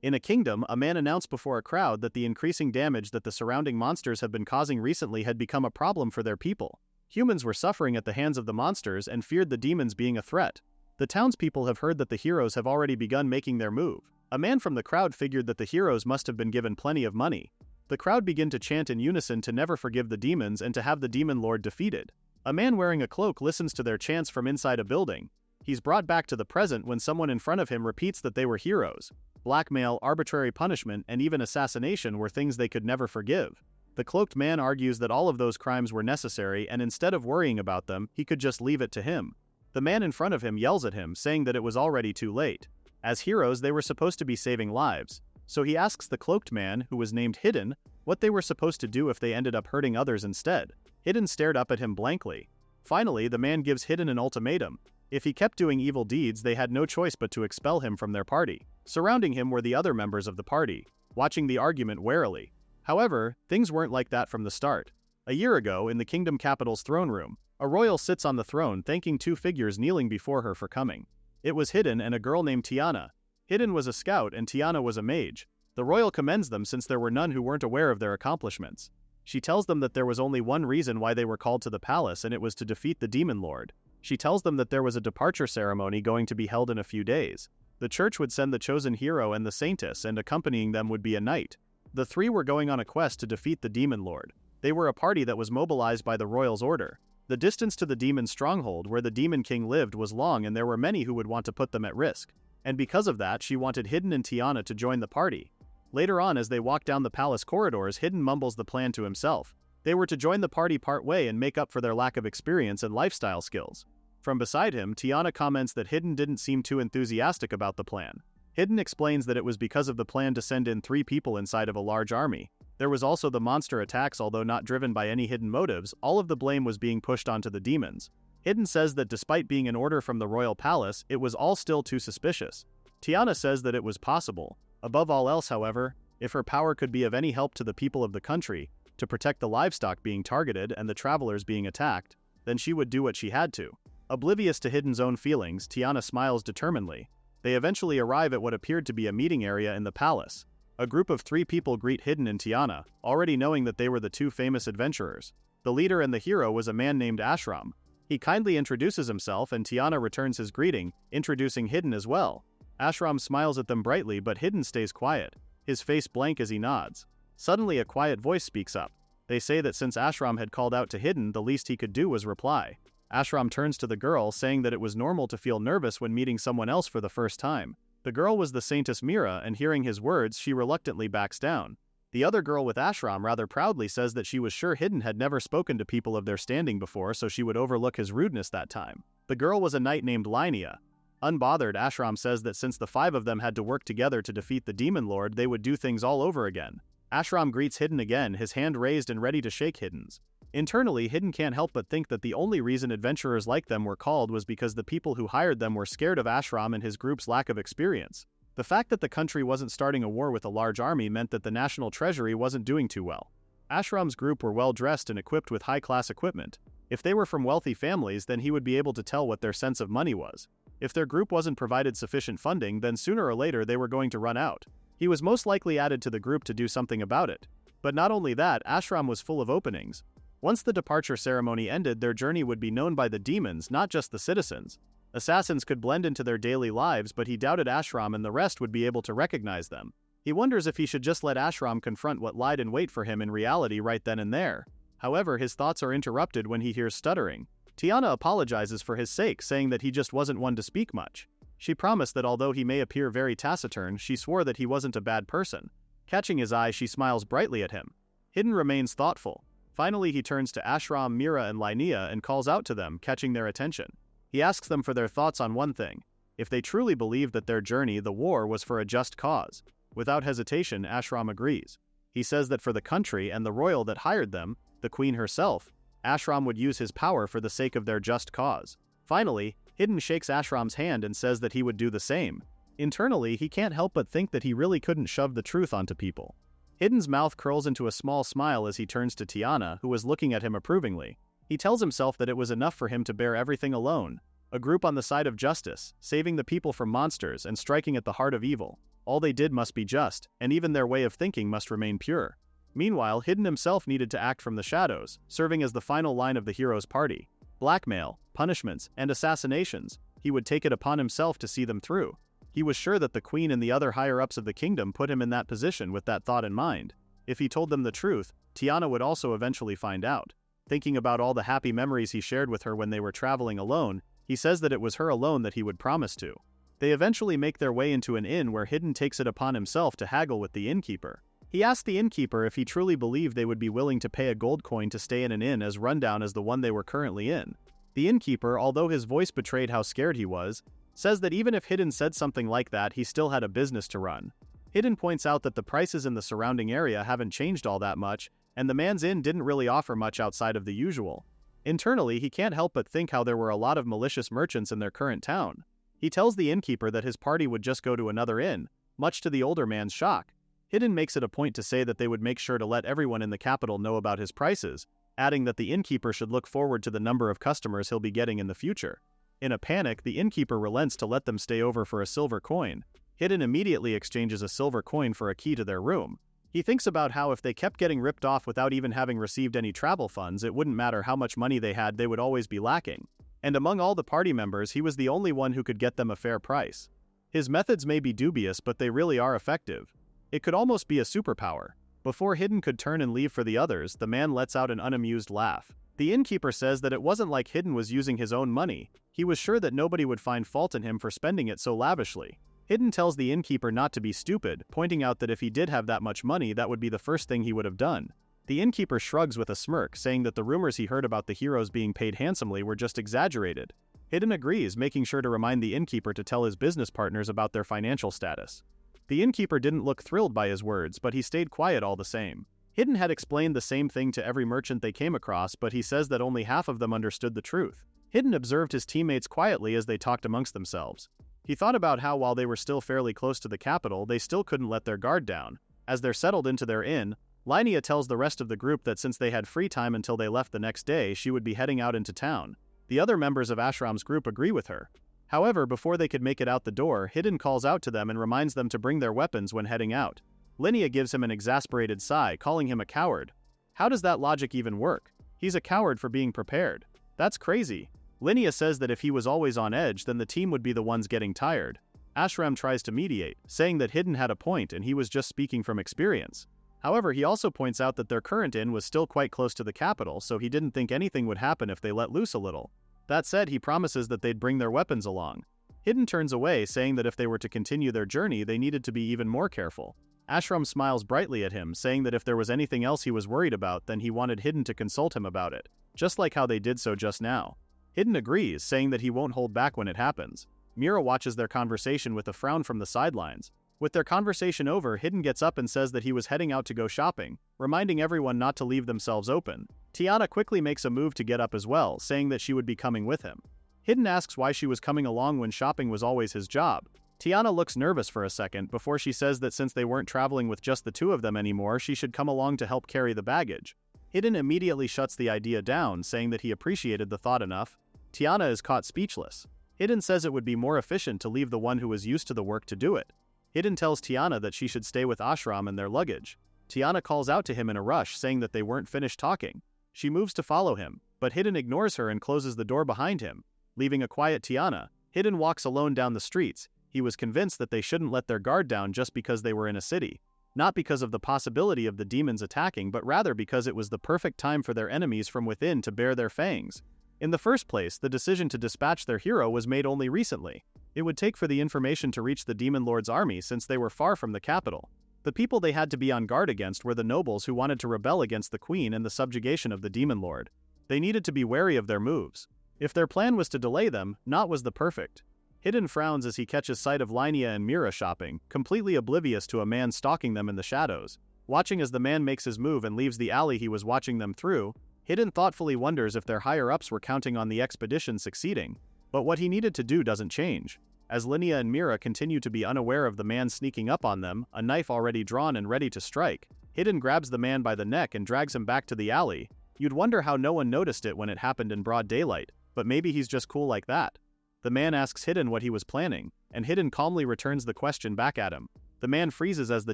In a kingdom, a man announced before a crowd that the increasing damage that the surrounding monsters had been causing recently had become a problem for their people. Humans were suffering at the hands of the monsters and feared the demons being a threat. The townspeople have heard that the heroes have already begun making their move. A man from the crowd figured that the heroes must have been given plenty of money. The crowd began to chant in unison to never forgive the demons and to have the demon lord defeated. A man wearing a cloak listens to their chants from inside a building. He's brought back to the present when someone in front of him repeats that they were heroes. Blackmail, arbitrary punishment, and even assassination were things they could never forgive. The cloaked man argues that all of those crimes were necessary, and instead of worrying about them, he could just leave it to him. The man in front of him yells at him, saying that it was already too late. As heroes, they were supposed to be saving lives. So he asks the cloaked man, who was named Hidden, what they were supposed to do if they ended up hurting others instead. Hidden stared up at him blankly. Finally, the man gives Hidden an ultimatum. If he kept doing evil deeds, they had no choice but to expel him from their party. Surrounding him were the other members of the party, watching the argument warily. However, things weren't like that from the start. A year ago, in the kingdom capital's throne room, a royal sits on the throne thanking two figures kneeling before her for coming. It was Hidden and a girl named Tiana. Hidden was a scout and Tiana was a mage. The royal commends them since there were none who weren't aware of their accomplishments. She tells them that there was only one reason why they were called to the palace, and it was to defeat the demon lord. She tells them that there was a departure ceremony going to be held in a few days. The church would send the chosen hero and the saintess, and accompanying them would be a knight. The three were going on a quest to defeat the demon lord. They were a party that was mobilized by the royal's order. The distance to the demon stronghold where the demon king lived was long, and there were many who would want to put them at risk. And because of that, she wanted Hidden and Tiana to join the party. Later on, as they walk down the palace corridors, Hidden mumbles the plan to himself. They were to join the party partway and make up for their lack of experience and lifestyle skills. From beside him, Tiana comments that Hidden didn't seem too enthusiastic about the plan. Hidden explains that it was because of the plan to send in 3 people inside of a large army. There was also the monster attacks, although not driven by any hidden motives. All of the blame was being pushed onto the demons. Hidden says that despite being an order from the royal palace, it was all still too suspicious. Tiana says that it was possible. Above all else, however, if her power could be of any help to the people of the country, to protect the livestock being targeted and the travelers being attacked, then she would do what she had to. Oblivious to Hidden's own feelings, Tiana smiles determinedly. They eventually arrive at what appeared to be a meeting area in the palace. A group of 3 people greet Hidden and Tiana, already knowing that they were the 2 famous adventurers. The leader and the hero was a man named Ashram. He kindly introduces himself, and Tiana returns his greeting, introducing Hidden as well. Ashram smiles at them brightly, but Hidden stays quiet, his face blank as he nods. Suddenly a quiet voice speaks up. They say that since Ashram had called out to Hidden, the least he could do was reply. Ashram turns to the girl, saying that it was normal to feel nervous when meeting someone else for the first time. The girl was the saintess Mira, and hearing his words, she reluctantly backs down. The other girl with Ashram rather proudly says that she was sure Hidden had never spoken to people of their standing before, so she would overlook his rudeness that time. The girl was a knight named Linnea. Unbothered, Ashram says that since the 5 of them had to work together to defeat the demon lord, they would do things all over again. Ashram greets Hidden again, his hand raised and ready to shake Hidden's. Internally, Hidden can't help but think that the only reason adventurers like them were called was because the people who hired them were scared of Ashram and his group's lack of experience. The fact that the country wasn't starting a war with a large army meant that the national treasury wasn't doing too well. Ashram's group were well dressed and equipped with high-class equipment. If they were from wealthy families, then he would be able to tell what their sense of money was. If their group wasn't provided sufficient funding, then sooner or later they were going to run out. He was most likely added to the group to do something about it. But not only that, Ashram was full of openings. Once the departure ceremony ended, their journey would be known by the demons, not just the citizens. Assassins could blend into their daily lives, but he doubted Ashram and the rest would be able to recognize them. He wonders if he should just let Ashram confront what lied in wait for him in reality right then and there. However, his thoughts are interrupted when he hears stuttering. Tiana apologizes for his sake, saying that he just wasn't one to speak much. She promised that although he may appear very taciturn, she swore that he wasn't a bad person. Catching his eye, she smiles brightly at him. Hidden remains thoughtful. Finally, he turns to Ashram, Mira, and Linnea and calls out to them, catching their attention. He asks them for their thoughts on one thing: if they truly believed that their journey, the war, was for a just cause. Without hesitation, Ashram agrees. He says that for the country and the royal that hired them, the queen herself, Ashram would use his power for the sake of their just cause. Finally, Hidden shakes Ashram's hand and says that he would do the same. Internally, he can't help but think that he really couldn't shove the truth onto people. Hidden's mouth curls into a small smile as he turns to Tiana, who was looking at him approvingly. He tells himself that it was enough for him to bear everything alone. A group on the side of justice, saving the people from monsters and striking at the heart of evil. All they did must be just, and even their way of thinking must remain pure. Meanwhile, Hidden himself needed to act from the shadows, serving as the final line of the hero's party. Blackmail, punishments, and assassinations, he would take it upon himself to see them through. He was sure that the queen and the other higher-ups of the kingdom put him in that position with that thought in mind. If he told them the truth, Tiana would also eventually find out. Thinking about all the happy memories he shared with her when they were traveling alone, he says that it was her alone that he would promise to. They eventually make their way into an inn where Hidden takes it upon himself to haggle with the innkeeper. He asked the innkeeper if he truly believed they would be willing to pay a gold coin to stay in an inn as rundown as the one they were currently in. The innkeeper, although his voice betrayed how scared he was, says that even if Hidden said something like that, he still had a business to run. Hidden points out that the prices in the surrounding area haven't changed all that much, and the man's inn didn't really offer much outside of the usual. Internally, he can't help but think how there were a lot of malicious merchants in their current town. He tells the innkeeper that his party would just go to another inn, much to the older man's shock. Hidden makes it a point to say that they would make sure to let everyone in the capital know about his prices, adding that the innkeeper should look forward to the number of customers he'll be getting in the future. In a panic, the innkeeper relents to let them stay over for a silver coin. Hidden immediately exchanges a silver coin for a key to their room. He thinks about how if they kept getting ripped off without even having received any travel funds, it wouldn't matter how much money they had, they would always be lacking. And among all the party members, he was the only one who could get them a fair price. His methods may be dubious, but they really are effective. It could almost be a superpower. Before Hidden could turn and leave for the others, the man lets out an unamused laugh. The innkeeper says that it wasn't like Hidden was using his own money. He was sure that nobody would find fault in him for spending it so lavishly. Hidden tells the innkeeper not to be stupid, pointing out that if he did have that much money, that would be the first thing he would have done. The innkeeper shrugs with a smirk, saying that the rumors he heard about the heroes being paid handsomely were just exaggerated. Hidden agrees, making sure to remind the innkeeper to tell his business partners about their financial status. The innkeeper didn't look thrilled by his words, but he stayed quiet all the same. Hidden had explained the same thing to every merchant they came across, but he says that only half of them understood the truth. Hidden observed his teammates quietly as they talked amongst themselves. He thought about how while they were still fairly close to the capital, they still couldn't let their guard down. As they're settled into their inn, Linnea tells the rest of the group that since they had free time until they left the next day, she would be heading out into town. The other members of Ashram's group agree with her. However, before they could make it out the door, Hidden calls out to them and reminds them to bring their weapons when heading out. Linnea gives him an exasperated sigh, calling him a coward. How does that logic even work? He's a coward for being prepared. That's crazy. Linnea says that if he was always on edge, then the team would be the ones getting tired. Ashram tries to mediate, saying that Hidden had a point and he was just speaking from experience. However, he also points out that their current inn was still quite close to the capital, so he didn't think anything would happen if they let loose a little. That said, he promises that they'd bring their weapons along. Hidden turns away, saying that if they were to continue their journey, they needed to be even more careful. Ashram smiles brightly at him, saying that if there was anything else he was worried about, then he wanted Hidden to consult him about it, just like how they did so just now. Hidden agrees, saying that he won't hold back when it happens. Mira watches their conversation with a frown from the sidelines. With their conversation over, Hidden gets up and says that he was heading out to go shopping, reminding everyone not to leave themselves open. Tiana quickly makes a move to get up as well, saying that she would be coming with him. Hidden asks why she was coming along when shopping was always his job. Tiana looks nervous for a second before she says that since they weren't traveling with just the two of them anymore, she should come along to help carry the baggage. Hidden immediately shuts the idea down, saying that he appreciated the thought enough. Tiana is caught speechless. Hidden says it would be more efficient to leave the one who was used to the work to do it. Hidden tells Tiana that she should stay with Ashram and their luggage. Tiana calls out to him in a rush, saying that they weren't finished talking. She moves to follow him, but Hidden ignores her and closes the door behind him. Leaving a quiet Tiana, Hidden walks alone down the streets. He was convinced that they shouldn't let their guard down just because they were in a city. Not because of the possibility of the demons attacking, but rather because it was the perfect time for their enemies from within to bare their fangs. In the first place, the decision to dispatch their hero was made only recently. It would take for the information to reach the Demon Lord's army since they were far from the capital. The people they had to be on guard against were the nobles who wanted to rebel against the queen and the subjugation of the Demon Lord. They needed to be wary of their moves. If their plan was to delay them, not was the perfect. Hidden frowns as he catches sight of Linnea and Mira shopping, completely oblivious to a man stalking them in the shadows. Watching as the man makes his move and leaves the alley he was watching them through, Hidden thoughtfully wonders if their higher-ups were counting on the expedition succeeding. But what he needed to do doesn't change. As Linnea and Mira continue to be unaware of the man sneaking up on them, a knife already drawn and ready to strike, Hidden grabs the man by the neck and drags him back to the alley. You'd wonder how no one noticed it when it happened in broad daylight, but maybe he's just cool like that. The man asks Hidden what he was planning, and Hidden calmly returns the question back at him. The man freezes as the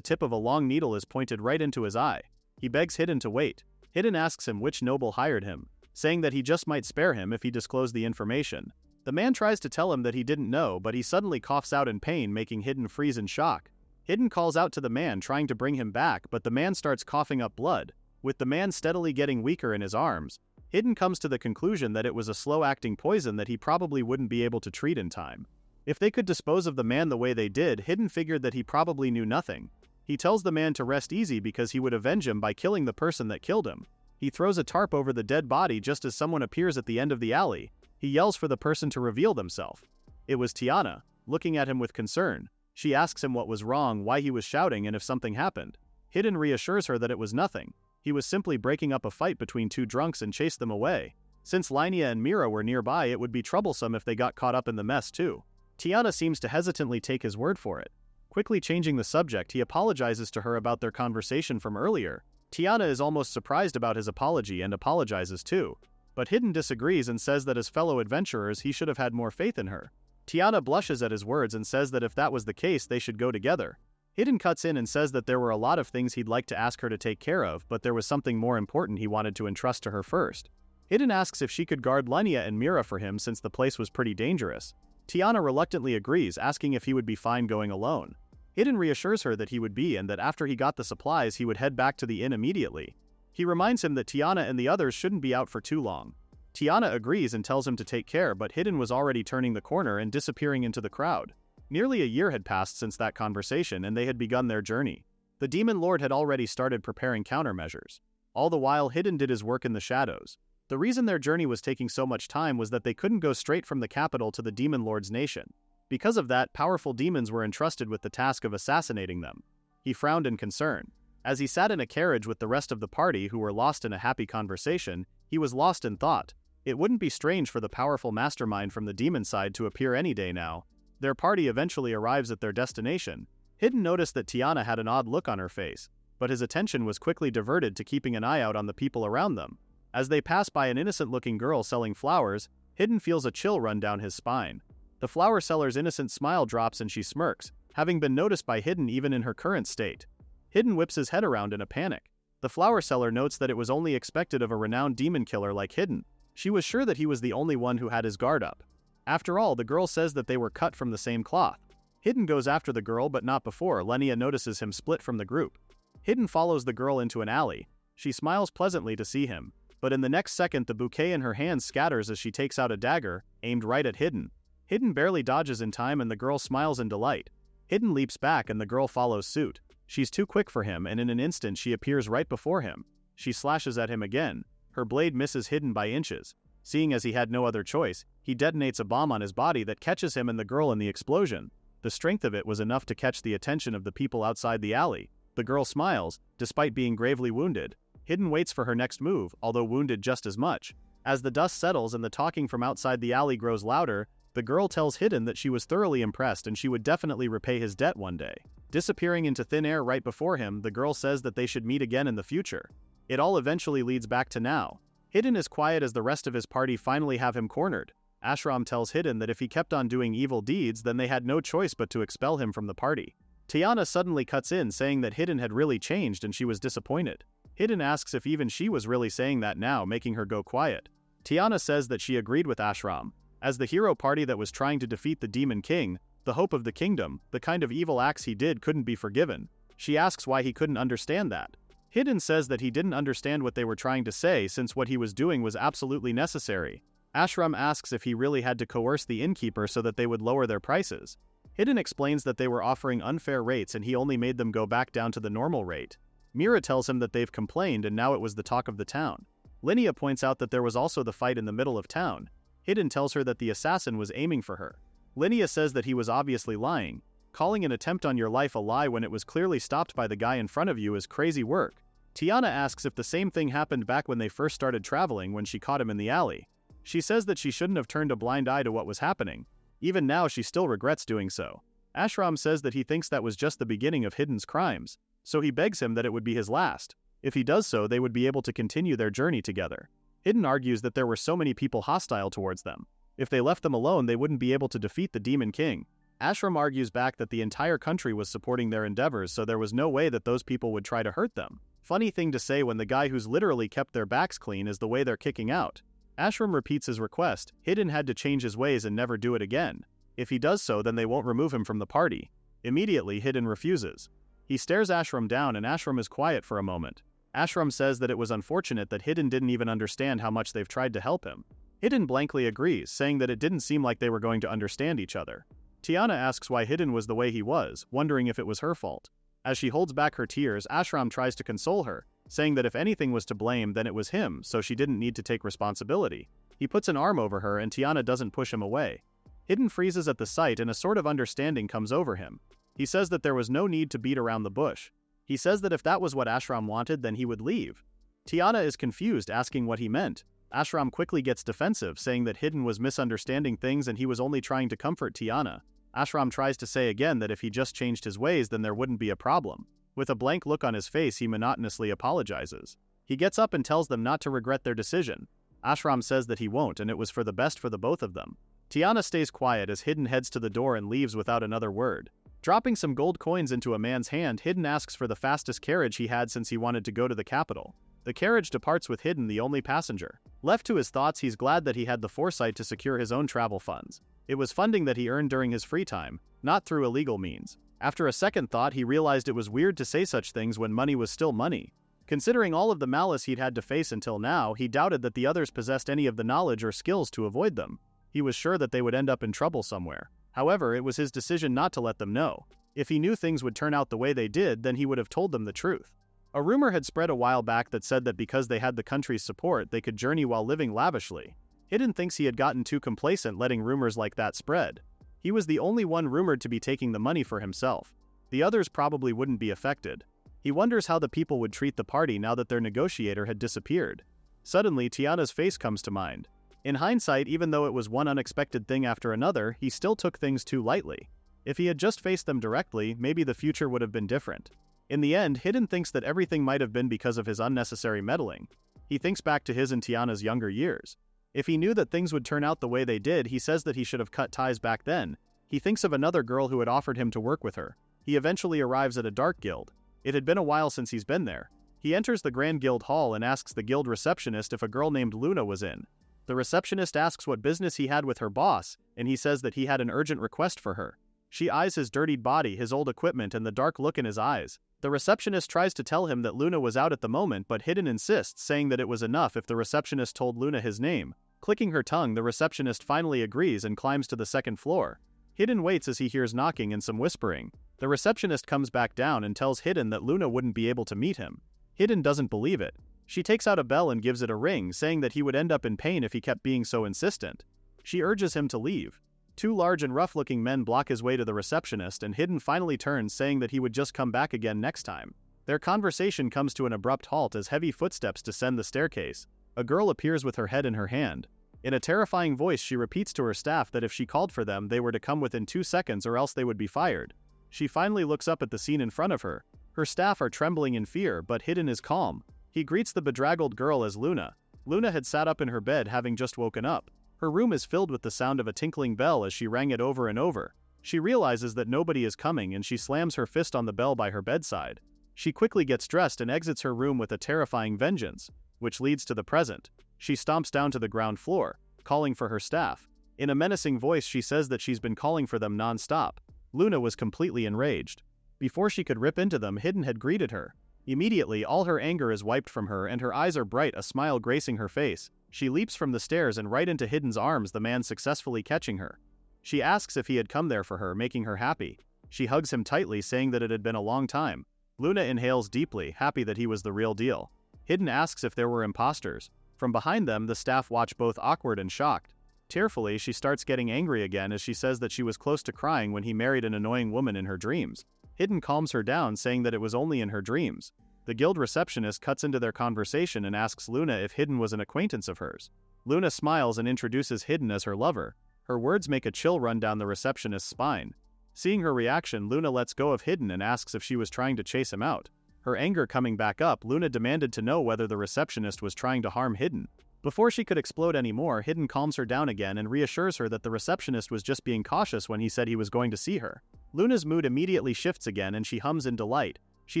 tip of a long needle is pointed right into his eye. He begs Hidden to wait. Hidden asks him which noble hired him, saying that he just might spare him if he disclosed the information. The man tries to tell him that he didn't know, but he suddenly coughs out in pain, making Hidden freeze in shock. Hidden calls out to the man, trying to bring him back, but the man starts coughing up blood. With the man steadily getting weaker in his arms, Hidden comes to the conclusion that it was a slow-acting poison that he probably wouldn't be able to treat in time. If they could dispose of the man the way they did, Hidden figured that he probably knew nothing. He tells the man to rest easy because he would avenge him by killing the person that killed him. He throws a tarp over the dead body just as someone appears at the end of the alley. He yells for the person to reveal themselves. It was Tiana, looking at him with concern. She asks him what was wrong, why he was shouting, and if something happened. Hidden reassures her that it was nothing. He was simply breaking up a fight between two drunks and chased them away. Since Linnea and Mira were nearby, it would be troublesome if they got caught up in the mess too. Tiana seems to hesitantly take his word for it. Quickly changing the subject, he apologizes to her about their conversation from earlier. Tiana is almost surprised about his apology and apologizes too. But Hidden disagrees and says that as fellow adventurers he should have had more faith in her. Tiana blushes at his words and says that if that was the case they should go together. Hidden cuts in and says that there were a lot of things he'd like to ask her to take care of, but there was something more important he wanted to entrust to her first. Hidden asks if she could guard Linnea and Mira for him since the place was pretty dangerous. Tiana reluctantly agrees, asking if he would be fine going alone. Hidden reassures her that he would be and that after he got the supplies he would head back to the inn immediately. He reminds him that Tiana and the others shouldn't be out for too long. Tiana agrees and tells him to take care, but Hidden was already turning the corner and disappearing into the crowd. Nearly a year had passed since that conversation and they had begun their journey. The Demon Lord had already started preparing countermeasures. All the while Hidden did his work in the shadows. The reason their journey was taking so much time was that they couldn't go straight from the capital to the Demon Lord's nation. Because of that, powerful demons were entrusted with the task of assassinating them. He frowned in concern. As he sat in a carriage with the rest of the party who were lost in a happy conversation, he was lost in thought. It wouldn't be strange for the powerful mastermind from the demon side to appear any day now. Their party eventually arrives at their destination. Hidden noticed that Tiana had an odd look on her face, but his attention was quickly diverted to keeping an eye out on the people around them. As they pass by an innocent-looking girl selling flowers, Hidden feels a chill run down his spine. The flower seller's innocent smile drops and she smirks, having been noticed by Hidden even in her current state. Hidden whips his head around in a panic. The flower seller notes that it was only expected of a renowned demon killer like Hidden. She was sure that he was the only one who had his guard up. After all, the girl says that they were cut from the same cloth. Hidden goes after the girl, but not before Linnea notices him split from the group. Hidden follows the girl into an alley. She smiles pleasantly to see him, but in the next second the bouquet in her hand scatters as she takes out a dagger, aimed right at Hidden. Hidden barely dodges in time and the girl smiles in delight. Hidden leaps back and the girl follows suit. She's too quick for him and in an instant she appears right before him. She slashes at him again. Her blade misses Hidden by inches. Seeing as he had no other choice, he detonates a bomb on his body that catches him and the girl in the explosion. The strength of it was enough to catch the attention of the people outside the alley. The girl smiles, despite being gravely wounded. Hidden waits for her next move, although wounded just as much. As the dust settles and the talking from outside the alley grows louder, the girl tells Hidden that she was thoroughly impressed and she would definitely repay his debt one day. Disappearing into thin air right before him, the girl says that they should meet again in the future. It all eventually leads back to now. Hidden is quiet as the rest of his party finally have him cornered. Ashram tells Hidden that if he kept on doing evil deeds then they had no choice but to expel him from the party. Tiana suddenly cuts in saying that Hidden had really changed and she was disappointed. Hidden asks if even she was really saying that now, making her go quiet. Tiana says that she agreed with Ashram. As the hero party that was trying to defeat the Demon King, the hope of the kingdom, the kind of evil acts he did couldn't be forgiven. She asks why he couldn't understand that. Hidden says that he didn't understand what they were trying to say since what he was doing was absolutely necessary. Ashram asks if he really had to coerce the innkeeper so that they would lower their prices. Hidden explains that they were offering unfair rates and he only made them go back down to the normal rate. Mira tells him that they've complained and now it was the talk of the town. Linnea points out that there was also the fight in the middle of town. Hidden tells her that the assassin was aiming for her. Linnea says that he was obviously lying. Calling an attempt on your life a lie when it was clearly stopped by the guy in front of you is crazy work. Tiana asks if the same thing happened back when they first started traveling when she caught him in the alley. She says that she shouldn't have turned a blind eye to what was happening. Even now she still regrets doing so. Ashram says that he thinks that was just the beginning of Hidden's crimes, so he begs him that it would be his last. If he does so, they would be able to continue their journey together. Hidden argues that there were so many people hostile towards them. If they left them alone, they wouldn't be able to defeat the Demon King. Ashram argues back that the entire country was supporting their endeavors, so there was no way that those people would try to hurt them. Funny thing to say when the guy who's literally kept their backs clean is the way they're kicking out. Ashram repeats his request. Hidden had to change his ways and never do it again. If he does so, then they won't remove him from the party. Immediately, Hidden refuses. He stares Ashram down and Ashram is quiet for a moment. Ashram says that it was unfortunate that Hidden didn't even understand how much they've tried to help him. Hidden blankly agrees, saying that it didn't seem like they were going to understand each other. Tiana asks why Hidden was the way he was, wondering if it was her fault. As she holds back her tears, Ashram tries to console her, saying that if anything was to blame, then it was him, so she didn't need to take responsibility. He puts an arm over her and Tiana doesn't push him away. Hidden freezes at the sight and a sort of understanding comes over him. He says that there was no need to beat around the bush. He says that if that was what Ashram wanted, then he would leave. Tiana is confused, asking what he meant. Ashram quickly gets defensive, saying that Hidden was misunderstanding things and he was only trying to comfort Tiana. Ashram tries to say again that if he just changed his ways, then there wouldn't be a problem. With a blank look on his face, he monotonously apologizes. He gets up and tells them not to regret their decision. Ashram says that he won't, and it was for the best for the both of them. Tiana stays quiet as Hidden heads to the door and leaves without another word. Dropping some gold coins into a man's hand, Hidden asks for the fastest carriage he had since he wanted to go to the capital. The carriage departs with Hidden the only passenger. Left to his thoughts, he's glad that he had the foresight to secure his own travel funds. It was funding that he earned during his free time, not through illegal means. After a second thought, he realized it was weird to say such things when money was still money. Considering all of the malice he'd had to face until now, he doubted that the others possessed any of the knowledge or skills to avoid them. He was sure that they would end up in trouble somewhere. However, it was his decision not to let them know. If he knew things would turn out the way they did, then he would have told them the truth. A rumor had spread a while back that said that because they had the country's support, they could journey while living lavishly. Hidden thinks he had gotten too complacent letting rumors like that spread. He was the only one rumored to be taking the money for himself. The others probably wouldn't be affected. He wonders how the people would treat the party now that their negotiator had disappeared. Suddenly, Tiana's face comes to mind. In hindsight, even though it was one unexpected thing after another, he still took things too lightly. If he had just faced them directly, maybe the future would have been different. In the end, Hidden thinks that everything might have been because of his unnecessary meddling. He thinks back to his and Tiana's younger years. If he knew that things would turn out the way they did, he says that he should have cut ties back then. He thinks of another girl who had offered him to work with her. He eventually arrives at a dark guild. It had been a while since he's been there. He enters the Grand Guild Hall and asks the guild receptionist if a girl named Luna was in. The receptionist asks what business he had with her boss, and he says that he had an urgent request for her. She eyes his dirtied body, his old equipment, and the dark look in his eyes. The receptionist tries to tell him that Luna was out at the moment, but Hidden insists, saying that it was enough if the receptionist told Luna his name. Clicking her tongue, the receptionist finally agrees and climbs to the second floor. Hidden waits as he hears knocking and some whispering. The receptionist comes back down and tells Hidden that Luna wouldn't be able to meet him. Hidden doesn't believe it. She takes out a bell and gives it a ring, saying that he would end up in pain if he kept being so insistent. She urges him to leave. Two large and rough-looking men block his way to the receptionist, and Hidden finally turns, saying that he would just come back again next time. Their conversation comes to an abrupt halt as heavy footsteps descend the staircase. A girl appears with her head in her hand. In a terrifying voice, she repeats to her staff that if she called for them, they were to come within 2 seconds or else they would be fired. She finally looks up at the scene in front of her. Her staff are trembling in fear, but Hidden is calm. He greets the bedraggled girl as Luna. Luna had sat up in her bed, having just woken up. Her room is filled with the sound of a tinkling bell as she rang it over and over. She realizes that nobody is coming and she slams her fist on the bell by her bedside. She quickly gets dressed and exits her room with a terrifying vengeance, which leads to the present. She stomps down to the ground floor, calling for her staff. In a menacing voice, she says that she's been calling for them non-stop. Luna was completely enraged. Before she could rip into them, Hidden had greeted her. Immediately, all her anger is wiped from her and her eyes are bright, a smile gracing her face. She leaps from the stairs and right into Hidden's arms, the man successfully catching her. She asks if he had come there for her, making her happy. She hugs him tightly, saying that it had been a long time. Luna inhales deeply, happy that he was the real deal. Hidden asks if there were imposters. From behind them, the staff watch, both awkward and shocked. Tearfully, she starts getting angry again as she says that she was close to crying when he married an annoying woman in her dreams. Hidden calms her down, saying that it was only in her dreams. The guild receptionist cuts into their conversation and asks Luna if Hidden was an acquaintance of hers. Luna smiles and introduces Hidden as her lover. Her words make a chill run down the receptionist's spine. Seeing her reaction, Luna lets go of Hidden and asks if she was trying to chase him out. Her anger coming back up, Luna demanded to know whether the receptionist was trying to harm Hidden. Before she could explode anymore, Hidden calms her down again and reassures her that the receptionist was just being cautious when he said he was going to see her. Luna's mood immediately shifts again and she hums in delight. She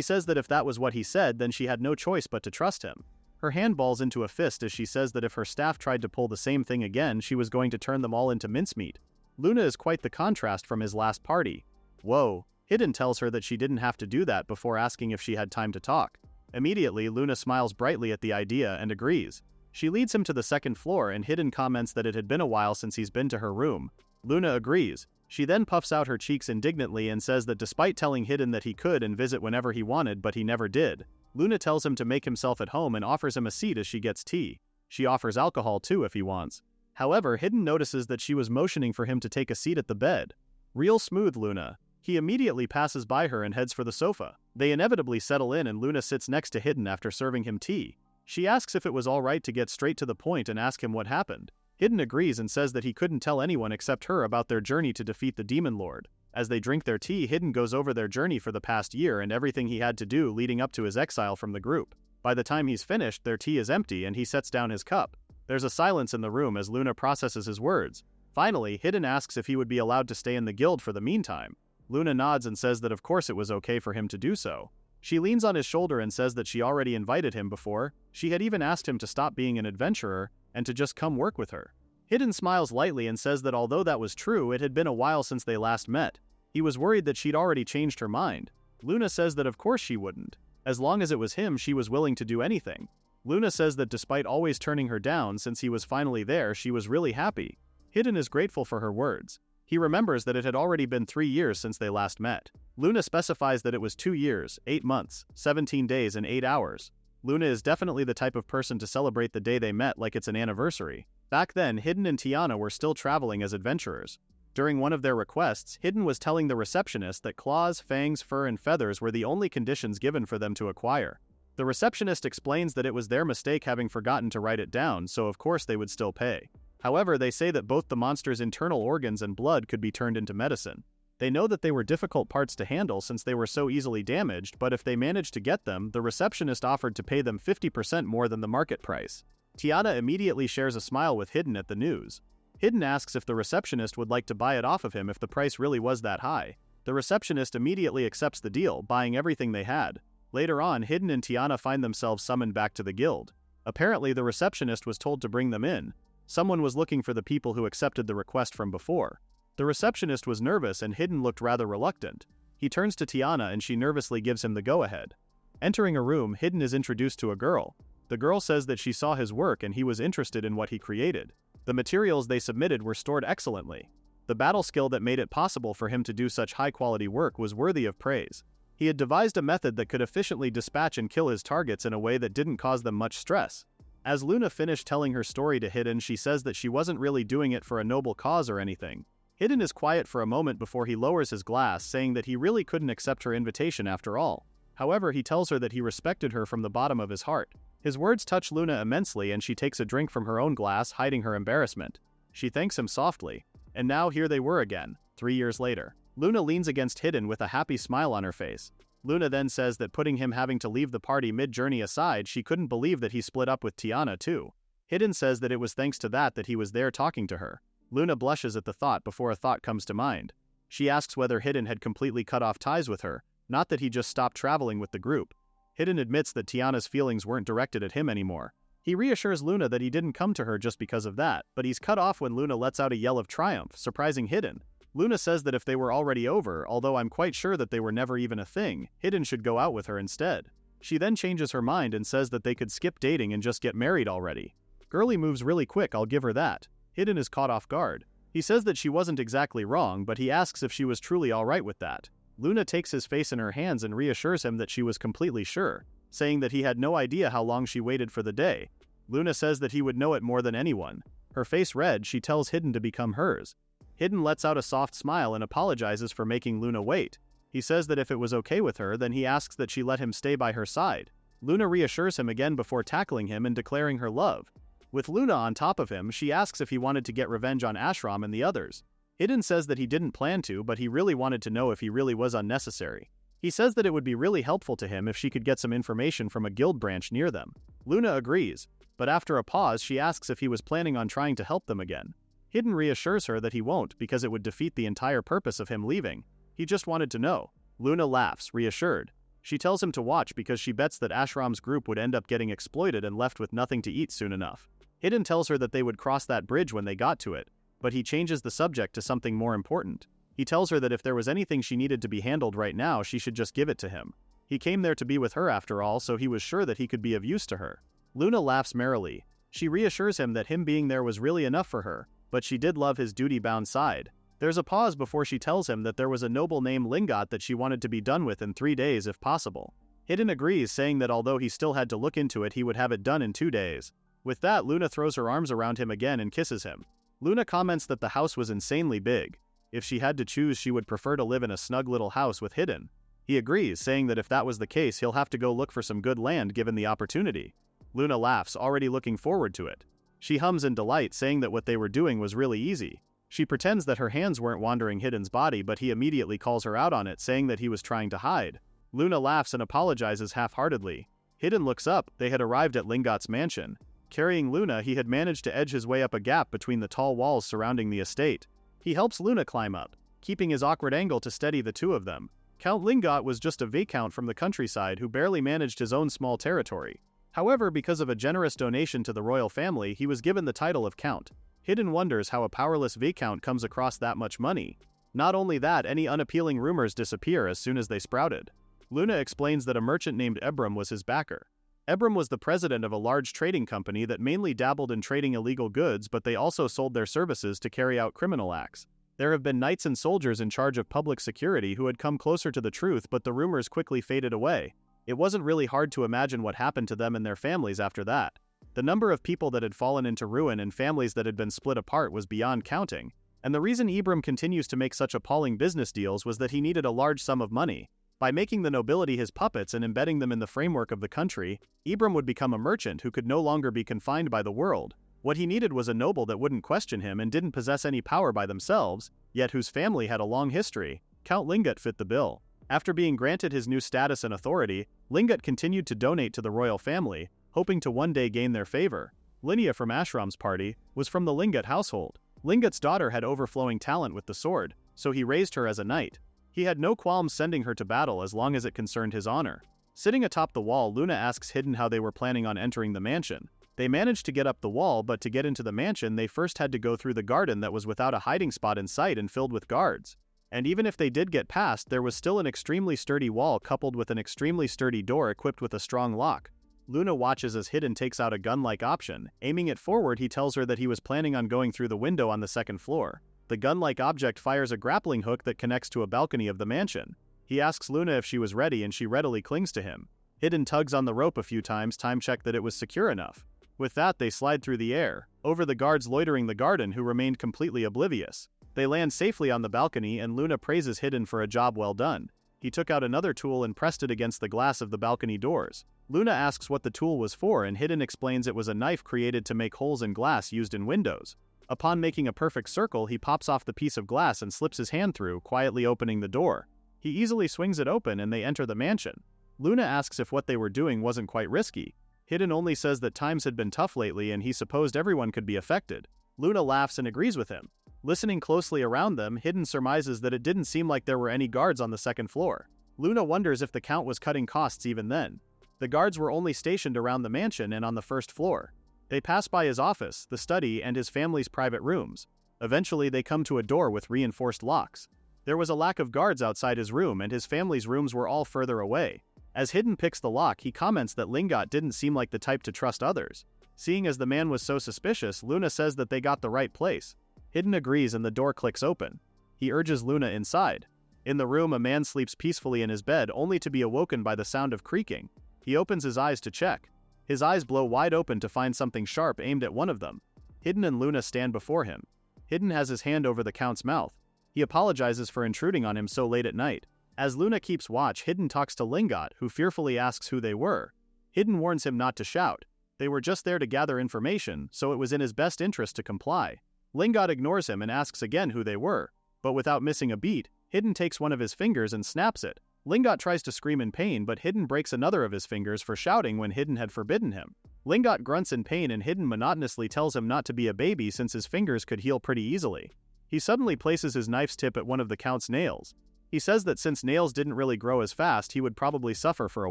says that if that was what he said, then she had no choice but to trust him. Her hand balls into a fist as she says that if her staff tried to pull the same thing again, she was going to turn them all into mincemeat. Luna is quite the contrast from his last party. Whoa, Hidden tells her that she didn't have to do that before asking if she had time to talk. Immediately, Luna smiles brightly at the idea and agrees. She leads him to the second floor and Hidden comments that it had been a while since he's been to her room. Luna agrees. She then puffs out her cheeks indignantly and says that despite telling Hidden that he could and visit whenever he wanted but he never did, Luna tells him to make himself at home and offers him a seat as she gets tea. She offers alcohol too if he wants. However, Hidden notices that she was motioning for him to take a seat at the bed. Real smooth, Luna. He immediately passes by her and heads for the sofa. They inevitably settle in and Luna sits next to Hidden after serving him tea. She asks if it was alright to get straight to the point and ask him what happened. Hidden agrees and says that he couldn't tell anyone except her about their journey to defeat the Demon Lord. As they drink their tea, Hidden goes over their journey for the past year and everything he had to do leading up to his exile from the group. By the time he's finished, their tea is empty and he sets down his cup. There's a silence in the room as Luna processes his words. Finally, Hidden asks if he would be allowed to stay in the guild for the meantime. Luna nods and says that of course it was okay for him to do so. She leans on his shoulder and says that she already invited him before. She had even asked him to stop being an adventurer and to just come work with her. Hidden smiles lightly and says that although that was true, it had been a while since they last met. He was worried that she'd already changed her mind. Luna says that of course she wouldn't. As long as it was him, she was willing to do anything. Luna says that despite always turning her down since he was finally there, she was really happy. Hidden is grateful for her words. He remembers that it had already been 3 years since they last met. Luna specifies that it was 2 years, 8 months, 17 days and 8 hours. Luna is definitely the type of person to celebrate the day they met like it's an anniversary. Back then, Hidden and Tiana were still traveling as adventurers. During one of their requests, Hidden was telling the receptionist that claws, fangs, fur, and feathers were the only conditions given for them to acquire. The receptionist explains that it was their mistake having forgotten to write it down, so of course they would still pay. However, they say that both the monster's internal organs and blood could be turned into medicine. They know that they were difficult parts to handle since they were so easily damaged, but if they managed to get them, the receptionist offered to pay them 50% more than the market price. Tiana immediately shares a smile with Hidden at the news. Hidden asks if the receptionist would like to buy it off of him if the price really was that high. The receptionist immediately accepts the deal, buying everything they had. Later on, Hidden and Tiana find themselves summoned back to the guild. Apparently, the receptionist was told to bring them in. Someone was looking for the people who accepted the request from before. The receptionist was nervous and Hidden looked rather reluctant. He turns to Tiana and she nervously gives him the go-ahead. Entering a room, Hidden is introduced to a girl. The girl says that she saw his work and he was interested in what he created. The materials they submitted were stored excellently. The battle skill that made it possible for him to do such high-quality work was worthy of praise. He had devised a method that could efficiently dispatch and kill his targets in a way that didn't cause them much stress. As Luna finished telling her story to Hidden, she says that she wasn't really doing it for a noble cause or anything. Hidden is quiet for a moment before he lowers his glass, saying that he really couldn't accept her invitation after all. However, he tells her that he respected her from the bottom of his heart. His words touch Luna immensely and she takes a drink from her own glass, hiding her embarrassment. She thanks him softly. And now here they were again, 3 years later. Luna leans against Hidden with a happy smile on her face. Luna then says that putting him having to leave the party mid-journey aside, she couldn't believe that he split up with Tiana too. Hidden says that it was thanks to that he was there talking to her. Luna blushes at the thought before a thought comes to mind. She asks whether Hidden had completely cut off ties with her, not that he just stopped traveling with the group. Hidden admits that Tiana's feelings weren't directed at him anymore. He reassures Luna that he didn't come to her just because of that, but he's cut off when Luna lets out a yell of triumph, surprising Hidden. Luna says that if they were already over, although I'm quite sure that they were never even a thing, Hidden should go out with her instead. She then changes her mind and says that they could skip dating and just get married already. Girly moves really quick, I'll give her that. Hidden is caught off guard. He says that she wasn't exactly wrong, but he asks if she was truly alright with that. Luna takes his face in her hands and reassures him that she was completely sure, saying that he had no idea how long she waited for the day. Luna says that he would know it more than anyone. Her face red, she tells Hidden to become hers. Hidden lets out a soft smile and apologizes for making Luna wait. He says that if it was okay with her, then he asks that she let him stay by her side. Luna reassures him again before tackling him and declaring her love. With Luna on top of him, she asks if he wanted to get revenge on Ashram and the others. Hidden says that he didn't plan to, but he really wanted to know if he really was unnecessary. He says that it would be really helpful to him if she could get some information from a guild branch near them. Luna agrees, but after a pause she asks if he was planning on trying to help them again. Hidden reassures her that he won't because it would defeat the entire purpose of him leaving. He just wanted to know. Luna laughs, reassured. She tells him to watch because she bets that Ashram's group would end up getting exploited and left with nothing to eat soon enough. Hidden tells her that they would cross that bridge when they got to it, but he changes the subject to something more important. He tells her that if there was anything she needed to be handled right now, she should just give it to him. He came there to be with her after all, so he was sure that he could be of use to her. Luna laughs merrily. She reassures him that him being there was really enough for her, but she did love his duty-bound side. There's a pause before she tells him that there was a noble named Lingot that she wanted to be done with in 3 days if possible. Hidden agrees, saying that although he still had to look into it, he would have it done in 2 days. With that, Luna throws her arms around him again and kisses him. Luna comments that the house was insanely big. If she had to choose, she would prefer to live in a snug little house with Hidden. He agrees, saying that if that was the case, he'll have to go look for some good land given the opportunity. Luna laughs, already looking forward to it. She hums in delight, saying that what they were doing was really easy. She pretends that her hands weren't wandering Hidden's body, but he immediately calls her out on it, saying that he was trying to hide. Luna laughs and apologizes half-heartedly. Hidden looks up. They had arrived at Lingot's mansion. Carrying Luna, he had managed to edge his way up a gap between the tall walls surrounding the estate. He helps Luna climb up, keeping his awkward angle to steady the two of them. Count Lingot was just a viscount from the countryside who barely managed his own small territory. However, because of a generous donation to the royal family, he was given the title of Count. Hidden wonders how a powerless viscount comes across that much money. Not only that, any unappealing rumors disappear as soon as they sprouted. Luna explains that a merchant named Ashram was his backer. Ashram was the president of a large trading company that mainly dabbled in trading illegal goods, but they also sold their services to carry out criminal acts. There have been knights and soldiers in charge of public security who had come closer to the truth, but the rumors quickly faded away. It wasn't really hard to imagine what happened to them and their families after that. The number of people that had fallen into ruin and families that had been split apart was beyond counting, and the reason Ashram continues to make such appalling business deals was that he needed a large sum of money. By making the nobility his puppets and embedding them in the framework of the country, Ashram would become a merchant who could no longer be confined by the world. What he needed was a noble that wouldn't question him and didn't possess any power by themselves, yet whose family had a long history. Count Lingot fit the bill. After being granted his new status and authority, Lingot continued to donate to the royal family, hoping to one day gain their favor. Linnea from Ashram's party was from the Lingot household. Lingot's daughter had overflowing talent with the sword, so he raised her as a knight. He had no qualms sending her to battle as long as it concerned his honor. Sitting atop the wall, Luna asks Hidden how they were planning on entering the mansion. They managed to get up the wall, but to get into the mansion they first had to go through the garden that was without a hiding spot in sight and filled with guards. And even if they did get past, there was still an extremely sturdy wall coupled with an extremely sturdy door equipped with a strong lock. Luna watches as Hidden takes out a gun-like option. Aiming it forward, he tells her that he was planning on going through the window on the second floor. The gun-like object fires a grappling hook that connects to a balcony of the mansion. He asks Luna if she was ready and she readily clings to him. Hidden tugs on the rope a few times, time-check that it was secure enough. With that, they slide through the air, over the guards loitering the garden who remained completely oblivious. They land safely on the balcony and Luna praises Hidden for a job well done. He took out another tool and pressed it against the glass of the balcony doors. Luna asks what the tool was for and Hidden explains it was a knife created to make holes in glass used in windows. Upon making a perfect circle, he pops off the piece of glass and slips his hand through, quietly opening the door. He easily swings it open and they enter the mansion. Luna asks if what they were doing wasn't quite risky. Hidden only says that times had been tough lately and he supposed everyone could be affected. Luna laughs and agrees with him. Listening closely around them, Hidden surmises that it didn't seem like there were any guards on the second floor. Luna wonders if the Count was cutting costs even then. The guards were only stationed around the mansion and on the first floor. They pass by his office, the study, and his family's private rooms. Eventually, they come to a door with reinforced locks. There was a lack of guards outside his room and his family's rooms were all further away. As Hidden picks the lock, he comments that Lingot didn't seem like the type to trust others. Seeing as the man was so suspicious, Luna says that they got the right place. Hidden agrees and the door clicks open. He urges Luna inside. In the room, a man sleeps peacefully in his bed only to be awoken by the sound of creaking. He opens his eyes to check. His eyes blow wide open to find something sharp aimed at one of them. Hidden and Luna stand before him. Hidden has his hand over the Count's mouth. He apologizes for intruding on him so late at night. As Luna keeps watch, Hidden talks to Lingot, who fearfully asks who they were. Hidden warns him not to shout. They were just there to gather information, so it was in his best interest to comply. Lingot ignores him and asks again who they were, but without missing a beat, Hidden takes one of his fingers and snaps it. Lingot tries to scream in pain, but Hidden breaks another of his fingers for shouting when Hidden had forbidden him. Lingot grunts in pain and Hidden monotonously tells him not to be a baby since his fingers could heal pretty easily. He suddenly places his knife's tip at one of the Count's nails. He says that since nails didn't really grow as fast, he would probably suffer for a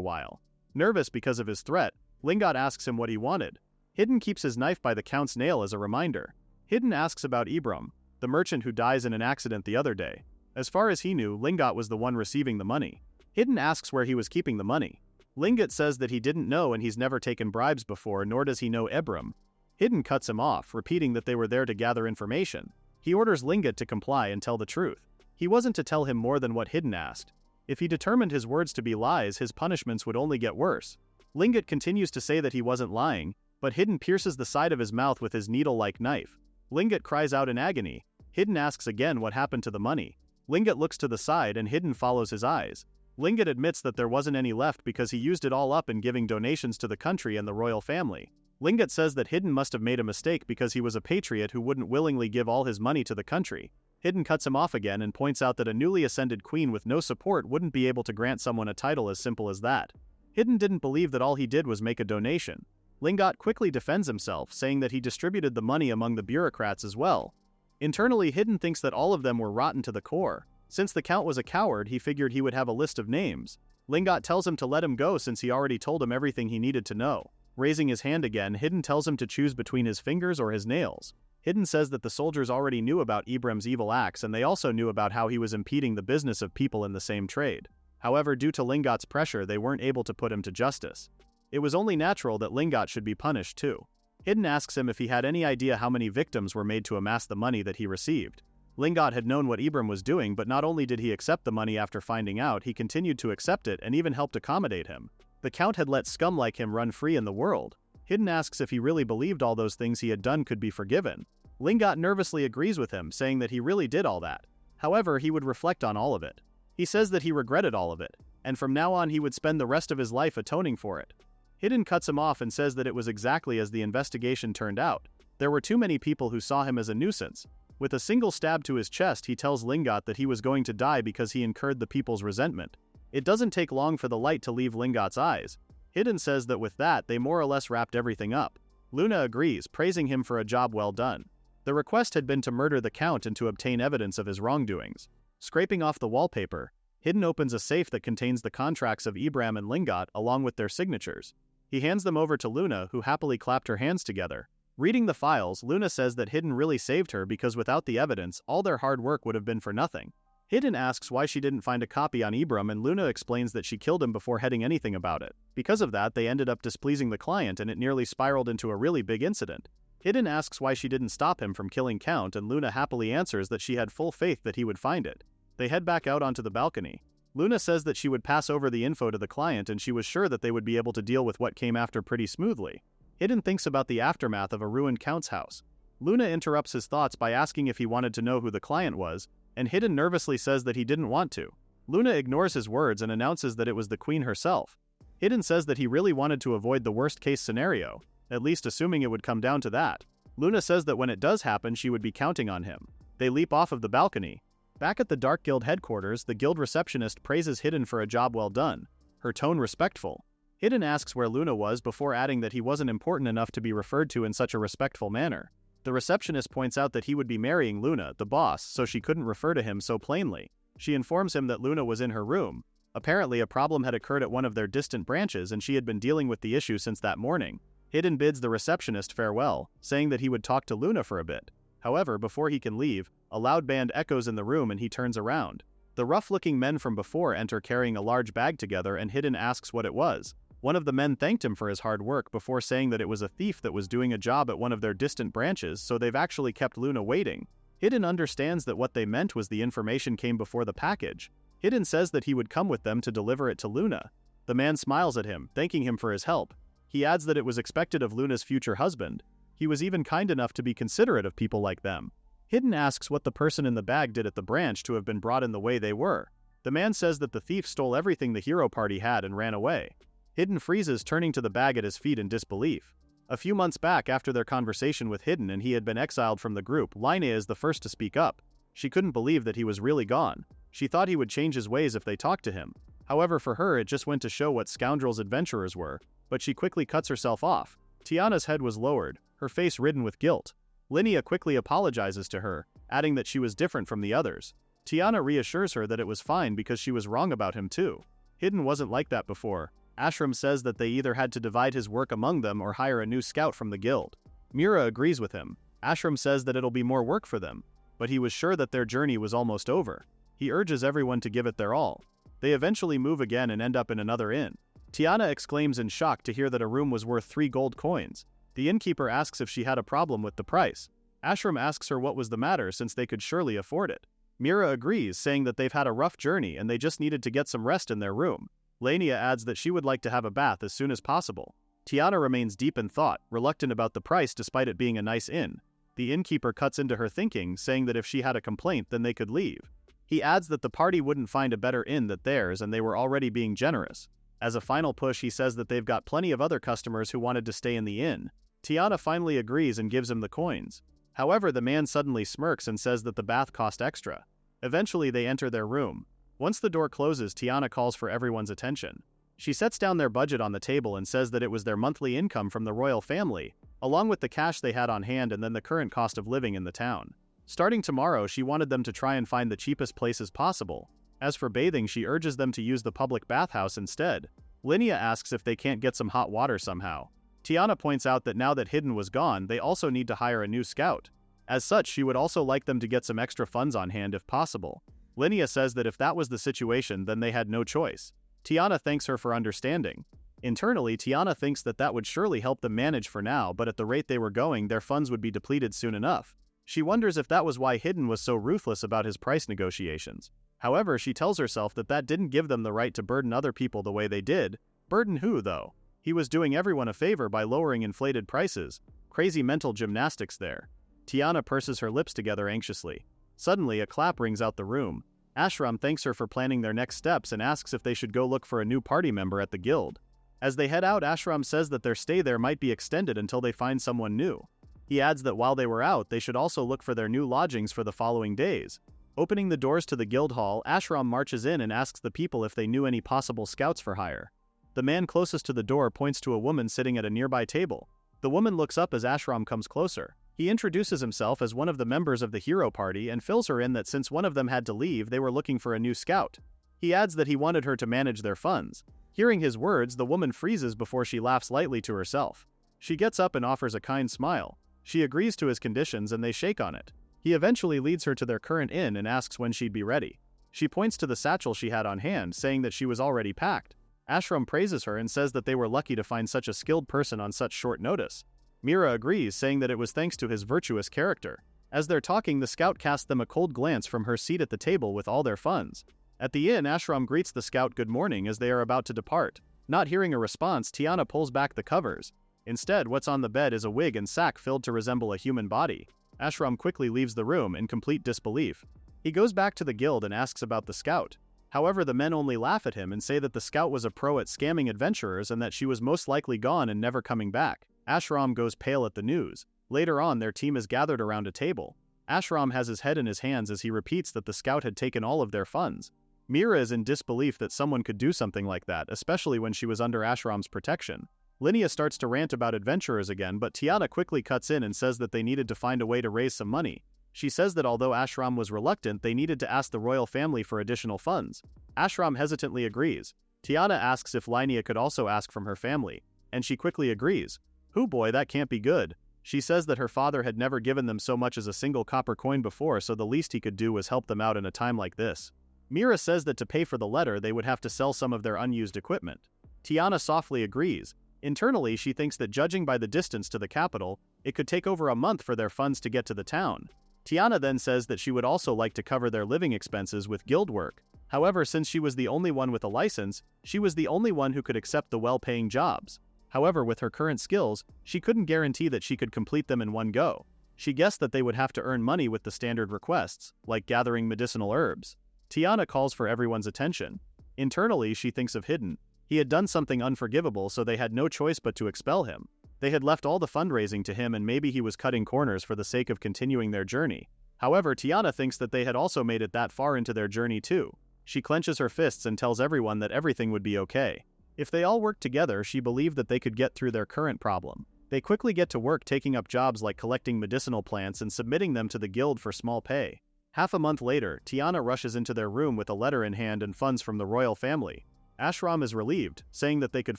while. Nervous because of his threat, Lingot asks him what he wanted. Hidden keeps his knife by the Count's nail as a reminder. Hidden asks about Ibram, the merchant who dies in an accident the other day. As far as he knew, Lingot was the one receiving the money. Hidden asks where he was keeping the money. Lingot says that he didn't know and he's never taken bribes before, nor does he know Ibram. Hidden cuts him off, repeating that they were there to gather information. He orders Lingot to comply and tell the truth. He wasn't to tell him more than what Hidden asked. If he determined his words to be lies, his punishments would only get worse. Lingot continues to say that he wasn't lying, but Hidden pierces the side of his mouth with his needle-like knife. Lingot cries out in agony. Hidden asks again what happened to the money. Lingot looks to the side and Hidden follows his eyes. Lingot admits that there wasn't any left because he used it all up in giving donations to the country and the royal family. Lingot says that Hidden must have made a mistake because he was a patriot who wouldn't willingly give all his money to the country. Hidden cuts him off again and points out that a newly ascended queen with no support wouldn't be able to grant someone a title as simple as that. Hidden didn't believe that all he did was make a donation. Lingot quickly defends himself, saying that he distributed the money among the bureaucrats as well. Internally, Hidden thinks that all of them were rotten to the core. Since the Count was a coward, he figured he would have a list of names. Lingot tells him to let him go since he already told him everything he needed to know. Raising his hand again, Hidden tells him to choose between his fingers or his nails. Hidden says that the soldiers already knew about Ibram's evil acts and they also knew about how he was impeding the business of people in the same trade. However, due to Lingot's pressure, they weren't able to put him to justice. It was only natural that Lingot should be punished too. Hidden asks him if he had any idea how many victims were made to amass the money that he received. Lingot had known what Ibram was doing, but not only did he accept the money after finding out, he continued to accept it and even helped accommodate him. The Count had let scum like him run free in the world. Hidden asks if he really believed all those things he had done could be forgiven. Lingot nervously agrees with him, saying that he really did all that. However, he would reflect on all of it. He says that he regretted all of it, and from now on he would spend the rest of his life atoning for it. Hidden cuts him off and says that it was exactly as the investigation turned out. There were too many people who saw him as a nuisance. With a single stab to his chest, he tells Lingot that he was going to die because he incurred the people's resentment. It doesn't take long for the light to leave Lingot's eyes. Hidden says that with that, they more or less wrapped everything up. Luna agrees, praising him for a job well done. The request had been to murder the Count and to obtain evidence of his wrongdoings. Scraping off the wallpaper, Hidden opens a safe that contains the contracts of Ibram and Lingot along with their signatures. He hands them over to Luna, who happily clapped her hands together. Reading the files, Luna says that Hidden really saved her because without the evidence, all their hard work would have been for nothing. Hidden asks why she didn't find a copy on Ibram and Luna explains that she killed him before heading anything about it. Because of that, they ended up displeasing the client and it nearly spiraled into a really big incident. Hidden asks why she didn't stop him from killing Count and Luna happily answers that she had full faith that he would find it. They head back out onto the balcony. Luna says that she would pass over the info to the client and she was sure that they would be able to deal with what came after pretty smoothly. Hidden thinks about the aftermath of a ruined Count's house. Luna interrupts his thoughts by asking if he wanted to know who the client was, and Hidden nervously says that he didn't want to. Luna ignores his words and announces that it was the Queen herself. Hidden says that he really wanted to avoid the worst-case scenario, at least assuming it would come down to that. Luna says that when it does happen, she would be counting on him. They leap off of the balcony. Back at the Dark Guild headquarters, the guild receptionist praises Hidden for a job well done, her tone respectful. Hidden asks where Luna was before adding that he wasn't important enough to be referred to in such a respectful manner. The receptionist points out that he would be marrying Luna, the boss, so she couldn't refer to him so plainly. She informs him that Luna was in her room. Apparently, a problem had occurred at one of their distant branches and she had been dealing with the issue since that morning. Hidden bids the receptionist farewell, saying that he would talk to Luna for a bit. However, before he can leave, a loud band echoes in the room and he turns around. The rough-looking men from before enter carrying a large bag together and Hidden asks what it was. One of the men thanked him for his hard work before saying that it was a thief that was doing a job at one of their distant branches, so they've actually kept Luna waiting. Hidden understands that what they meant was the information came before the package. Hidden says that he would come with them to deliver it to Luna. The man smiles at him, thanking him for his help. He adds that it was expected of Luna's future husband. He was even kind enough to be considerate of people like them. Hidden asks what the person in the bag did at the branch to have been brought in the way they were. The man says that the thief stole everything the hero party had and ran away. Hidden freezes, turning to the bag at his feet in disbelief. A few months back, after their conversation with Hidden and he had been exiled from the group, Linnea is the first to speak up. She couldn't believe that he was really gone. She thought he would change his ways if they talked to him. However, for her it just went to show what scoundrels adventurers were, but she quickly cuts herself off. Tiana's head was lowered, her face ridden with guilt. Linnea quickly apologizes to her, adding that she was different from the others. Tiana reassures her that it was fine because she was wrong about him too. Hidden wasn't like that before. Ashram says that they either had to divide his work among them or hire a new scout from the guild. Mira agrees with him. Ashram says that it'll be more work for them, but he was sure that their journey was almost over. He urges everyone to give it their all. They eventually move again and end up in another inn. Tiana exclaims in shock to hear that a room was worth 3 gold coins. The innkeeper asks if she had a problem with the price. Ashram asks her what was the matter since they could surely afford it. Mira agrees, saying that they've had a rough journey and they just needed to get some rest in their room. Lania adds that she would like to have a bath as soon as possible. Tiana remains deep in thought, reluctant about the price despite it being a nice inn. The innkeeper cuts into her thinking, saying that if she had a complaint then they could leave. He adds that the party wouldn't find a better inn than theirs and they were already being generous. As a final push, he says that they've got plenty of other customers who wanted to stay in the inn. Tiana finally agrees and gives him the coins. However, the man suddenly smirks and says that the bath cost extra. Eventually they enter their room. Once the door closes, Tiana calls for everyone's attention. She sets down their budget on the table and says that it was their monthly income from the royal family, along with the cash they had on hand and then the current cost of living in the town. Starting tomorrow, she wanted them to try and find the cheapest places possible. As for bathing, she urges them to use the public bathhouse instead. Linnea asks if they can't get some hot water somehow. Tiana points out that now that Hidden was gone, they also need to hire a new scout. As such, she would also like them to get some extra funds on hand if possible. Linnea says that if that was the situation, then they had no choice. Tiana thanks her for understanding. Internally, Tiana thinks that that would surely help them manage for now, but at the rate they were going, their funds would be depleted soon enough. She wonders if that was why Hidden was so ruthless about his price negotiations. However, she tells herself that that didn't give them the right to burden other people the way they did. Burden who, though? He was doing everyone a favor by lowering inflated prices. Crazy mental gymnastics there. Tiana purses her lips together anxiously. Suddenly, a clap rings out the room. Ashram thanks her for planning their next steps and asks if they should go look for a new party member at the guild. As they head out, Ashram says that their stay there might be extended until they find someone new. He adds that while they were out, they should also look for their new lodgings for the following days. Opening the doors to the guild hall, Ashram marches in and asks the people if they knew any possible scouts for hire. The man closest to the door points to a woman sitting at a nearby table. The woman looks up as Ashram comes closer. He introduces himself as one of the members of the hero party and fills her in that since one of them had to leave, they were looking for a new scout. He adds that he wanted her to manage their funds. Hearing his words, the woman freezes before she laughs lightly to herself. She gets up and offers a kind smile. She agrees to his conditions and they shake on it. He eventually leads her to their current inn and asks when she'd be ready. She points to the satchel she had on hand, saying that she was already packed. Ashram praises her and says that they were lucky to find such a skilled person on such short notice. Mira agrees, saying that it was thanks to his virtuous character. As they're talking, the scout casts them a cold glance from her seat at the table with all their funds. At the inn, Ashram greets the scout good morning as they are about to depart. Not hearing a response, Tiana pulls back the covers. Instead, what's on the bed is a wig and sack filled to resemble a human body. Ashram quickly leaves the room in complete disbelief. He goes back to the guild and asks about the scout. However, the men only laugh at him and say that the scout was a pro at scamming adventurers and that she was most likely gone and never coming back. Ashram goes pale at the news. Later on, their team is gathered around a table. Ashram has his head in his hands as he repeats that the scout had taken all of their funds. Mira is in disbelief that someone could do something like that, especially when she was under Ashram's protection. Linnea starts to rant about adventurers again, but Tiana quickly cuts in and says that they needed to find a way to raise some money. She says that although Ashram was reluctant, they needed to ask the royal family for additional funds. Ashram hesitantly agrees. Tiana asks if Linnea could also ask from her family, and she quickly agrees. "Hoo boy, that can't be good." She says that her father had never given them so much as a single copper coin before, so the least he could do was help them out in a time like this. Mira says that to pay for the letter, they would have to sell some of their unused equipment. Tiana softly agrees. Internally, she thinks that judging by the distance to the capital, it could take over a month for their funds to get to the town. Tiana then says that she would also like to cover their living expenses with guild work. However, since she was the only one with a license, she was the only one who could accept the well-paying jobs. However, with her current skills, she couldn't guarantee that she could complete them in one go. She guessed that they would have to earn money with the standard requests, like gathering medicinal herbs. Tiana calls for everyone's attention. Internally, she thinks of Hidden. He had done something unforgivable, so they had no choice but to expel him. They had left all the fundraising to him and maybe he was cutting corners for the sake of continuing their journey. However, Tiana thinks that they had also made it that far into their journey too. She clenches her fists and tells everyone that everything would be okay. If they all worked together, she believed that they could get through their current problem. They quickly get to work taking up jobs like collecting medicinal plants and submitting them to the guild for small pay. Half a month later, Tiana rushes into their room with a letter in hand and funds from the royal family. Ashram is relieved, saying that they could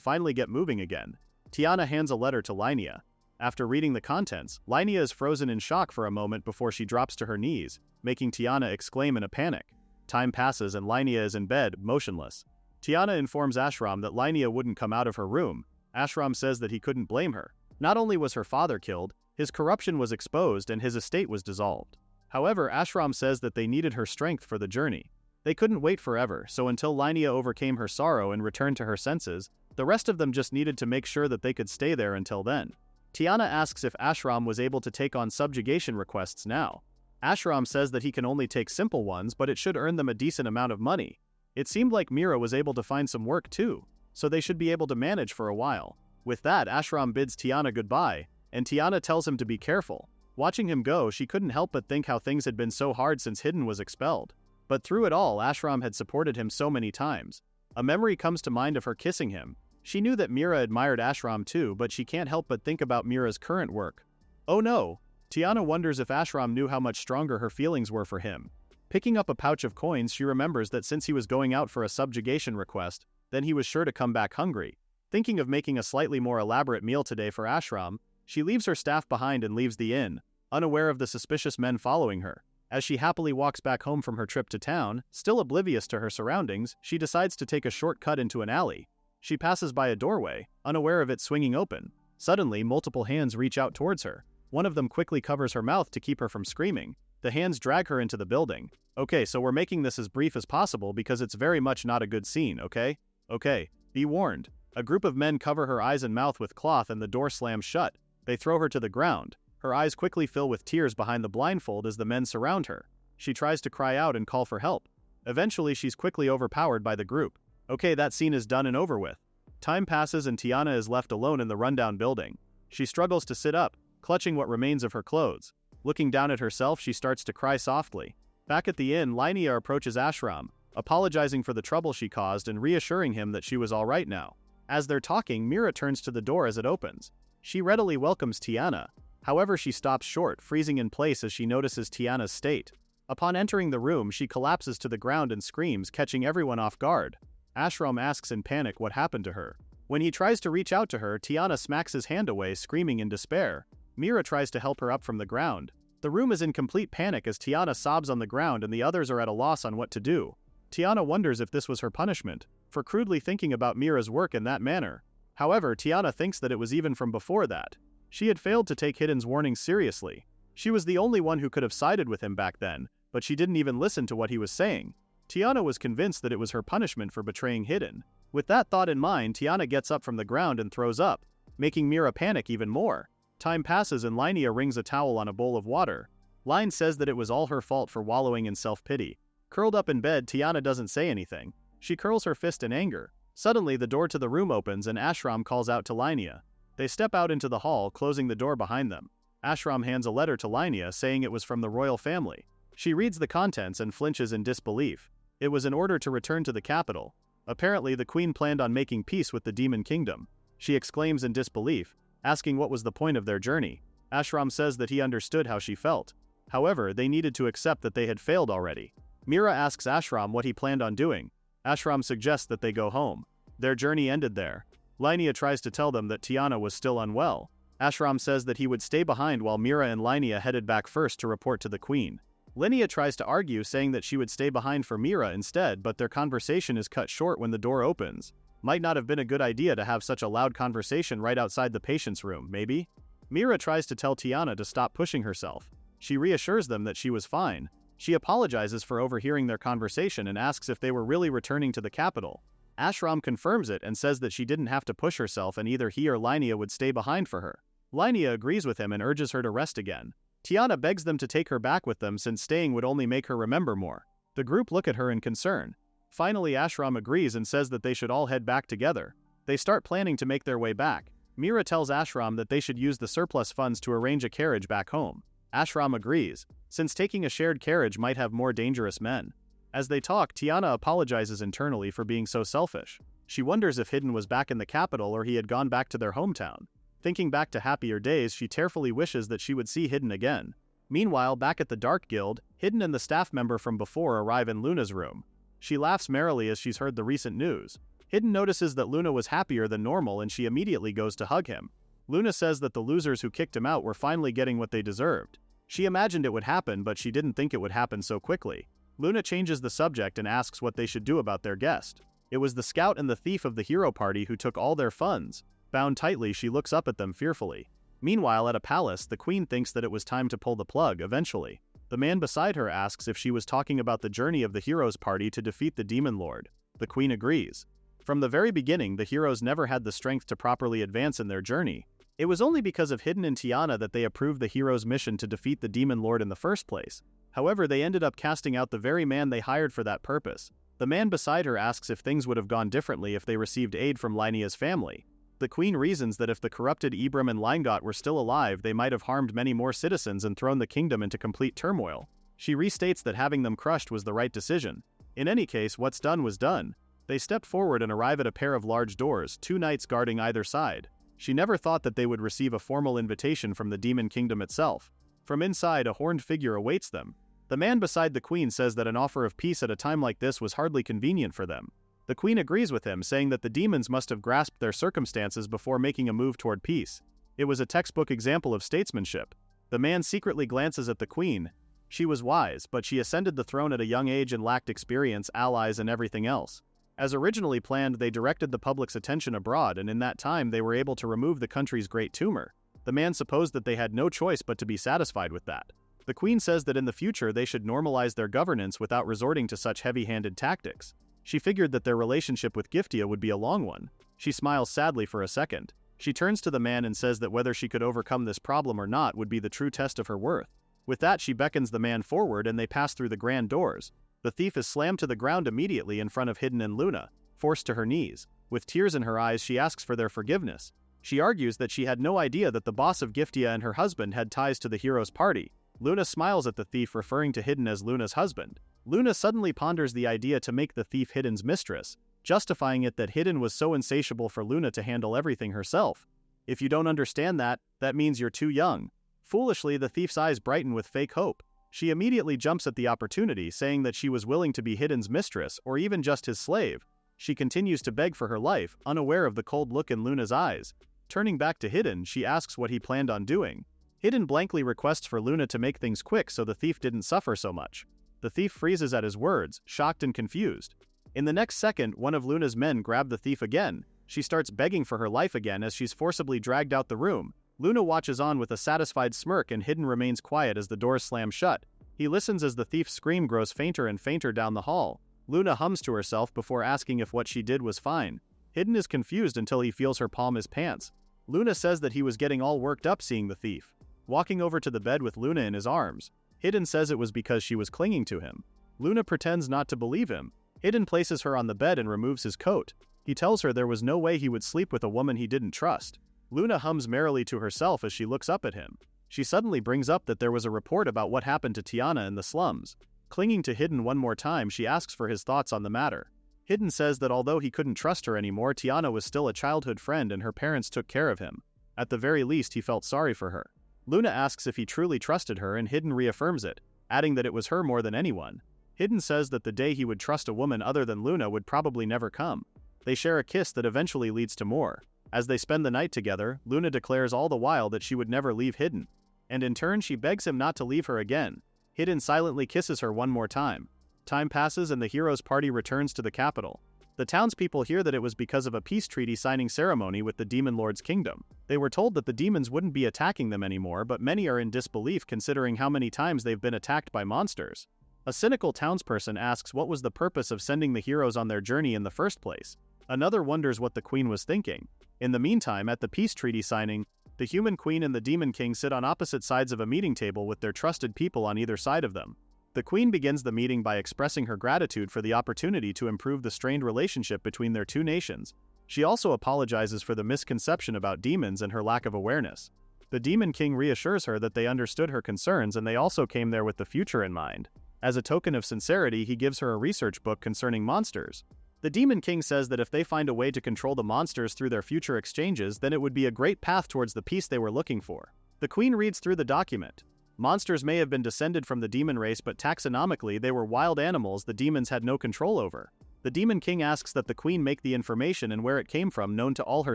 finally get moving again. Tiana hands a letter to Linnea. After reading the contents, Linnea is frozen in shock for a moment before she drops to her knees, making Tiana exclaim in a panic. Time passes and Linnea is in bed, motionless. Tiana informs Ashram that Linnea wouldn't come out of her room. Ashram says that he couldn't blame her. Not only was her father killed, his corruption was exposed and his estate was dissolved. However, Ashram says that they needed her strength for the journey. They couldn't wait forever, so until Linnea overcame her sorrow and returned to her senses, the rest of them just needed to make sure that they could stay there until then. Tiana asks if Ashram was able to take on subjugation requests now. Ashram says that he can only take simple ones, but it should earn them a decent amount of money. It seemed like Mira was able to find some work too, so they should be able to manage for a while. With that, Ashram bids Tiana goodbye, and Tiana tells him to be careful. Watching him go, she couldn't help but think how things had been so hard since Hidden was expelled. But through it all, Ashram had supported him so many times. A memory comes to mind of her kissing him. She knew that Mira admired Ashram too, but she can't help but think about Mira's current work. Oh no! Tiana wonders if Ashram knew how much stronger her feelings were for him. Picking up a pouch of coins, she remembers that since he was going out for a subjugation request, then he was sure to come back hungry. Thinking of making a slightly more elaborate meal today for Ashram, she leaves her staff behind and leaves the inn, unaware of the suspicious men following her. As she happily walks back home from her trip to town, still oblivious to her surroundings, she decides to take a shortcut into an alley. She passes by a doorway, unaware of it swinging open. Suddenly, multiple hands reach out towards her. One of them quickly covers her mouth to keep her from screaming. The hands drag her into the building. Okay, so we're making this as brief as possible because it's very much not a good scene, okay? Okay, be warned. A group of men cover her eyes and mouth with cloth and the door slams shut. They throw her to the ground. Her eyes quickly fill with tears behind the blindfold as the men surround her. She tries to cry out and call for help. Eventually, she's quickly overpowered by the group. Okay, that scene is done and over with. Time passes and Tiana is left alone in the rundown building. She struggles to sit up, clutching what remains of her clothes. Looking down at herself, she starts to cry softly. Back at the inn, Linnea approaches Ashram, apologizing for the trouble she caused and reassuring him that she was all right now. As they're talking, Mira turns to the door as it opens. She readily welcomes Tiana. However, she stops short, freezing in place as she notices Tiana's state. Upon entering the room, she collapses to the ground and screams, catching everyone off guard. Ashram asks in panic what happened to her. When he tries to reach out to her, Tiana smacks his hand away, screaming in despair. Mira tries to help her up from the ground. The room is in complete panic as Tiana sobs on the ground and the others are at a loss on what to do. Tiana wonders if this was her punishment, for crudely thinking about Mira's work in that manner. However, Tiana thinks that it was even from before that. She had failed to take Hidden's warnings seriously. She was the only one who could have sided with him back then, but she didn't even listen to what he was saying. Tiana was convinced that it was her punishment for betraying Hidden. With that thought in mind, Tiana gets up from the ground and throws up, making Mira panic even more. Time passes and Linnea wrings a towel on a bowl of water. Line says that it was all her fault for wallowing in self-pity. Curled up in bed, Tiana doesn't say anything. She curls her fist in anger. Suddenly, the door to the room opens and Ashram calls out to Linnea. They step out into the hall, closing the door behind them. Ashram hands a letter to Linnea saying it was from the royal family. She reads the contents and flinches in disbelief. It was an order to return to the capital. Apparently, the queen planned on making peace with the demon kingdom. She exclaims in disbelief, asking what was the point of their journey. Ashram says that he understood how she felt. However, they needed to accept that they had failed already. Mira asks Ashram what he planned on doing. Ashram suggests that they go home. Their journey ended there. Linnea tries to tell them that Tiana was still unwell. Ashram says that he would stay behind while Mira and Linnea headed back first to report to the queen. Linnea tries to argue, saying that she would stay behind for Mira instead, but their conversation is cut short when the door opens. Might not have been a good idea to have such a loud conversation right outside the patient's room, maybe? Mira tries to tell Tiana to stop pushing herself. She reassures them that she was fine. She apologizes for overhearing their conversation and asks if they were really returning to the capital. Ashram confirms it and says that she didn't have to push herself and either he or Linnea would stay behind for her. Linnea agrees with him and urges her to rest again. Tiana begs them to take her back with them since staying would only make her remember more. The group look at her in concern. Finally, Ashram agrees and says that they should all head back together. They start planning to make their way back. Mira tells Ashram that they should use the surplus funds to arrange a carriage back home. Ashram agrees, since taking a shared carriage might have more dangerous men. As they talk, Tiana apologizes internally for being so selfish. She wonders if Hidden was back in the capital or he had gone back to their hometown. Thinking back to happier days, she tearfully wishes that she would see Hidden again. Meanwhile, back at the Dark Guild, Hidden and the staff member from before arrive in Luna's room. She laughs merrily as she's heard the recent news. Hidden notices that Luna was happier than normal and she immediately goes to hug him. Luna says that the losers who kicked him out were finally getting what they deserved. She imagined it would happen, but she didn't think it would happen so quickly. Luna changes the subject and asks what they should do about their guest. It was the scout and the thief of the hero party who took all their funds. Bound tightly, she looks up at them fearfully. Meanwhile, at a palace, the queen thinks that it was time to pull the plug eventually. The man beside her asks if she was talking about the journey of the heroes party to defeat the demon lord. The queen agrees. From the very beginning, the heroes never had the strength to properly advance in their journey. It was only because of Hidden and Tiana that they approved the heroes' mission to defeat the demon lord in the first place. However, they ended up casting out the very man they hired for that purpose. The man beside her asks if things would have gone differently if they received aid from Lynia's family. The queen reasons that if the corrupted Ibram and Leingot were still alive, they might have harmed many more citizens and thrown the kingdom into complete turmoil. She restates that having them crushed was the right decision. In any case, what's done was done. They step forward and arrive at a pair of large doors, 2 knights guarding either side. She never thought that they would receive a formal invitation from the demon kingdom itself. From inside, a horned figure awaits them. The man beside the queen says that an offer of peace at a time like this was hardly convenient for them. The queen agrees with him, saying that the demons must have grasped their circumstances before making a move toward peace. It was a textbook example of statesmanship. The man secretly glances at the queen. She was wise, but she ascended the throne at a young age and lacked experience, allies, and everything else. As originally planned, they directed the public's attention abroad, and in that time they were able to remove the country's great tumor. The man supposed that they had no choice but to be satisfied with that. The queen says that in the future they should normalize their governance without resorting to such heavy-handed tactics. She figured that their relationship with Giftia would be a long one. She smiles sadly for a second. She turns to the man and says that whether she could overcome this problem or not would be the true test of her worth. With that, she beckons the man forward and they pass through the grand doors. The thief is slammed to the ground immediately in front of Hidden and Luna, forced to her knees. With tears in her eyes, she asks for their forgiveness. She argues that she had no idea that the boss of Giftia and her husband had ties to the heroes' party. Luna smiles at the thief, referring to Hidden as Luna's husband. Luna suddenly ponders the idea to make the thief Hidden's mistress, justifying it that Hidden was so insatiable for Luna to handle everything herself. If you don't understand that, that means you're too young. Foolishly, the thief's eyes brighten with fake hope. She immediately jumps at the opportunity, saying that she was willing to be Hidden's mistress or even just his slave. She continues to beg for her life, unaware of the cold look in Luna's eyes. Turning back to Hidden, she asks what he planned on doing. Hidden blankly requests for Luna to make things quick so the thief didn't suffer so much. The thief freezes at his words, shocked and confused. In the next second, one of Luna's men grabs the thief again. She starts begging for her life again as she's forcibly dragged out the room. Luna watches on with a satisfied smirk and Hidden remains quiet as the doors slam shut. He listens as the thief's scream grows fainter and fainter down the hall. Luna hums to herself before asking if what she did was fine. Hidden is confused until he feels her palm his pants. Luna says that he was getting all worked up seeing the thief. Walking over to the bed with Luna in his arms, Hidden says it was because she was clinging to him. Luna pretends not to believe him. Hidden places her on the bed and removes his coat. He tells her there was no way he would sleep with a woman he didn't trust. Luna hums merrily to herself as she looks up at him. She suddenly brings up that there was a report about what happened to Tiana in the slums. Clinging to Hidden one more time, she asks for his thoughts on the matter. Hidden says that although he couldn't trust her anymore, Tiana was still a childhood friend and her parents took care of him. At the very least, he felt sorry for her. Luna asks if he truly trusted her and Hidden reaffirms it, adding that it was her more than anyone. Hidden says that the day he would trust a woman other than Luna would probably never come. They share a kiss that eventually leads to more. As they spend the night together, Luna declares all the while that she would never leave Hidden. And in turn she begs him not to leave her again. Hidden silently kisses her one more time. Time passes and the heroes' party returns to the capital. The townspeople hear that it was because of a peace treaty signing ceremony with the Demon Lord's kingdom. They were told that the demons wouldn't be attacking them anymore, but many are in disbelief considering how many times they've been attacked by monsters. A cynical townsperson asks what was the purpose of sending the heroes on their journey in the first place. Another wonders what the queen was thinking. In the meantime, at the peace treaty signing, the human queen and the demon king sit on opposite sides of a meeting table with their trusted people on either side of them. The queen begins the meeting by expressing her gratitude for the opportunity to improve the strained relationship between their two nations. She also apologizes for the misconception about demons and her lack of awareness. The demon king reassures her that they understood her concerns and they also came there with the future in mind. As a token of sincerity, he gives her a research book concerning monsters. The Demon King says that if they find a way to control the monsters through their future exchanges, then it would be a great path towards the peace they were looking for. The Queen reads through the document. Monsters may have been descended from the demon race, but taxonomically they were wild animals the demons had no control over. The Demon King asks that the Queen make the information and where it came from known to all her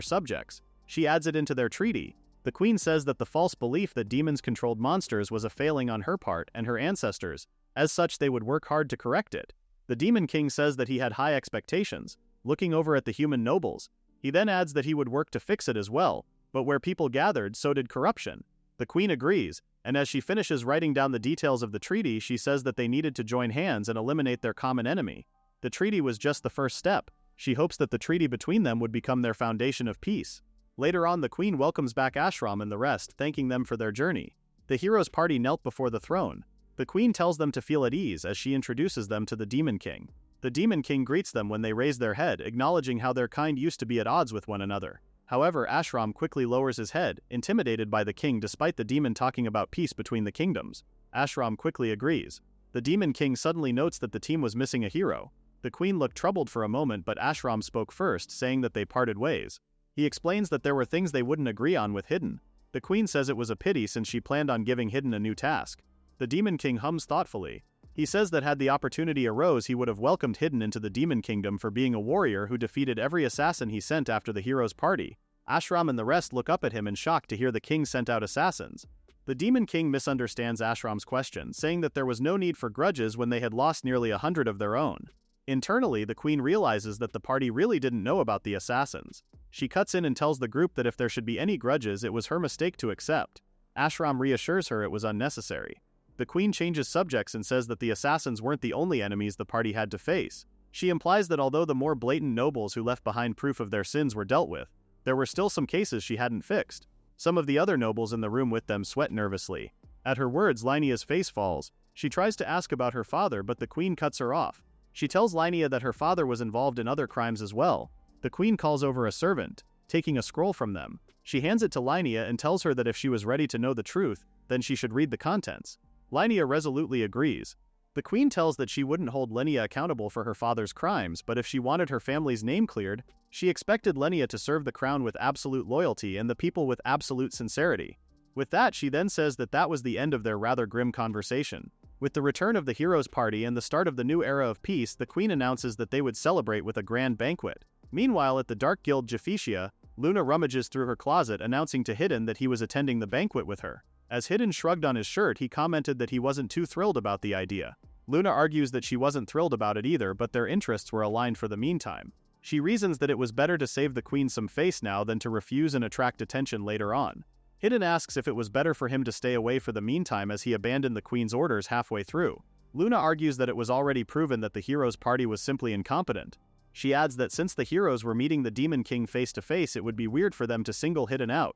subjects. She adds it into their treaty. The Queen says that the false belief that demons controlled monsters was a failing on her part and her ancestors. As such, they would work hard to correct it. The Demon King says that he had high expectations, looking over at the human nobles. He then adds that he would work to fix it as well, but where people gathered, so did corruption. The Queen agrees, and as she finishes writing down the details of the treaty, she says that they needed to join hands and eliminate their common enemy. The treaty was just the first step. She hopes that the treaty between them would become their foundation of peace. Later on, the Queen welcomes back Ashram and the rest, thanking them for their journey. The heroes' party knelt before the throne. The Queen tells them to feel at ease as she introduces them to the Demon King. The Demon King greets them when they raise their head, acknowledging how their kind used to be at odds with one another. However, Ashram quickly lowers his head, intimidated by the king despite the demon talking about peace between the kingdoms. Ashram quickly agrees. The Demon King suddenly notes that the team was missing a hero. The Queen looked troubled for a moment, but Ashram spoke first, saying that they parted ways. He explains that there were things they wouldn't agree on with Hidden. The Queen says it was a pity since she planned on giving Hidden a new task. The Demon King hums thoughtfully. He says that had the opportunity arose, he would have welcomed Hidden into the Demon Kingdom for being a warrior who defeated every assassin he sent after the hero's party. Ashram and the rest look up at him in shock to hear the king sent out assassins. The Demon King misunderstands Ashram's question, saying that there was no need for grudges when they had lost nearly 100 of their own. Internally, the Queen realizes that the party really didn't know about the assassins. She cuts in and tells the group that if there should be any grudges, it was her mistake to accept. Ashram reassures her it was unnecessary. The Queen changes subjects and says that the assassins weren't the only enemies the party had to face. She implies that although the more blatant nobles who left behind proof of their sins were dealt with, there were still some cases she hadn't fixed. Some of the other nobles in the room with them sweat nervously. At her words, Linea's face falls. She tries to ask about her father, but the Queen cuts her off. She tells Linea that her father was involved in other crimes as well. The Queen calls over a servant, taking a scroll from them. She hands it to Linea and tells her that if she was ready to know the truth, then she should read the contents. Linea resolutely agrees. The Queen tells that she wouldn't hold Linea accountable for her father's crimes, but if she wanted her family's name cleared, she expected Linea to serve the crown with absolute loyalty and the people with absolute sincerity. With that, she then says that that was the end of their rather grim conversation. With the return of the heroes' party and the start of the new era of peace, the Queen announces that they would celebrate with a grand banquet. Meanwhile, at the Dark Guild Japhetia, Luna rummages through her closet, announcing to Hidden that he was attending the banquet with her. As Hidden shrugged on his shirt, he commented that he wasn't too thrilled about the idea. Luna argues that she wasn't thrilled about it either, but their interests were aligned for the meantime. She reasons that it was better to save the Queen some face now than to refuse and attract attention later on. Hidden asks if it was better for him to stay away for the meantime as he abandoned the Queen's orders halfway through. Luna argues that it was already proven that the heroes' party was simply incompetent. She adds that since the heroes were meeting the Demon King face to face, it would be weird for them to single Hidden out.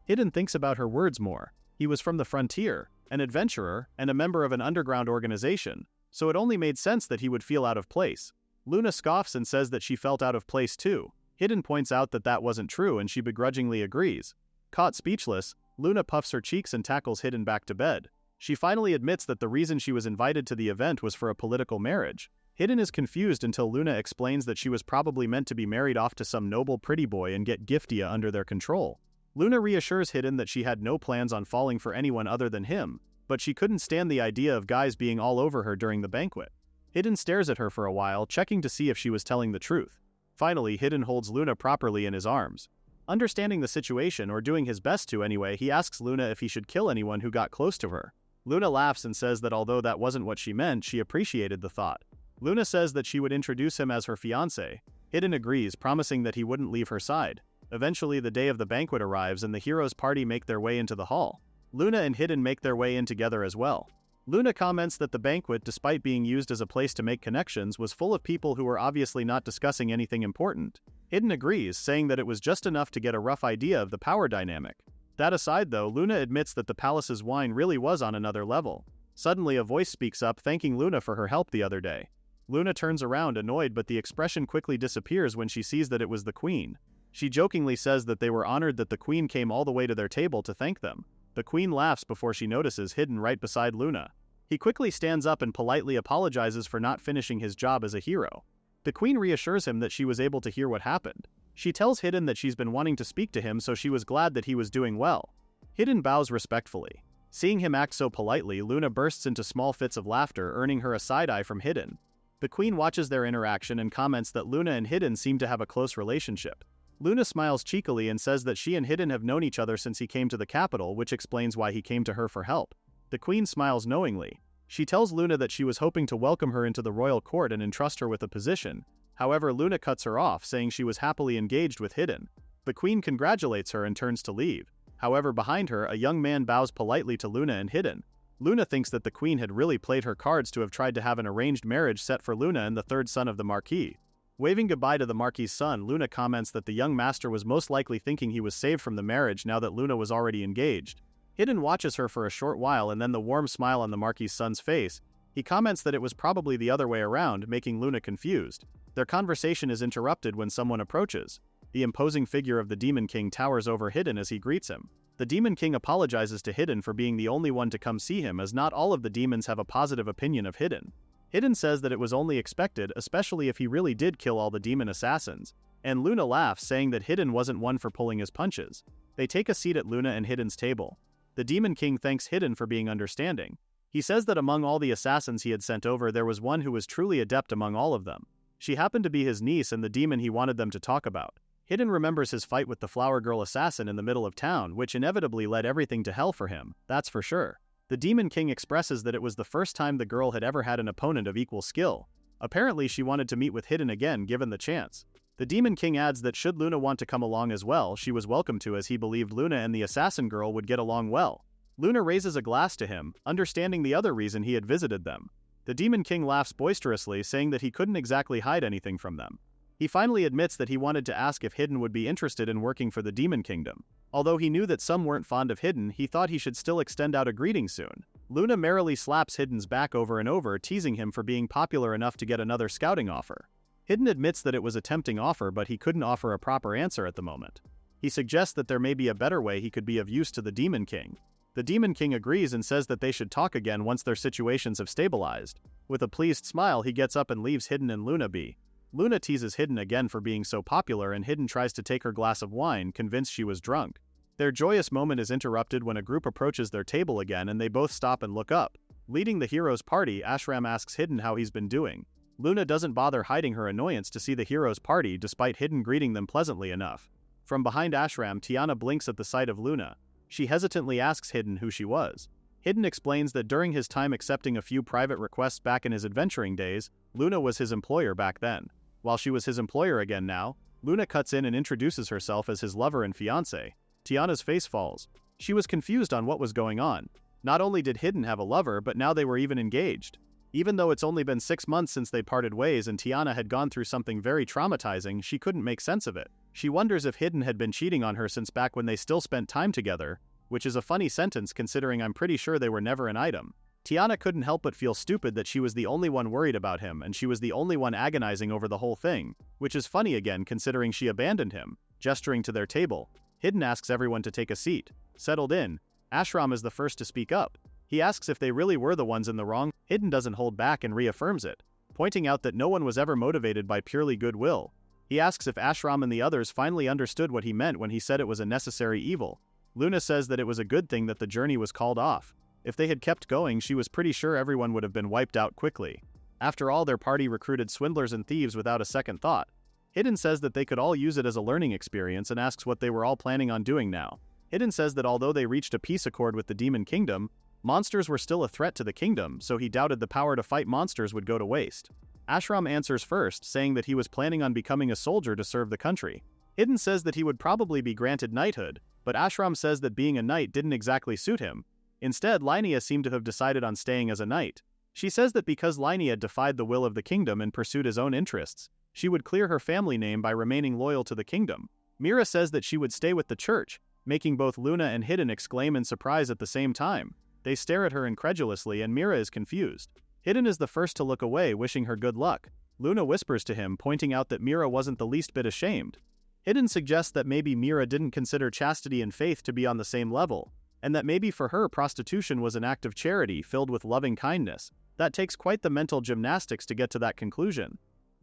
Hidden thinks about her words more. He was from the frontier, an adventurer, and a member of an underground organization, so it only made sense that he would feel out of place. Luna scoffs and says that she felt out of place too. Hidden points out that that wasn't true and she begrudgingly agrees. Caught speechless, Luna puffs her cheeks and tackles Hidden back to bed. She finally admits that the reason she was invited to the event was for a political marriage. Hidden is confused until Luna explains that she was probably meant to be married off to some noble pretty boy and get Giftia under their control. Luna reassures Hidden that she had no plans on falling for anyone other than him, but she couldn't stand the idea of guys being all over her during the banquet. Hidden stares at her for a while, checking to see if she was telling the truth. Finally, Hidden holds Luna properly in his arms. Understanding the situation, or doing his best to anyway, he asks Luna if he should kill anyone who got close to her. Luna laughs and says that although that wasn't what she meant, she appreciated the thought. Luna says that she would introduce him as her fiancé. Hidden agrees, promising that he wouldn't leave her side. Eventually, the day of the banquet arrives and the heroes' party make their way into the hall. Luna and Hidden make their way in together as well. Luna comments that the banquet, despite being used as a place to make connections, was full of people who were obviously not discussing anything important. Hidden agrees, saying that it was just enough to get a rough idea of the power dynamic. That aside though, Luna admits that the palace's wine really was on another level. Suddenly a voice speaks up, thanking Luna for her help the other day. Luna turns around annoyed, but the expression quickly disappears when she sees that it was the Queen. She jokingly says that they were honored that the Queen came all the way to their table to thank them. The Queen laughs before she notices Hidden right beside Luna. He quickly stands up and politely apologizes for not finishing his job as a hero. The queen reassures him that she was able to hear what happened. She tells Hidden that she's been wanting to speak to him, so she was glad that he was doing well. Hidden bows respectfully. Seeing him act so politely, Luna bursts into small fits of laughter, earning her a side-eye from Hidden. The queen watches their interaction and comments that Luna and Hidden seem to have a close relationship. Luna smiles cheekily and says that she and Hidden have known each other since he came to the capital, which explains why he came to her for help. The queen smiles knowingly. She tells Luna that she was hoping to welcome her into the royal court and entrust her with a position. However, Luna cuts her off, saying she was happily engaged with Hidden. The queen congratulates her and turns to leave. However, behind her, a young man bows politely to Luna and Hidden. Luna thinks that the queen had really played her cards to have tried to have an arranged marriage set for Luna and the third son of the Marquis. Waving goodbye to the Marquis' son, Luna comments that the young master was most likely thinking he was saved from the marriage now that Luna was already engaged. Hidden watches her for a short while and then the warm smile on the Marquis' son's face. He comments that it was probably the other way around, making Luna confused. Their conversation is interrupted when someone approaches. The imposing figure of the Demon King towers over Hidden as he greets him. The Demon King apologizes to Hidden for being the only one to come see him, as not all of the demons have a positive opinion of Hidden. Hidden says that it was only expected, especially if he really did kill all the demon assassins. And Luna laughs, saying that Hidden wasn't one for pulling his punches. They take a seat at Luna and Hidden's table. The Demon King thanks Hidden for being understanding. He says that among all the assassins he had sent over, there was one who was truly adept among all of them. She happened to be his niece and the demon he wanted them to talk about. Hidden remembers his fight with the Flower Girl assassin in the middle of town, which inevitably led everything to hell for him, that's for sure. The Demon King expresses that it was the first time the girl had ever had an opponent of equal skill. Apparently she wanted to meet with Hidden again given the chance. The Demon King adds that should Luna want to come along as well, she was welcome to, as he believed Luna and the assassin girl would get along well. Luna raises a glass to him, understanding the other reason he had visited them. The Demon King laughs boisterously, saying that he couldn't exactly hide anything from them. He finally admits that he wanted to ask if Hidden would be interested in working for the Demon Kingdom. Although he knew that some weren't fond of Hidden, he thought he should still extend out a greeting soon. Luna merrily slaps Hidden's back over and over, teasing him for being popular enough to get another scouting offer. Hidden admits that it was a tempting offer, but he couldn't offer a proper answer at the moment. He suggests that there may be a better way he could be of use to the Demon King. The Demon King agrees and says that they should talk again once their situations have stabilized. With a pleased smile, he gets up and leaves Hidden and Luna be. Luna teases Hidden again for being so popular, and Hidden tries to take her glass of wine, convinced she was drunk. Their joyous moment is interrupted when a group approaches their table again and they both stop and look up. Leading the hero's party, Ashram asks Hidden how he's been doing. Luna doesn't bother hiding her annoyance to see the hero's party, despite Hidden greeting them pleasantly enough. From behind Ashram, Tiana blinks at the sight of Luna. She hesitantly asks Hidden who she was. Hidden explains that during his time accepting a few private requests back in his adventuring days, Luna was his employer back then. While she was his employer again now, Luna cuts in and introduces herself as his lover and fiancé. Tiana's face falls. She was confused on what was going on. Not only did Hidden have a lover, but now they were even engaged. Even though it's only been 6 months since they parted ways and Tiana had gone through something very traumatizing, she couldn't make sense of it. She wonders if Hidden had been cheating on her since back when they still spent time together, which is a funny sentence considering I'm pretty sure they were never an item. Tiana couldn't help but feel stupid that she was the only one worried about him and she was the only one agonizing over the whole thing, which is funny again considering she abandoned him. Gesturing to their table, Hidden asks everyone to take a seat. Settled in, Ashram is the first to speak up. He asks if they really were the ones in the wrong. Hidden doesn't hold back and reaffirms it, pointing out that no one was ever motivated by purely goodwill. He asks if Ashram and the others finally understood what he meant when he said it was a necessary evil. Luna says that it was a good thing that the journey was called off. If they had kept going, she was pretty sure everyone would have been wiped out quickly. After all, their party recruited swindlers and thieves without a second thought. Hidden says that they could all use it as a learning experience and asks what they were all planning on doing now. Hidden says that although they reached a peace accord with the Demon Kingdom, monsters were still a threat to the kingdom, so he doubted the power to fight monsters would go to waste. Ashram answers first, saying that he was planning on becoming a soldier to serve the country. Hidden says that he would probably be granted knighthood, but Ashram says that being a knight didn't exactly suit him. Instead, Linnea seemed to have decided on staying as a knight. She says that because Linnea defied the will of the kingdom and pursued his own interests, she would clear her family name by remaining loyal to the kingdom. Mira says that she would stay with the church, making both Luna and Hidden exclaim in surprise at the same time. They stare at her incredulously and Mira is confused. Hidden is the first to look away, wishing her good luck. Luna whispers to him, pointing out that Mira wasn't the least bit ashamed. Hidden suggests that maybe Mira didn't consider chastity and faith to be on the same level, and that maybe for her prostitution was an act of charity filled with loving kindness. That takes quite the mental gymnastics to get to that conclusion.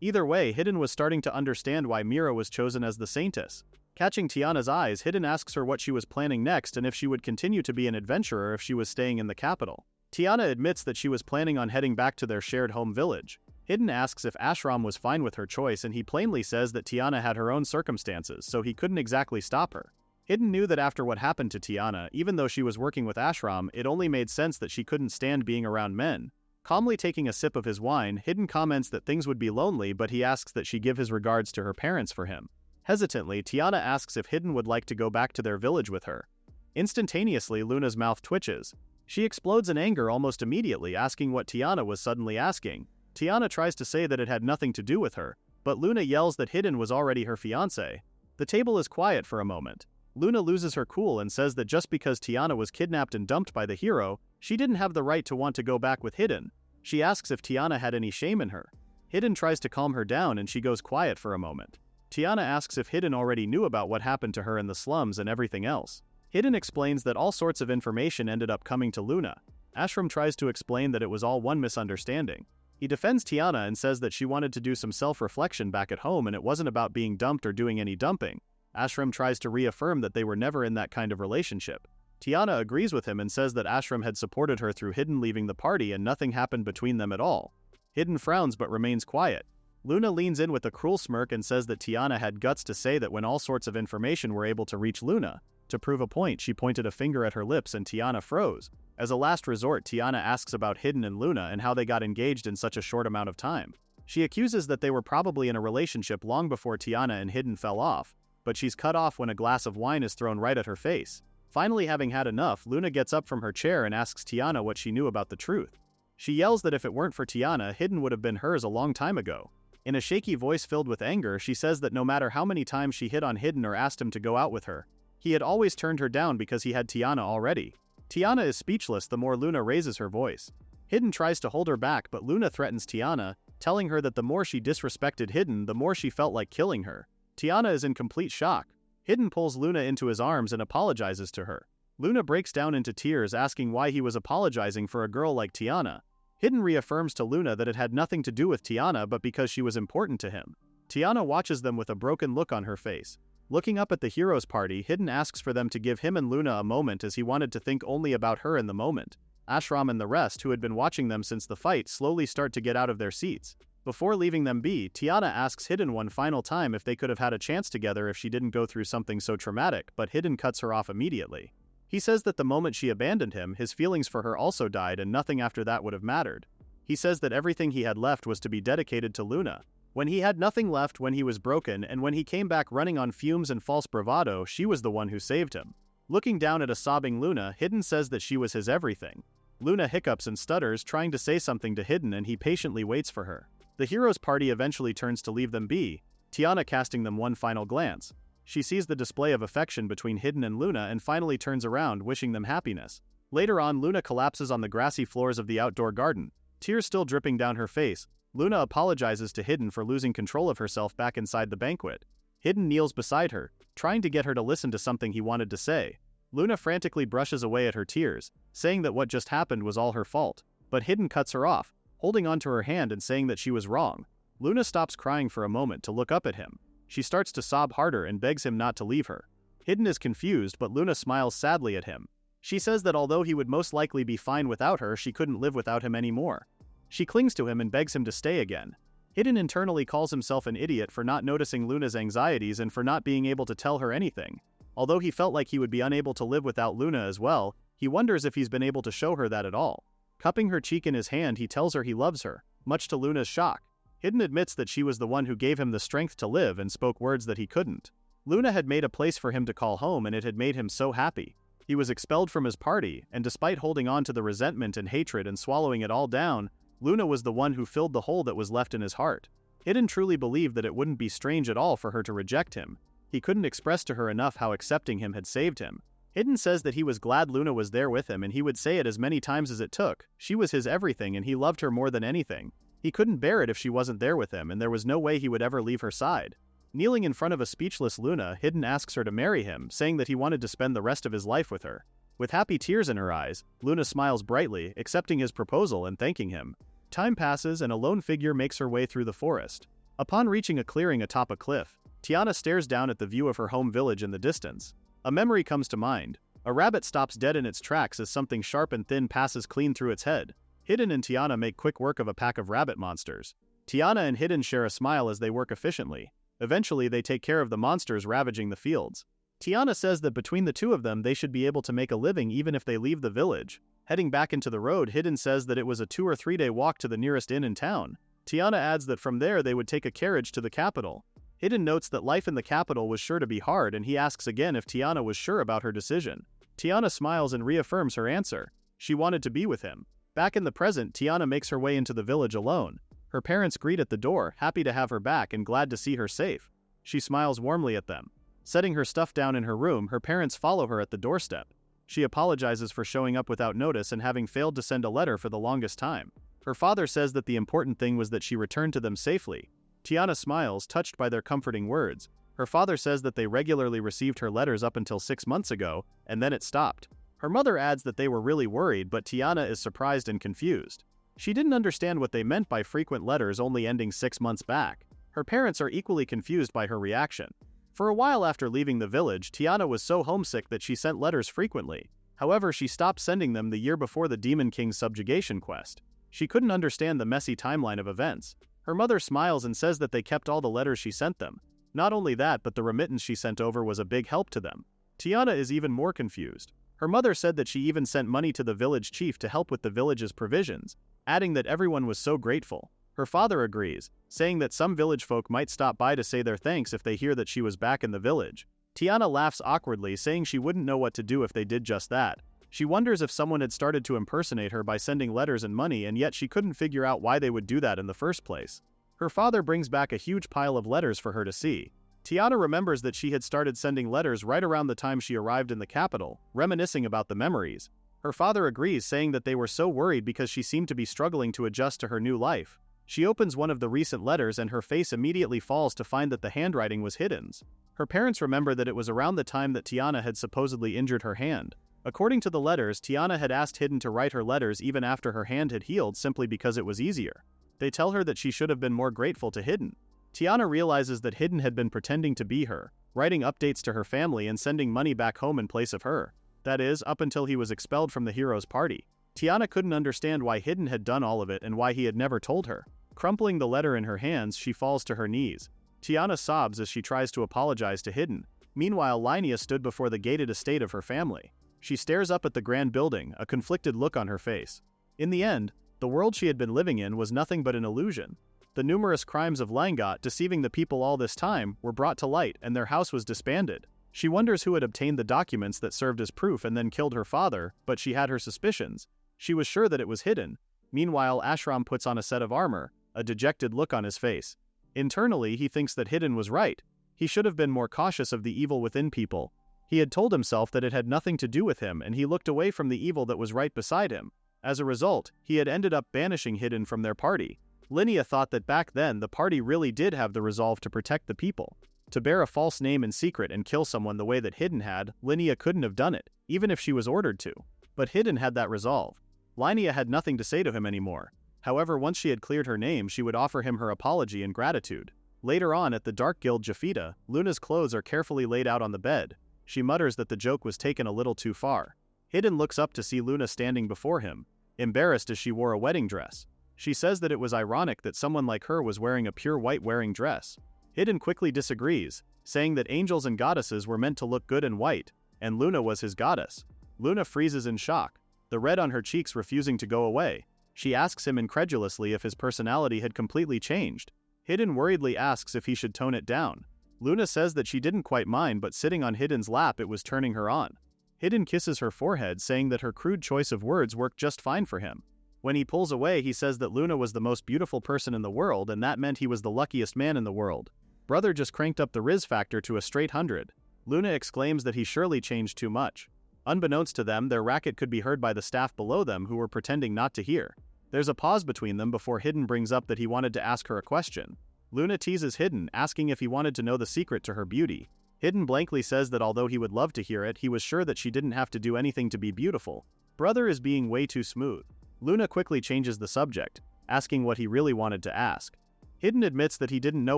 Either way, Hidden was starting to understand why Mira was chosen as the saintess. Catching Tiana's eyes, Hidden asks her what she was planning next and if she would continue to be an adventurer if she was staying in the capital. Tiana admits that she was planning on heading back to their shared home village. Hidden asks if Ashram was fine with her choice and he plainly says that Tiana had her own circumstances, so he couldn't exactly stop her. Hidden knew that after what happened to Tiana, even though she was working with Ashram, it only made sense that she couldn't stand being around men. Calmly taking a sip of his wine, Hidden comments that things would be lonely, but he asks that she give his regards to her parents for him. Hesitantly, Tiana asks if Hidden would like to go back to their village with her. Instantaneously, Luna's mouth twitches. She explodes in anger almost immediately, asking what Tiana was suddenly asking. Tiana tries to say that it had nothing to do with her, but Luna yells that Hidden was already her fiancé. The table is quiet for a moment. Luna loses her cool and says that just because Tiana was kidnapped and dumped by the hero, she didn't have the right to want to go back with Hidden. She asks if Tiana had any shame in her. Hidden tries to calm her down and she goes quiet for a moment. Tiana asks if Hidden already knew about what happened to her in the slums and everything else. Hidden explains that all sorts of information ended up coming to Luna. Ashram tries to explain that it was all one misunderstanding. He defends Tiana and says that she wanted to do some self-reflection back at home and it wasn't about being dumped or doing any dumping. Ashram tries to reaffirm that they were never in that kind of relationship. Tiana agrees with him and says that Ashram had supported her through Hidden leaving the party and nothing happened between them at all. Hidden frowns but remains quiet. Luna leans in with a cruel smirk and says that Tiana had guts to say that when all sorts of information were able to reach Luna. To prove a point, she pointed a finger at her lips and Tiana froze. As a last resort, Tiana asks about Hidden and Luna and how they got engaged in such a short amount of time. She accuses that they were probably in a relationship long before Tiana and Hidden fell off, but she's cut off when a glass of wine is thrown right at her face. Finally having had enough, Luna gets up from her chair and asks Tiana what she knew about the truth. She yells that if it weren't for Tiana, Hidden would have been hers a long time ago. In a shaky voice filled with anger, she says that no matter how many times she hit on Hidden or asked him to go out with her, he had always turned her down because he had Tiana already. Tiana is speechless the more Luna raises her voice. Hidden tries to hold her back, but Luna threatens Tiana, telling her that the more she disrespected Hidden, the more she felt like killing her. Tiana is in complete shock. Hidden pulls Luna into his arms and apologizes to her. Luna breaks down into tears asking why he was apologizing for a girl like Tiana. Hidden reaffirms to Luna that it had nothing to do with Tiana but because she was important to him. Tiana watches them with a broken look on her face. Looking up at the heroes' party, Hidden asks for them to give him and Luna a moment as he wanted to think only about her in the moment. Ashram and the rest, who had been watching them since the fight, slowly start to get out of their seats. Before leaving them be, Tiana asks Hidden one final time if they could have had a chance together if she didn't go through something so traumatic, but Hidden cuts her off immediately. He says that the moment she abandoned him, his feelings for her also died and nothing after that would have mattered. He says that everything he had left was to be dedicated to Luna. When he had nothing left, when he was broken, and when he came back running on fumes and false bravado, she was the one who saved him. Looking down at a sobbing Luna, Hidden says that she was his everything. Luna hiccups and stutters, trying to say something to Hidden, and he patiently waits for her. The heroes' party eventually turns to leave them be, Tiana casting them one final glance. She sees the display of affection between Hidden and Luna and finally turns around, wishing them happiness. Later on, Luna collapses on the grassy floors of the outdoor garden, tears still dripping down her face. Luna apologizes to Hidden for losing control of herself back inside the banquet. Hidden kneels beside her, trying to get her to listen to something he wanted to say. Luna frantically brushes away at her tears, saying that what just happened was all her fault. But Hidden cuts her off, holding onto her hand and saying that she was wrong. Luna stops crying for a moment to look up at him. She starts to sob harder and begs him not to leave her. Hidden is confused, but Luna smiles sadly at him. She says that although he would most likely be fine without her, she couldn't live without him anymore. She clings to him and begs him to stay again. Hidden internally calls himself an idiot for not noticing Luna's anxieties and for not being able to tell her anything. Although he felt like he would be unable to live without Luna as well, he wonders if he's been able to show her that at all. Cupping her cheek in his hand, he tells her he loves her, much to Luna's shock. Hidden admits that she was the one who gave him the strength to live and spoke words that he couldn't. Luna had made a place for him to call home and it had made him so happy. He was expelled from his party, and despite holding on to the resentment and hatred and swallowing it all down, Luna was the one who filled the hole that was left in his heart. Hidden truly believed that it wouldn't be strange at all for her to reject him. He couldn't express to her enough how accepting him had saved him. Hidden says that he was glad Luna was there with him and he would say it as many times as it took. She was his everything and he loved her more than anything. He couldn't bear it if she wasn't there with him and there was no way he would ever leave her side. Kneeling in front of a speechless Luna, Hidden asks her to marry him, saying that he wanted to spend the rest of his life with her. With happy tears in her eyes, Luna smiles brightly, accepting his proposal and thanking him. Time passes and a lone figure makes her way through the forest. Upon reaching a clearing atop a cliff, Tiana stares down at the view of her home village in the distance. A memory comes to mind. A rabbit stops dead in its tracks as something sharp and thin passes clean through its head. Hidden and Tiana make quick work of a pack of rabbit monsters. Tiana and Hidden share a smile as they work efficiently. Eventually, they take care of the monsters ravaging the fields. Tiana says that between the two of them they should be able to make a living even if they leave the village. Heading back into the road, Hidden says that it was a 2 or 3 day walk to the nearest inn in town. Tiana adds that from there they would take a carriage to the capital. Hidden notes that life in the capital was sure to be hard, and he asks again if Tiana was sure about her decision. Tiana smiles and reaffirms her answer. She wanted to be with him. Back in the present, Tiana makes her way into the village alone. Her parents greet at the door, happy to have her back and glad to see her safe. She smiles warmly at them. Setting her stuff down in her room, her parents follow her at the doorstep. She apologizes for showing up without notice and having failed to send a letter for the longest time. Her father says that the important thing was that she returned to them safely. Tiana smiles, touched by their comforting words. Her father says that they regularly received her letters up until 6 months ago, and then it stopped. Her mother adds that they were really worried, but Tiana is surprised and confused. She didn't understand what they meant by frequent letters only ending 6 months back. Her parents are equally confused by her reaction. For a while after leaving the village, Tiana was so homesick that she sent letters frequently. However, she stopped sending them the year before the Demon King's subjugation quest. She couldn't understand the messy timeline of events. Her mother smiles and says that they kept all the letters she sent them. Not only that, but the remittance she sent over was a big help to them. Tiana is even more confused. Her mother said that she even sent money to the village chief to help with the village's provisions, adding that everyone was so grateful. Her father agrees, saying that some village folk might stop by to say their thanks if they hear that she was back in the village. Tiana laughs awkwardly, saying she wouldn't know what to do if they did just that. She wonders if someone had started to impersonate her by sending letters and money, and yet she couldn't figure out why they would do that in the first place. Her father brings back a huge pile of letters for her to see. Tiana remembers that she had started sending letters right around the time she arrived in the capital, reminiscing about the memories. Her father agrees, saying that they were so worried because she seemed to be struggling to adjust to her new life. She opens one of the recent letters and her face immediately falls to find that the handwriting was Hidden's. Her parents remember that it was around the time that Tiana had supposedly injured her hand. According to the letters, Tiana had asked Hidden to write her letters even after her hand had healed simply because it was easier. They tell her that she should have been more grateful to Hidden. Tiana realizes that Hidden had been pretending to be her, writing updates to her family and sending money back home in place of her. That is, up until he was expelled from the hero's party. Tiana couldn't understand why Hidden had done all of it and why he had never told her. Crumpling the letter in her hands, she falls to her knees. Tiana sobs as she tries to apologize to Hidden. Meanwhile, Linnea stood before the gated estate of her family. She stares up at the grand building, a conflicted look on her face. In the end, the world she had been living in was nothing but an illusion. The numerous crimes of Langot, deceiving the people all this time, were brought to light and their house was disbanded. She wonders who had obtained the documents that served as proof and then killed her father, but she had her suspicions. She was sure that it was Hidden. Meanwhile, Ashram puts on a set of armor, a dejected look on his face. Internally, he thinks that Hidden was right. He should have been more cautious of the evil within people. He had told himself that it had nothing to do with him, and he looked away from the evil that was right beside him. As a result, he had ended up banishing Hidden from their party. Linnea thought that back then the party really did have the resolve to protect the people. To bear a false name in secret and kill someone the way that Hidden had, Linnea couldn't have done it, even if she was ordered to. But Hidden had that resolve. Linnea had nothing to say to him anymore. However, once she had cleared her name, she would offer him her apology and gratitude. Later on at the Dark Guild Jafita, Luna's clothes are carefully laid out on the bed. She mutters that the joke was taken a little too far. Hidden looks up to see Luna standing before him, embarrassed as she wore a wedding dress. She says that it was ironic that someone like her was wearing a pure white wearing dress. Hidden quickly disagrees, saying that angels and goddesses were meant to look good in white, and Luna was his goddess. Luna freezes in shock, the red on her cheeks refusing to go away. She asks him incredulously if his personality had completely changed. Hidden worriedly asks if he should tone it down. Luna says that she didn't quite mind, but sitting on Hidden's lap it was turning her on. Hidden kisses her forehead, saying that her crude choice of words worked just fine for him. When he pulls away, he says that Luna was the most beautiful person in the world, and that meant he was the luckiest man in the world. Brother just cranked up the Riz factor to a straight 100. Luna exclaims that he surely changed too much. Unbeknownst to them, their racket could be heard by the staff below them who were pretending not to hear. There's a pause between them before Hidden brings up that he wanted to ask her a question. Luna teases Hidden, asking if he wanted to know the secret to her beauty. Hidden blankly says that although he would love to hear it, he was sure that she didn't have to do anything to be beautiful. Brother is being way too smooth. Luna quickly changes the subject, asking what he really wanted to ask. Hidden admits that he didn't know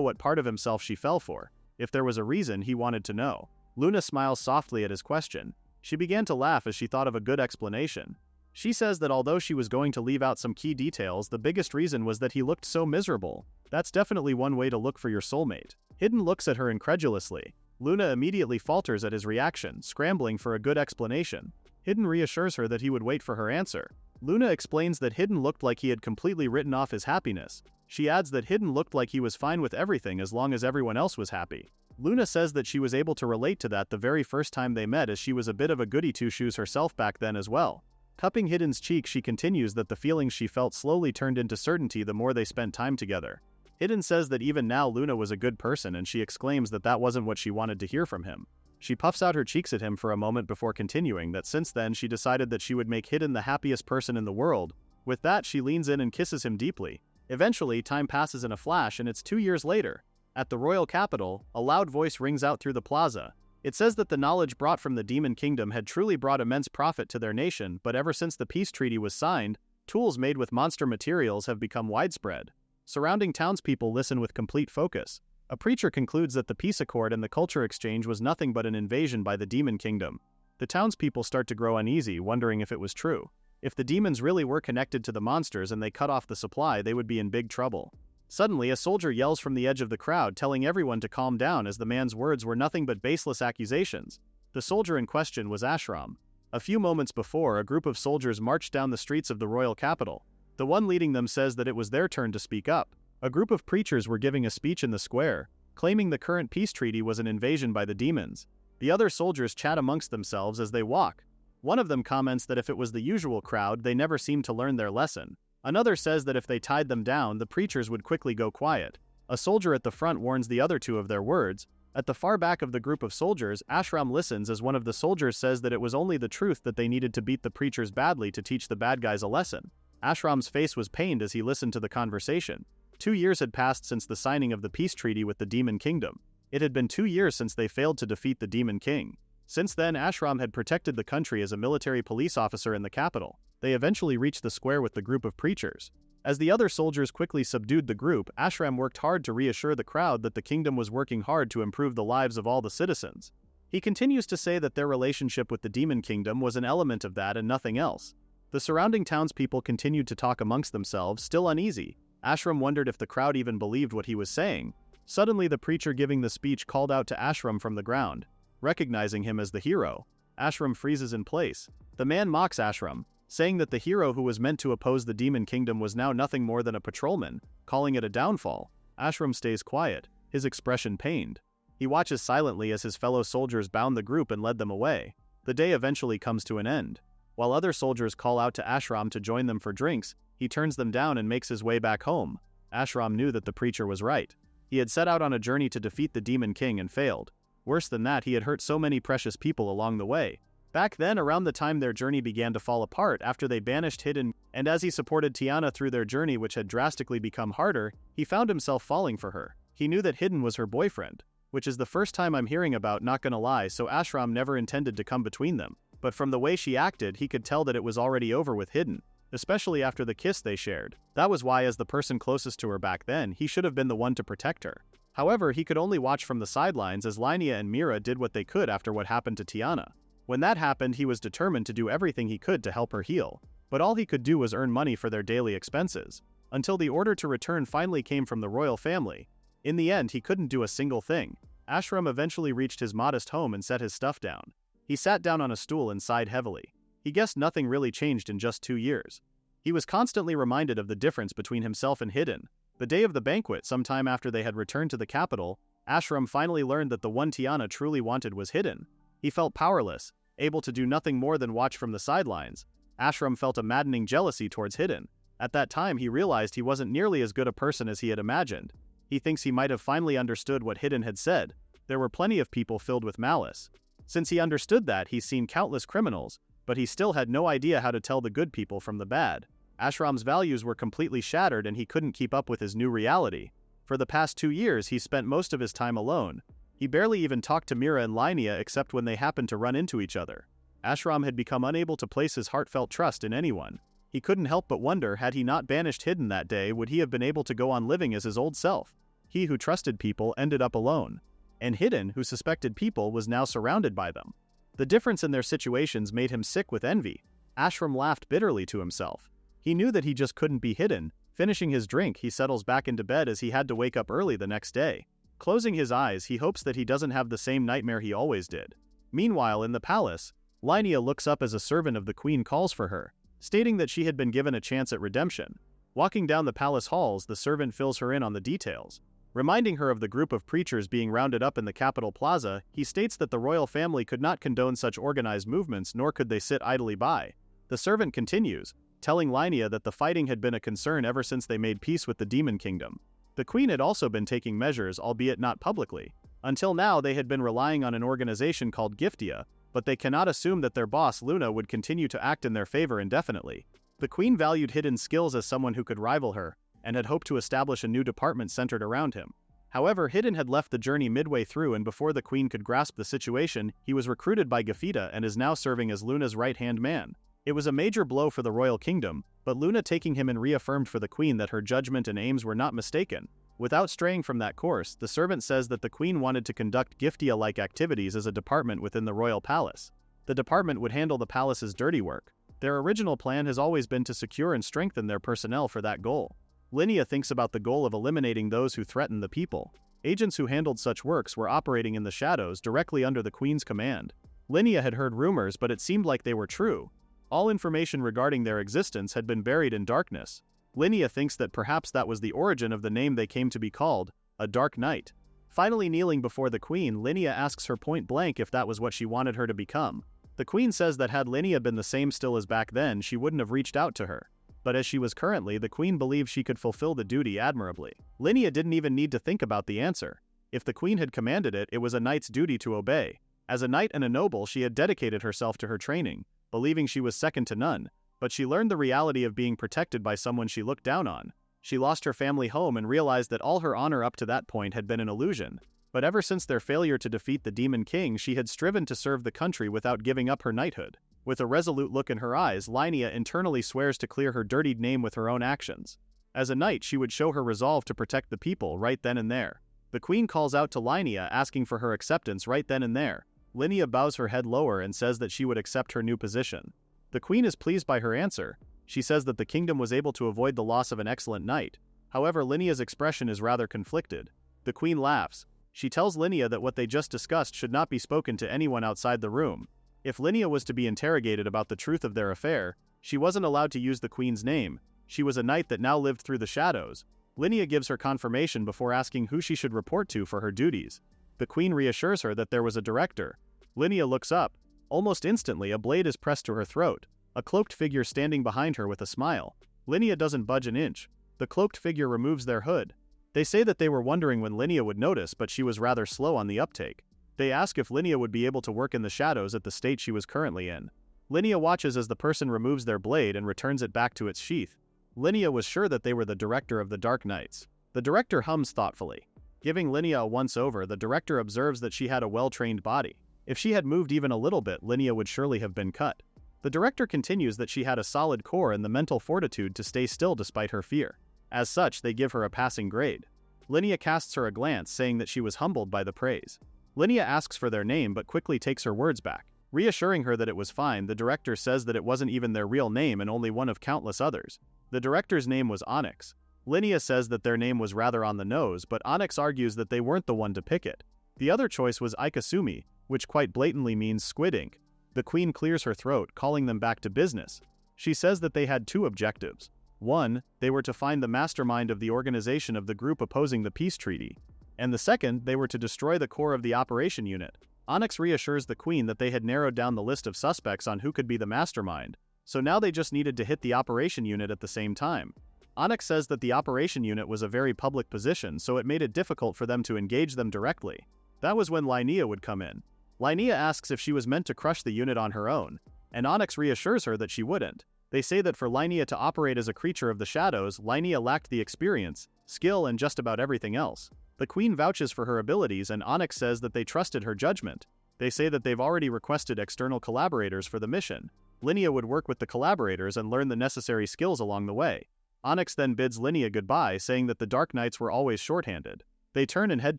what part of himself she fell for. If there was a reason, he wanted to know. Luna smiles softly at his question. She began to laugh as she thought of a good explanation. She says that although she was going to leave out some key details, the biggest reason was that he looked so miserable. That's definitely one way to look for your soulmate. Hidden looks at her incredulously. Luna immediately falters at his reaction, scrambling for a good explanation. Hidden reassures her that he would wait for her answer. Luna explains that Hidden looked like he had completely written off his happiness. She adds that Hidden looked like he was fine with everything as long as everyone else was happy. Luna says that she was able to relate to that the very first time they met, as she was a bit of a goody two-shoes herself back then as well. Cupping Hidden's cheek, she continues that the feelings she felt slowly turned into certainty the more they spent time together. Hidden says that even now Luna was a good person, and she exclaims that that wasn't what she wanted to hear from him. She puffs out her cheeks at him for a moment before continuing that since then she decided that she would make Hidden the happiest person in the world. With that, she leans in and kisses him deeply. Eventually, time passes in a flash and it's 2 years later. At the royal capital, a loud voice rings out through the plaza. It says that the knowledge brought from the Demon Kingdom had truly brought immense profit to their nation, but ever since the peace treaty was signed, tools made with monster materials have become widespread. Surrounding townspeople listen with complete focus. A preacher concludes that the peace accord and the culture exchange was nothing but an invasion by the Demon Kingdom. The townspeople start to grow uneasy, wondering if it was true. If the demons really were connected to the monsters and they cut off the supply, they would be in big trouble. Suddenly, a soldier yells from the edge of the crowd, telling everyone to calm down as the man's words were nothing but baseless accusations. The soldier in question was Ashram. A few moments before, a group of soldiers marched down the streets of the royal capital. The one leading them says that it was their turn to speak up. A group of preachers were giving a speech in the square, claiming the current peace treaty was an invasion by the demons. The other soldiers chat amongst themselves as they walk. One of them comments that if it was the usual crowd, they never seemed to learn their lesson. Another says that if they tied them down, the preachers would quickly go quiet. A soldier at the front warns the other two of their words. At the far back of the group of soldiers, Ashram listens as one of the soldiers says that it was only the truth that they needed to beat the preachers badly to teach the bad guys a lesson. Ashram's face was pained as he listened to the conversation. 2 years had passed since the signing of the peace treaty with the Demon Kingdom. It had been 2 years since they failed to defeat the Demon King. Since then, Ashram had protected the country as a military police officer in the capital. They eventually reached the square with the group of preachers. As the other soldiers quickly subdued the group, Ashram worked hard to reassure the crowd that the kingdom was working hard to improve the lives of all the citizens. He continues to say that their relationship with the Demon Kingdom was an element of that and nothing else. The surrounding townspeople continued to talk amongst themselves, still uneasy. Ashram wondered if the crowd even believed what he was saying. Suddenly, the preacher giving the speech called out to Ashram from the ground. Recognizing him as the hero, Ashram freezes in place. The man mocks Ashram, saying that the hero who was meant to oppose the Demon Kingdom was now nothing more than a patrolman, calling it a downfall. Ashram stays quiet, his expression pained. He watches silently as his fellow soldiers bound the group and led them away. The day eventually comes to an end. While other soldiers call out to Ashram to join them for drinks, he turns them down and makes his way back home. Ashram knew that the preacher was right. He had set out on a journey to defeat the Demon King and failed. Worse than that, he had hurt so many precious people along the way. Back then, around the time their journey began to fall apart after they banished Hidden, and as he supported Tiana through their journey, which had drastically become harder, he found himself falling for her. He knew that Hidden was her boyfriend, which is the first time I'm hearing about, not gonna lie, so Ashram never intended to come between them. But from the way she acted, he could tell that it was already over with Hidden, especially after the kiss they shared. That was why, as the person closest to her back then, he should have been the one to protect her. However, he could only watch from the sidelines as Linnea and Mira did what they could after what happened to Tiana. When that happened, he was determined to do everything he could to help her heal, but all he could do was earn money for their daily expenses, until the order to return finally came from the royal family. In the end, he couldn't do a single thing. Ashram eventually reached his modest home and set his stuff down. He sat down on a stool and sighed heavily. He guessed nothing really changed in just 2 years. He was constantly reminded of the difference between himself and Hidden. The day of the banquet, sometime after they had returned to the capital, Ashram finally learned that the one Tiana truly wanted was Hidden. He felt powerless, able to do nothing more than watch from the sidelines. Ashram felt a maddening jealousy towards Hidden. At that time, he realized he wasn't nearly as good a person as he had imagined. He thinks he might have finally understood what Hidden had said. There were plenty of people filled with malice. Since he understood that, he's seen countless criminals, but he still had no idea how to tell the good people from the bad. Ashram's values were completely shattered and he couldn't keep up with his new reality. For the past 2 years, he spent most of his time alone. He barely even talked to Mira and Linnea except when they happened to run into each other. Ashram had become unable to place his heartfelt trust in anyone. He couldn't help but wonder, had he not banished Hidden that day, would he have been able to go on living as his old self? He who trusted people ended up alone. And Hidden, who suspected people, was now surrounded by them. The difference in their situations made him sick with envy. Ashram laughed bitterly to himself. He knew that he just couldn't be Hidden. Finishing his drink, he settles back into bed as he had to wake up early the next day. Closing his eyes, he hopes that he doesn't have the same nightmare he always did. Meanwhile, in the palace, Linnea looks up as a servant of the queen calls for her, stating that she had been given a chance at redemption. Walking down the palace halls, the servant fills her in on the details. Reminding her of the group of preachers being rounded up in the Capitol Plaza, he states that the royal family could not condone such organized movements, nor could they sit idly by. The servant continues, telling Linnea that the fighting had been a concern ever since they made peace with the Demon Kingdom. The queen had also been taking measures, albeit not publicly. Until now, they had been relying on an organization called Giftia, but they cannot assume that their boss Luna would continue to act in their favor indefinitely. The queen valued Hidden's skills as someone who could rival her, and had hoped to establish a new department centered around him. However, Hidden had left the journey midway through, and before the queen could grasp the situation, he was recruited by Gifita and is now serving as Luna's right-hand man. It was a major blow for the royal kingdom, but Luna taking him in reaffirmed for the queen that her judgment and aims were not mistaken. Without straying from that course, the servant says that the queen wanted to conduct Giftia-like activities as a department within the royal palace. The department would handle the palace's dirty work. Their original plan has always been to secure and strengthen their personnel for that goal. Linnea thinks about the goal of eliminating those who threaten the people. Agents who handled such works were operating in the shadows directly under the queen's command. Linnea had heard rumors, but it seemed like they were true. All information regarding their existence had been buried in darkness. Linnea thinks that perhaps that was the origin of the name they came to be called, a Dark Knight. Finally kneeling before the queen, Linnea asks her point blank if that was what she wanted her to become. The queen says that had Linnea been the same still as back then, she wouldn't have reached out to her. But as she was currently, the queen believed she could fulfill the duty admirably. Linnea didn't even need to think about the answer. If the queen had commanded it, it was a knight's duty to obey. As a knight and a noble, she had dedicated herself to her training, believing she was second to none. But she learned the reality of being protected by someone she looked down on. She lost her family home and realized that all her honor up to that point had been an illusion. But ever since their failure to defeat the Demon King, she had striven to serve the country without giving up her knighthood. With a resolute look in her eyes, Linnea internally swears to clear her dirtied name with her own actions. As a knight, she would show her resolve to protect the people right then and there. The queen calls out to Linnea, asking for her acceptance right then and there. Linnea bows her head lower and says that she would accept her new position. The queen is pleased by her answer. She says that the kingdom was able to avoid the loss of an excellent knight. However, Linnea's expression is rather conflicted. The queen laughs. She tells Linnea that what they just discussed should not be spoken to anyone outside the room. If Linnea was to be interrogated about the truth of their affair, she wasn't allowed to use the queen's name. She was a knight that now lived through the shadows. Linnea gives her confirmation before asking who she should report to for her duties. The queen reassures her that there was a director. Linnea looks up. Almost instantly, a blade is pressed to her throat, a cloaked figure standing behind her with a smile. Linnea doesn't budge an inch. The cloaked figure removes their hood. They say that they were wondering when Linnea would notice, but she was rather slow on the uptake. They ask if Linnea would be able to work in the shadows at the state she was currently in. Linnea watches as the person removes their blade and returns it back to its sheath. Linnea was sure that they were the director of the Dark Knights. The director hums thoughtfully. Giving Linnea a once-over, the director observes that she had a well-trained body. If she had moved even a little bit, Linnea would surely have been cut. The director continues that she had a solid core and the mental fortitude to stay still despite her fear. As such, they give her a passing grade. Linnea casts her a glance, saying that she was humbled by the praise. Linnea asks for their name but quickly takes her words back. Reassuring her that it was fine, the director says that it wasn't even their real name and only one of countless others. The director's name was Onyx. Linnea says that their name was rather on the nose, but Onyx argues that they weren't the one to pick it. The other choice was Ikasumi, which quite blatantly means squid ink. The queen clears her throat, calling them back to business. She says that they had two objectives. One, they were to find the mastermind of the organization of the group opposing the peace treaty. And the second, they were to destroy the core of the operation unit. Onyx reassures the queen that they had narrowed down the list of suspects on who could be the mastermind, so now they just needed to hit the operation unit at the same time. Onyx says that the operation unit was a very public position, so it made it difficult for them to engage them directly. That was when Linnea would come in. Linnea asks if she was meant to crush the unit on her own, and Onyx reassures her that she wouldn't. They say that for Linnea to operate as a creature of the shadows, Linnea lacked the experience, skill, and just about everything else. The queen vouches for her abilities, and Onyx says that they trusted her judgment. They say that they've already requested external collaborators for the mission. Linnea would work with the collaborators and learn the necessary skills along the way. Onyx then bids Linnea goodbye, saying that the Dark Knights were always shorthanded. They turn and head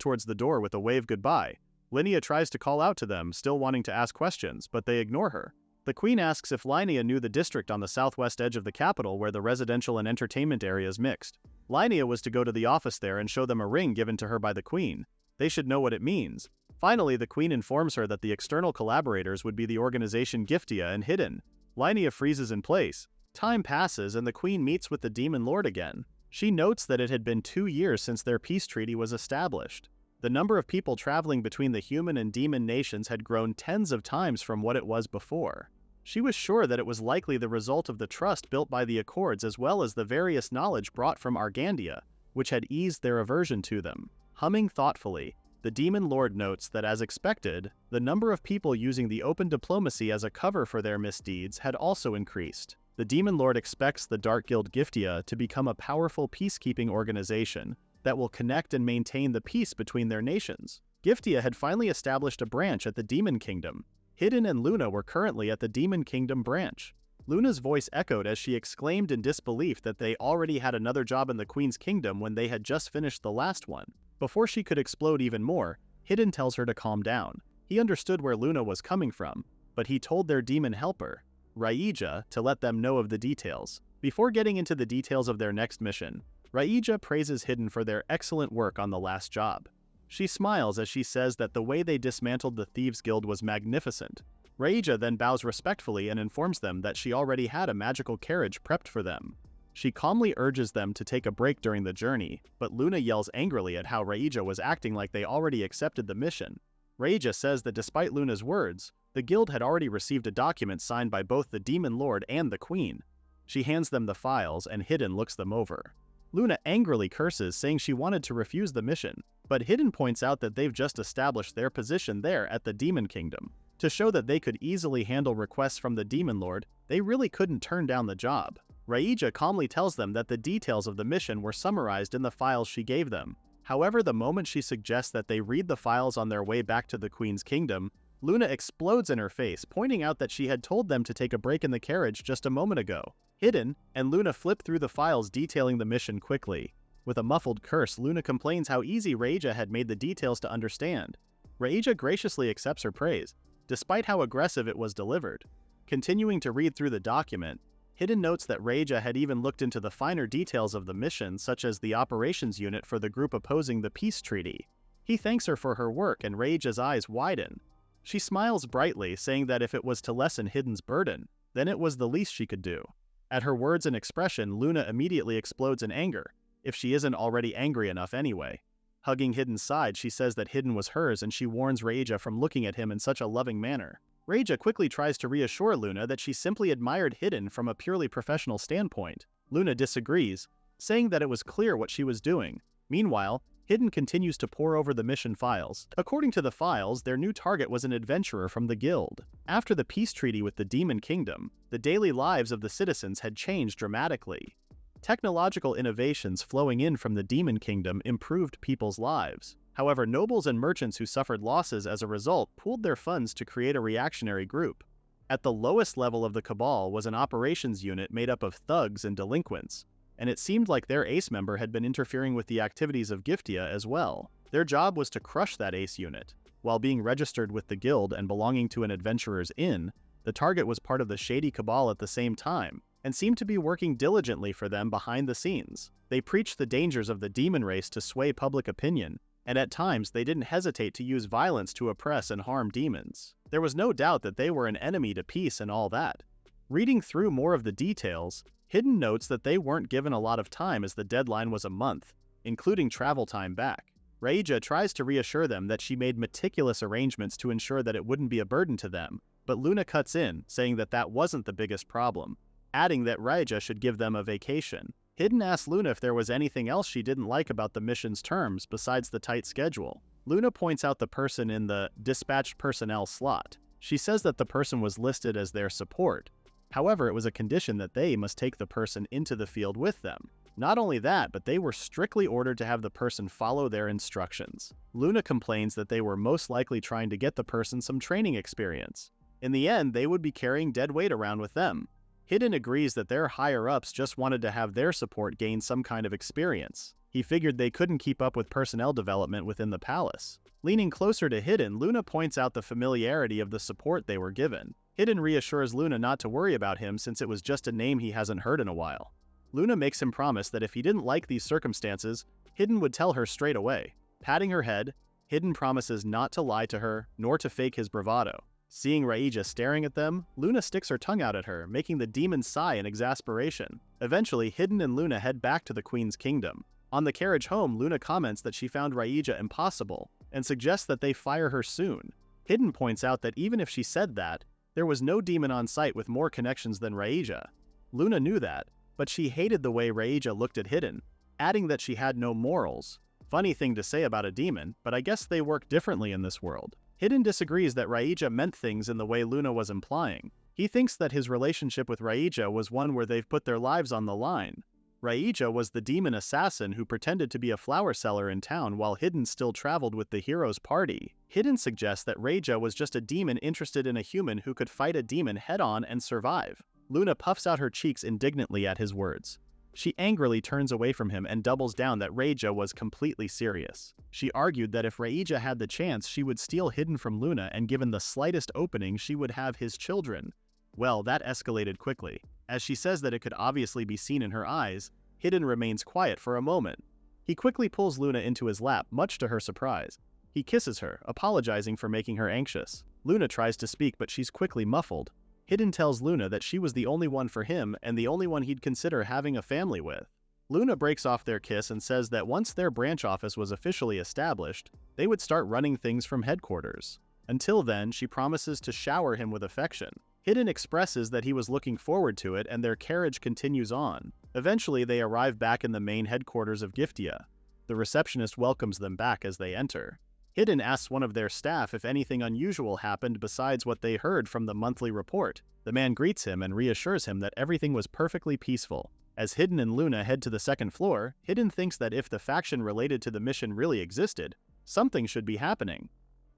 towards the door with a wave goodbye. Linnea tries to call out to them, still wanting to ask questions, but they ignore her. The Queen asks if Linnea knew the district on the southwest edge of the capital where the residential and entertainment areas mixed. Linnea was to go to the office there and show them a ring given to her by the Queen. They should know what it means. Finally, the Queen informs her that the external collaborators would be the organization Giftia and Hidden. Linnea freezes in place. Time passes and the Queen meets with the Demon Lord again. She notes that it had been 2 years since their peace treaty was established. The number of people traveling between the human and demon nations had grown tens of times from what it was before. She was sure that it was likely the result of the trust built by the Accords as well as the various knowledge brought from Argandia, which had eased their aversion to them. Humming thoughtfully, the Demon Lord notes that as expected, the number of people using the open diplomacy as a cover for their misdeeds had also increased. The Demon Lord expects the Dark Guild Giftia to become a powerful peacekeeping organization that will connect and maintain the peace between their nations. Giftia had finally established a branch at the Demon Kingdom. Hidden and Luna were currently at the Demon Kingdom branch. Luna's voice echoed as she exclaimed in disbelief that they already had another job in the Queen's Kingdom when they had just finished the last one. Before she could explode even more, Hidden tells her to calm down. He understood where Luna was coming from, but he told their demon helper, Raija, to let them know of the details. Before getting into the details of their next mission, Raija praises Hidden for their excellent work on the last job. She smiles as she says that the way they dismantled the Thieves Guild was magnificent. Raija then bows respectfully and informs them that she already had a magical carriage prepped for them. She calmly urges them to take a break during the journey, but Luna yells angrily at how Raija was acting like they already accepted the mission. Raija says that despite Luna's words, the guild had already received a document signed by both the Demon Lord and the Queen. She hands them the files and Hidden looks them over. Luna angrily curses, saying she wanted to refuse the mission, but Hidden points out that they've just established their position there at the Demon Kingdom. To show that they could easily handle requests from the Demon Lord, they really couldn't turn down the job. Raija calmly tells them that the details of the mission were summarized in the files she gave them. However, the moment she suggests that they read the files on their way back to the Queen's Kingdom, Luna explodes in her face, pointing out that she had told them to take a break in the carriage just a moment ago. Hidden and Luna flip through the files detailing the mission quickly. With a muffled curse, Luna complains how easy Raija had made the details to understand. Raija graciously accepts her praise, despite how aggressive it was delivered. Continuing to read through the document, Hidden notes that Raija had even looked into the finer details of the mission, such as the operations unit for the group opposing the peace treaty. He thanks her for her work and Raija's eyes widen. She smiles brightly, saying that if it was to lessen Hidden's burden, then it was the least she could do. At her words and expression, Luna immediately explodes in anger, if she isn't already angry enough anyway. Hugging Hidden's side, she says that Hidden was hers and she warns Raija from looking at him in such a loving manner. Raija quickly tries to reassure Luna that she simply admired Hidden from a purely professional standpoint. Luna disagrees, saying that it was clear what she was doing. Meanwhile, Hidden continues to pore over the mission files. According to the files, their new target was an adventurer from the guild. After the peace treaty with the Demon Kingdom, the daily lives of the citizens had changed dramatically. Technological innovations flowing in from the Demon Kingdom improved people's lives. However, nobles and merchants who suffered losses as a result pooled their funds to create a reactionary group. At the lowest level of the Cabal was an operations unit made up of thugs and delinquents, and it seemed like their ace member had been interfering with the activities of Giftia as well. Their job was to crush that ace unit. While being registered with the guild and belonging to an adventurer's inn, the target was part of the shady Cabal at the same time, and seemed to be working diligently for them behind the scenes. They preached the dangers of the demon race to sway public opinion, and at times they didn't hesitate to use violence to oppress and harm demons. There was no doubt that they were an enemy to peace and all that. Reading through more of the details, Hidden notes that they weren't given a lot of time as the deadline was a month, including travel time back. Raija tries to reassure them that she made meticulous arrangements to ensure that it wouldn't be a burden to them, but Luna cuts in, saying that that wasn't the biggest problem, adding that Raija should give them a vacation. Hidden asks Luna if there was anything else she didn't like about the mission's terms besides the tight schedule. Luna points out the person in the dispatched personnel slot. She says that the person was listed as their support. However, it was a condition that they must take the person into the field with them. Not only that, but they were strictly ordered to have the person follow their instructions. Luna complains that they were most likely trying to get the person some training experience. In the end, they would be carrying dead weight around with them. Hidden agrees that their higher-ups just wanted to have their support gain some kind of experience. He figured they couldn't keep up with personnel development within the palace. Leaning closer to Hidden, Luna points out the familiarity of the support they were given. Hidden reassures Luna not to worry about him since it was just a name he hasn't heard in a while. Luna makes him promise that if he didn't like these circumstances, Hidden would tell her straight away. Patting her head, Hidden promises not to lie to her, nor to fake his bravado. Seeing Raija staring at them, Luna sticks her tongue out at her, making the demon sigh in exasperation. Eventually, Hidden and Luna head back to the Queen's kingdom. On the carriage home, Luna comments that she found Raija impossible, and suggests that they fire her soon. Hidden points out that even if she said that, there was no demon on site with more connections than Raija. Luna knew that, but she hated the way Raija looked at Hidden, adding that she had no morals. Funny thing to say about a demon, but I guess they work differently in this world. Hidden disagrees that Raija meant things in the way Luna was implying. He thinks that his relationship with Raija was one where they've put their lives on the line. Raija was the demon assassin who pretended to be a flower seller in town while Hidden still traveled with the hero's party. Hidden suggests that Raija was just a demon interested in a human who could fight a demon head-on and survive. Luna puffs out her cheeks indignantly at his words. She angrily turns away from him and doubles down that Raija was completely serious. She argued that if Raija had the chance, she would steal Hidden from Luna, and given the slightest opening, she would have his children. Well, that escalated quickly. As she says that it could obviously be seen in her eyes, Hidden remains quiet for a moment. He quickly pulls Luna into his lap, much to her surprise. He kisses her, apologizing for making her anxious. Luna tries to speak, but she's quickly muffled. Hidden tells Luna that she was the only one for him and the only one he'd consider having a family with. Luna breaks off their kiss and says that once their branch office was officially established, they would start running things from headquarters. Until then, she promises to shower him with affection. Hidden expresses that he was looking forward to it, and their carriage continues on. Eventually, they arrive back in the main headquarters of Giftia. The receptionist welcomes them back as they enter. Hidden asks one of their staff if anything unusual happened besides what they heard from the monthly report. The man greets him and reassures him that everything was perfectly peaceful. As Hidden and Luna head to the second floor, Hidden thinks that if the faction related to the mission really existed, something should be happening.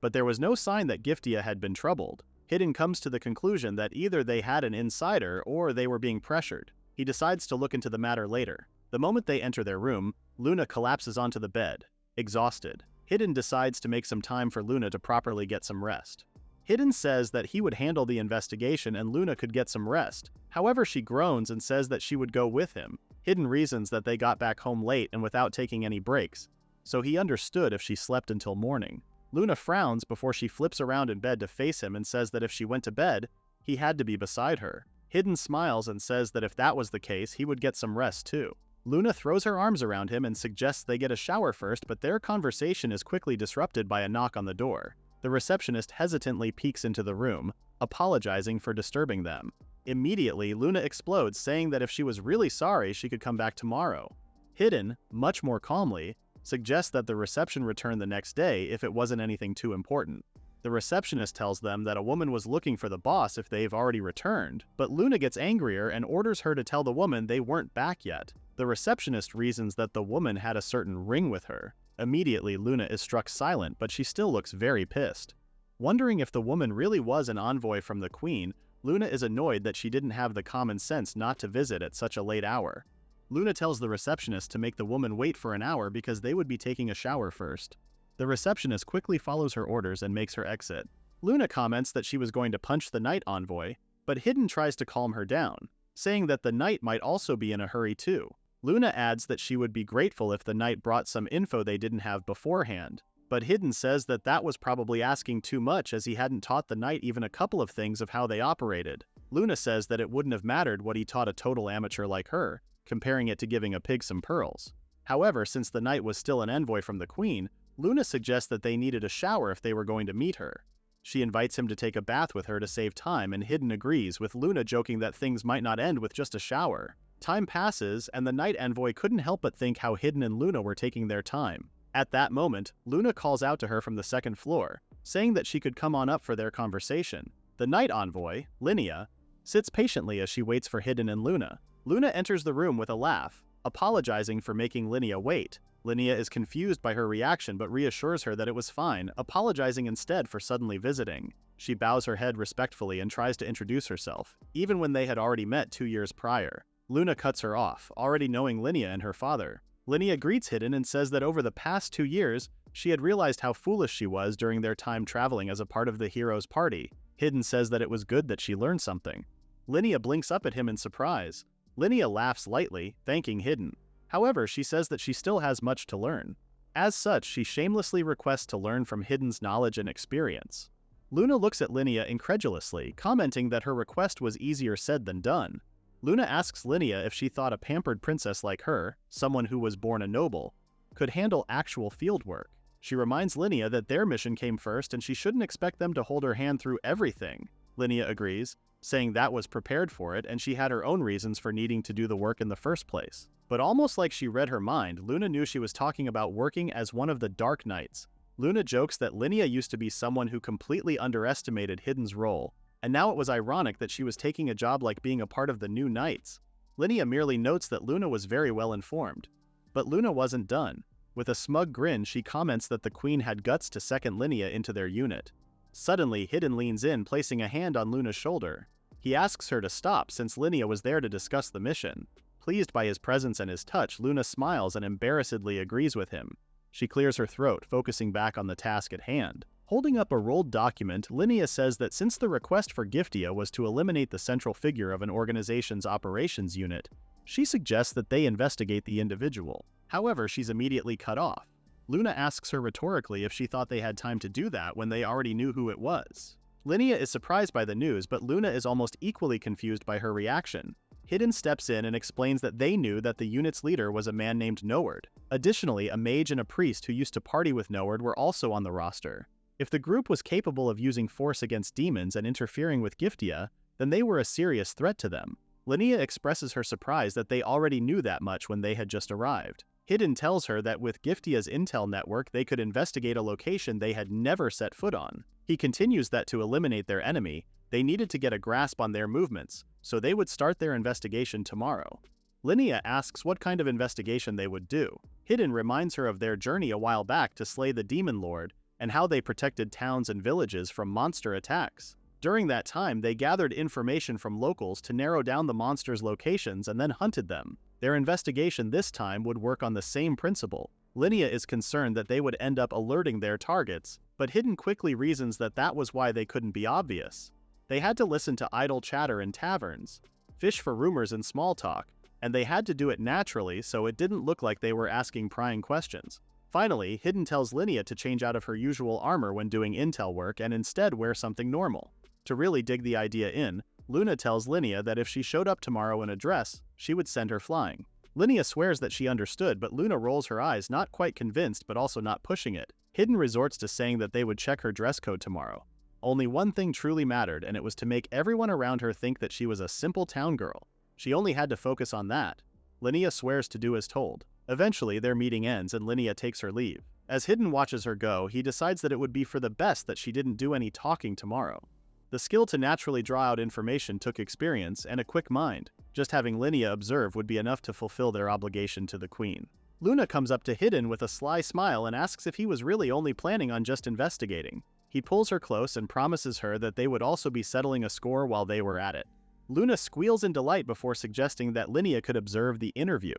But there was no sign that Giftia had been troubled. Hidden comes to the conclusion that either they had an insider or they were being pressured. He decides to look into the matter later. The moment they enter their room, Luna collapses onto the bed, exhausted. Hidden decides to make some time for Luna to properly get some rest. Hidden says that he would handle the investigation and Luna could get some rest. However, she groans and says that she would go with him. Hidden reasons that they got back home late and without taking any breaks, so he understood if she slept until morning. Luna frowns before she flips around in bed to face him and says that if she went to bed, he had to be beside her. Hidden smiles and says that if that was the case, he would get some rest too. Luna throws her arms around him and suggests they get a shower first, but their conversation is quickly disrupted by a knock on the door. The receptionist hesitantly peeks into the room, apologizing for disturbing them. Immediately, Luna explodes, saying that if she was really sorry, she could come back tomorrow. Hidden, much more calmly, suggests that the reception return the next day if it wasn't anything too important. The receptionist tells them that a woman was looking for the boss if they've already returned, but Luna gets angrier and orders her to tell the woman they weren't back yet. The receptionist reasons that the woman had a certain ring with her. Immediately, Luna is struck silent, but she still looks very pissed. Wondering if the woman really was an envoy from the Queen, Luna is annoyed that she didn't have the common sense not to visit at such a late hour. Luna tells the receptionist to make the woman wait for an hour because they would be taking a shower first. The receptionist quickly follows her orders and makes her exit. Luna comments that she was going to punch the Knight envoy, but Hidden tries to calm her down, saying that the Knight might also be in a hurry too. Luna adds that she would be grateful if the Knight brought some info they didn't have beforehand, but Hidden says that that was probably asking too much as he hadn't taught the Knight even a couple of things of how they operated. Luna says that it wouldn't have mattered what he taught a total amateur like her, comparing it to giving a pig some pearls. However, since the Knight was still an envoy from the Queen, Luna suggests that they needed a shower if they were going to meet her. She invites him to take a bath with her to save time, and Hidden agrees, with Luna joking that things might not end with just a shower. Time passes, and the Knight envoy couldn't help but think how Hidden and Luna were taking their time. At that moment, Luna calls out to her from the second floor, saying that she could come on up for their conversation. The Knight envoy, Linnea, sits patiently as she waits for Hidden and Luna. Luna enters the room with a laugh, apologizing for making Linnea wait. Linnea is confused by her reaction but reassures her that it was fine, apologizing instead for suddenly visiting. She bows her head respectfully and tries to introduce herself, even when they had already met 2 years prior. Luna cuts her off, already knowing Linnea and her father. Linnea greets Hidden and says that over the past 2 years, she had realized how foolish she was during their time traveling as a part of the hero's party. Hidden says that it was good that she learned something. Linnea blinks up at him in surprise. Linnea laughs lightly, thanking Hidden. However, she says that she still has much to learn. As such, she shamelessly requests to learn from Hidden's knowledge and experience. Luna looks at Linnea incredulously, commenting that her request was easier said than done. Luna asks Linnea if she thought a pampered princess like her, someone who was born a noble, could handle actual field work. She reminds Linnea that their mission came first and she shouldn't expect them to hold her hand through everything. Linnea agrees, saying that was prepared for it and she had her own reasons for needing to do the work in the first place. But almost like she read her mind, Luna knew she was talking about working as one of the Dark Knights. Luna jokes that Linnea used to be someone who completely underestimated Hidden's role, and now it was ironic that she was taking a job like being a part of the new Knights. Linnea merely notes that Luna was very well informed. But Luna wasn't done. With a smug grin, she comments that the Queen had guts to second Linnea into their unit. Suddenly, Hidden leans in, placing a hand on Luna's shoulder. He asks her to stop since Linnea was there to discuss the mission. Pleased by his presence and his touch, Luna smiles and embarrassedly agrees with him. She clears her throat, focusing back on the task at hand. Holding up a rolled document, Linnea says that since the request for Giftia was to eliminate the central figure of an organization's operations unit, she suggests that they investigate the individual. However, she's immediately cut off. Luna asks her rhetorically if she thought they had time to do that when they already knew who it was. Linnea is surprised by the news, but Luna is almost equally confused by her reaction. Hidden steps in and explains that they knew that the unit's leader was a man named Noward. Additionally, a mage and a priest who used to party with Noward were also on the roster. If the group was capable of using force against demons and interfering with Giftia, then they were a serious threat to them. Linnea expresses her surprise that they already knew that much when they had just arrived. Hidden tells her that with Giftia's intel network they could investigate a location they had never set foot on. He continues that to eliminate their enemy, they needed to get a grasp on their movements, so they would start their investigation tomorrow. Linnea asks what kind of investigation they would do. Hidden reminds her of their journey a while back to slay the Demon Lord, and how they protected towns and villages from monster attacks. During that time, they gathered information from locals to narrow down the monsters' locations and then hunted them. Their investigation this time would work on the same principle. Linnea is concerned that they would end up alerting their targets, but Hidden quickly reasons that that was why they couldn't be obvious. They had to listen to idle chatter in taverns, fish for rumors and small talk, and they had to do it naturally so it didn't look like they were asking prying questions. Finally, Hidden tells Linnea to change out of her usual armor when doing intel work and instead wear something normal. To really dig the idea in, Luna tells Linnea that if she showed up tomorrow in a dress, she would send her flying. Linnea swears that she understood, but Luna rolls her eyes, not quite convinced but also not pushing it. Hidden resorts to saying that they would check her dress code tomorrow. Only one thing truly mattered, and it was to make everyone around her think that she was a simple town girl. She only had to focus on that. Linnea swears to do as told. Eventually, their meeting ends and Linnea takes her leave. As Hidden watches her go, he decides that it would be for the best that she didn't do any talking tomorrow. The skill to naturally draw out information took experience and a quick mind. Just having Linnea observe would be enough to fulfill their obligation to the Queen. Luna comes up to Hidden with a sly smile and asks if he was really only planning on just investigating. He pulls her close and promises her that they would also be settling a score while they were at it. Luna squeals in delight before suggesting that Linnea could observe the interview.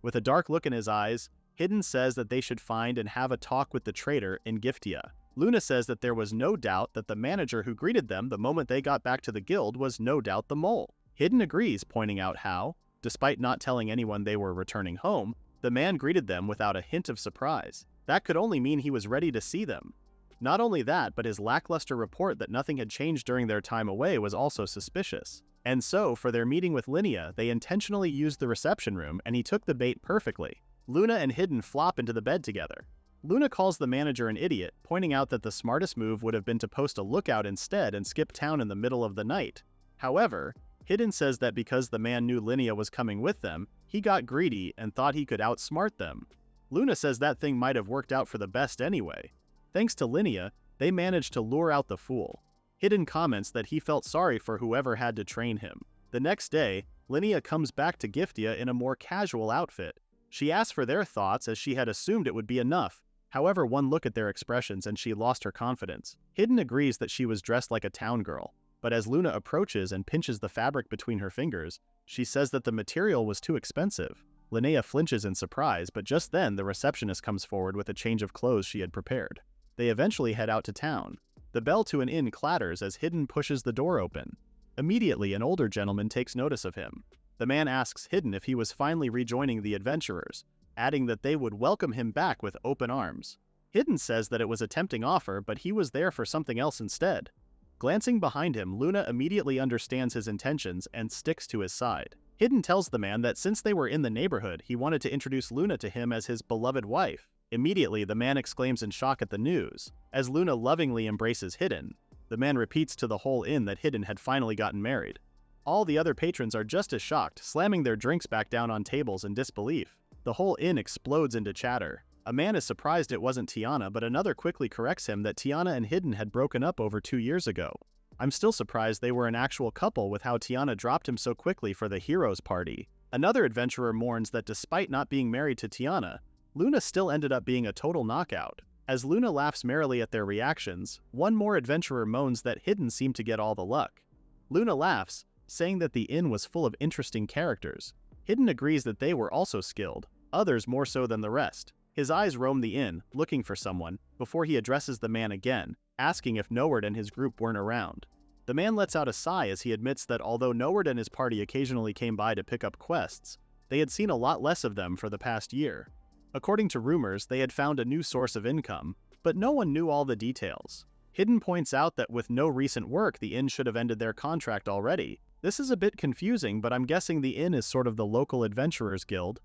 With a dark look in his eyes, Hidden says that they should find and have a talk with the traitor in Giftia. Luna says that there was no doubt that the manager who greeted them the moment they got back to the guild was no doubt the mole. Hidden agrees, pointing out how, despite not telling anyone they were returning home, the man greeted them without a hint of surprise. That could only mean he was ready to see them. Not only that, but his lackluster report that nothing had changed during their time away was also suspicious. And so, for their meeting with Linnea, they intentionally used the reception room and he took the bait perfectly. Luna and Hidden flop into the bed together. Luna calls the manager an idiot, pointing out that the smartest move would have been to post a lookout instead and skip town in the middle of the night. However, Hidden says that because the man knew Linnea was coming with them, he got greedy and thought he could outsmart them. Luna says that thing might have worked out for the best anyway. Thanks to Linnea, they managed to lure out the fool. Hidden comments that he felt sorry for whoever had to train him. The next day, Linnea comes back to Giftia in a more casual outfit. She asks for their thoughts as she had assumed it would be enough. However, one look at their expressions and she lost her confidence. Hidden agrees that she was dressed like a town girl, but as Luna approaches and pinches the fabric between her fingers, she says that the material was too expensive. Linnea flinches in surprise, but just then the receptionist comes forward with a change of clothes she had prepared. They eventually head out to town. The bell to an inn clatters as Hidden pushes the door open. Immediately, an older gentleman takes notice of him. The man asks Hidden if he was finally rejoining the adventurers, adding that they would welcome him back with open arms. Hidden says that it was a tempting offer, but he was there for something else instead. Glancing behind him, Luna immediately understands his intentions and sticks to his side. Hidden tells the man that since they were in the neighborhood, he wanted to introduce Luna to him as his beloved wife. Immediately, the man exclaims in shock at the news. As Luna lovingly embraces Hidden, the man repeats to the whole inn that Hidden had finally gotten married. All the other patrons are just as shocked, slamming their drinks back down on tables in disbelief. The whole inn explodes into chatter. A man is surprised it wasn't Tiana, but another quickly corrects him that Tiana and Hidden had broken up over 2 years ago. I'm still surprised they were an actual couple with how Tiana dropped him so quickly for the hero's party. Another adventurer mourns that despite not being married to Tiana, Luna still ended up being a total knockout. As Luna laughs merrily at their reactions, one more adventurer moans that Hidden seemed to get all the luck. Luna laughs, saying that the inn was full of interesting characters. Hidden agrees that they were also skilled, others more so than the rest. His eyes roam the inn, looking for someone, before he addresses the man again, asking if Noward and his group weren't around. The man lets out a sigh as he admits that although Noward and his party occasionally came by to pick up quests, they had seen a lot less of them for the past year. According to rumors, they had found a new source of income, but no one knew all the details. Hidden points out that with no recent work, the inn should have ended their contract already. This is a bit confusing, but I'm guessing the inn is sort of the local adventurers guild,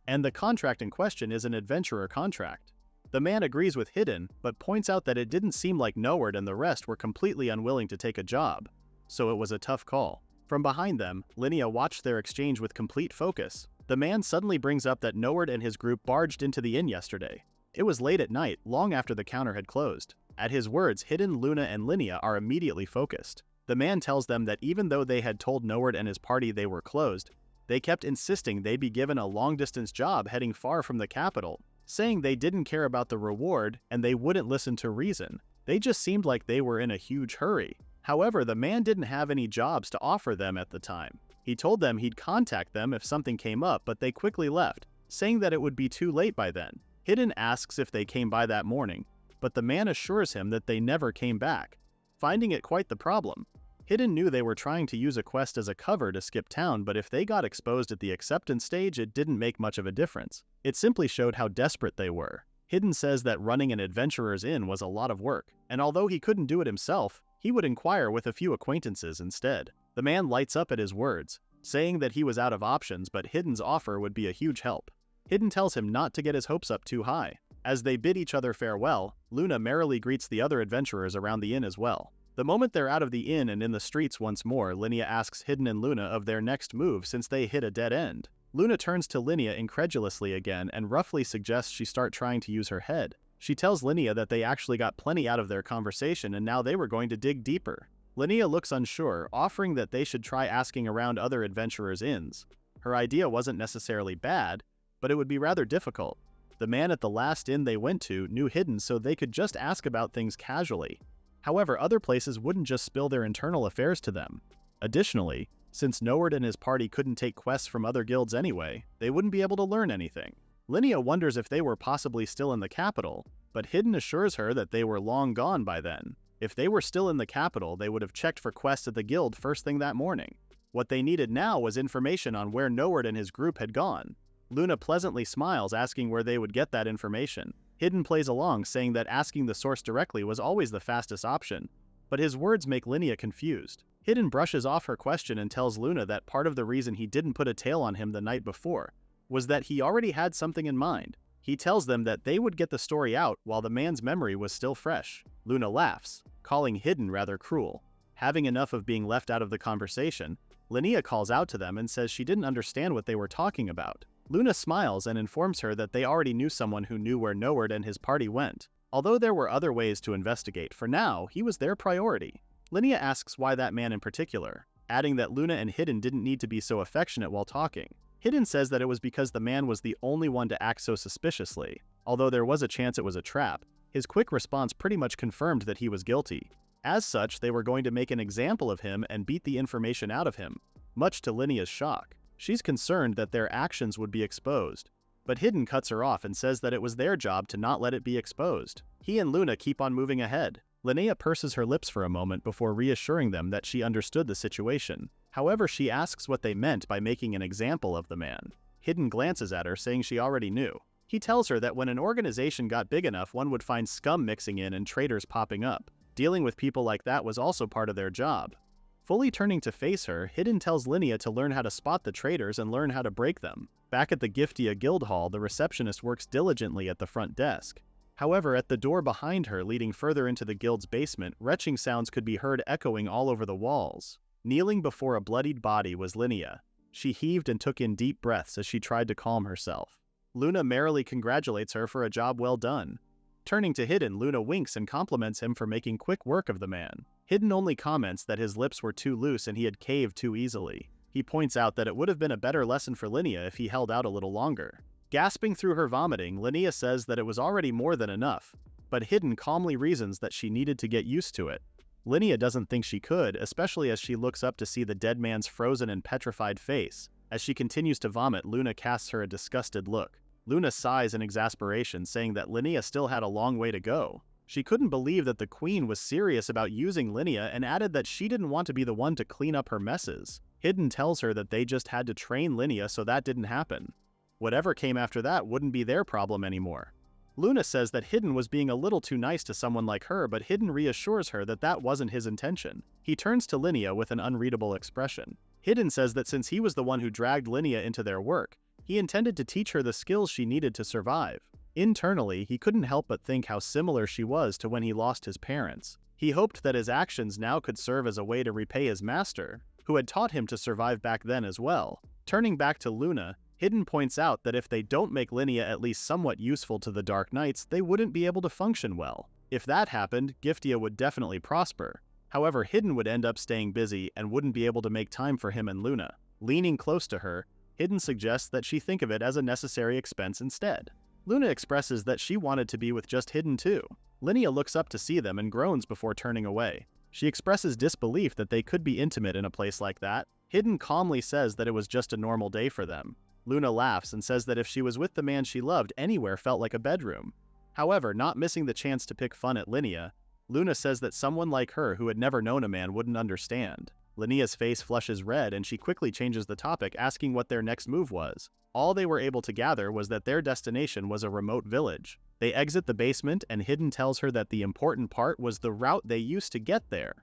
and the contract in question is an adventurer contract. The man agrees with Hidden, but points out that it didn't seem like Noward and the rest were completely unwilling to take a job, so it was a tough call. From behind them, Linnea watched their exchange with complete focus. The man suddenly brings up that Noward and his group barged into the inn yesterday. It was late at night, long after the counter had closed. At his words, Hidden, Luna, and Linnea are immediately focused. The man tells them that even though they had told Noward and his party they were closed, they kept insisting they be given a long-distance job heading far from the capital, saying they didn't care about the reward and they wouldn't listen to reason. They just seemed like they were in a huge hurry. However, the man didn't have any jobs to offer them at the time. He told them he'd contact them if something came up, but they quickly left, saying that it would be too late by then. Hidden asks if they came by that morning, but the man assures him that they never came back, finding it quite the problem. Hidden knew they were trying to use a quest as a cover to skip town, but if they got exposed at the acceptance stage, it didn't make much of a difference. It simply showed how desperate they were. Hidden says that running an adventurer's inn was a lot of work, and although he couldn't do it himself, he would inquire with a few acquaintances instead. The man lights up at his words, saying that he was out of options, but Hidden's offer would be a huge help. Hidden tells him not to get his hopes up too high. As they bid each other farewell, Luna merrily greets the other adventurers around the inn as well. The moment they're out of the inn and in the streets once more, Linnea asks Hidden and Luna of their next move since they hit a dead end. Luna turns to Linnea incredulously again and roughly suggests she start trying to use her head. She tells Linnea that they actually got plenty out of their conversation and now they were going to dig deeper. Linnea looks unsure, offering that they should try asking around other adventurers' inns. Her idea wasn't necessarily bad, but it would be rather difficult. The man at the last inn they went to knew Hidden, so they could just ask about things casually. However, other places wouldn't just spill their internal affairs to them. Additionally, since Noward and his party couldn't take quests from other guilds anyway, they wouldn't be able to learn anything. Linnea wonders if they were possibly still in the capital, but Hidden assures her that they were long gone by then. If they were still in the capital, they would have checked for quests at the guild first thing that morning. What they needed now was information on where Noward and his group had gone. Luna pleasantly smiles, asking where they would get that information. Hidden plays along, saying that asking the source directly was always the fastest option, but his words make Linnea confused. Hidden brushes off her question and tells Luna that part of the reason he didn't put a tail on him the night before was that he already had something in mind. He tells them that they would get the story out while the man's memory was still fresh. Luna laughs, calling Hidden rather cruel. Having enough of being left out of the conversation, Linnea calls out to them and says she didn't understand what they were talking about. Luna smiles and informs her that they already knew someone who knew where Noward and his party went. Although there were other ways to investigate, for now, he was their priority. Linnea asks why that man in particular. adding that Luna and Hidden didn't need to be so affectionate while talking. Hidden says that it was because the man was the only one to act so suspiciously. Although there was a chance it was a trap, his quick response pretty much confirmed that he was guilty. As such, they were going to make an example of him and beat the information out of him, much to Linea's shock. She's concerned that their actions would be exposed, but Hidden cuts her off and says that it was their job to not let it be exposed. He and Luna keep on moving ahead. Linnea purses her lips for a moment before reassuring them that she understood the situation. However, she asks what they meant by making an example of the man. Hidden glances at her, saying she already knew. He tells her that when an organization got big enough, one would find scum mixing in and traitors popping up. Dealing with people like that was also part of their job. Fully turning to face her, Hidden tells Linnea to learn how to spot the traitors and learn how to break them. Back at the Giftia Guild Hall, the receptionist works diligently at the front desk. However, at the door behind her leading further into the guild's basement, retching sounds could be heard echoing all over the walls. Kneeling before a bloodied body was Linnea. She heaved and took in deep breaths as she tried to calm herself. Luna merrily congratulates her for a job well done. Turning to Hidden, Luna winks and compliments him for making quick work of the man. Hidden only comments that his lips were too loose and he had caved too easily. He points out that it would have been a better lesson for Linnea if he held out a little longer. Gasping through her vomiting, Linnea says that it was already more than enough, but Hidden calmly reasons that she needed to get used to it. Linnea doesn't think she could, especially as she looks up to see the dead man's frozen and petrified face. As she continues to vomit, Luna casts her a disgusted look. Luna sighs in exasperation, saying that Linnea still had a long way to go. She couldn't believe that the queen was serious about using Linnea and added that she didn't want to be the one to clean up her messes. Hidden tells her that they just had to train Linnea so that didn't happen. Whatever came after that wouldn't be their problem anymore. Luna says that Hidden was being a little too nice to someone like her, but Hidden reassures her that that wasn't his intention. He turns to Linnea with an unreadable expression. Hidden says that since he was the one who dragged Linnea into their work, he intended to teach her the skills she needed to survive. Internally, he couldn't help but think how similar she was to when he lost his parents. He hoped that his actions now could serve as a way to repay his master, who had taught him to survive back then as well. Turning back to Luna, Hidden points out that if they don't make Linnea at least somewhat useful to the Dark Knights, they wouldn't be able to function well. If that happened, Giftia would definitely prosper. However, Hidden would end up staying busy and wouldn't be able to make time for him and Luna. Leaning close to her, Hidden suggests that she think of it as a necessary expense instead. Luna expresses that she wanted to be with just Hidden too. Linnea looks up to see them and groans before turning away. She expresses disbelief that they could be intimate in a place like that. Hidden calmly says that it was just a normal day for them. Luna laughs and says that if she was with the man she loved, anywhere felt like a bedroom. However, not missing the chance to pick fun at Linnea, Luna says that someone like her who had never known a man wouldn't understand. Linnea's face flushes red and she quickly changes the topic, asking what their next move was. All they were able to gather was that their destination was a remote village. They exit the basement and Hidden tells her that the important part was the route they used to get there.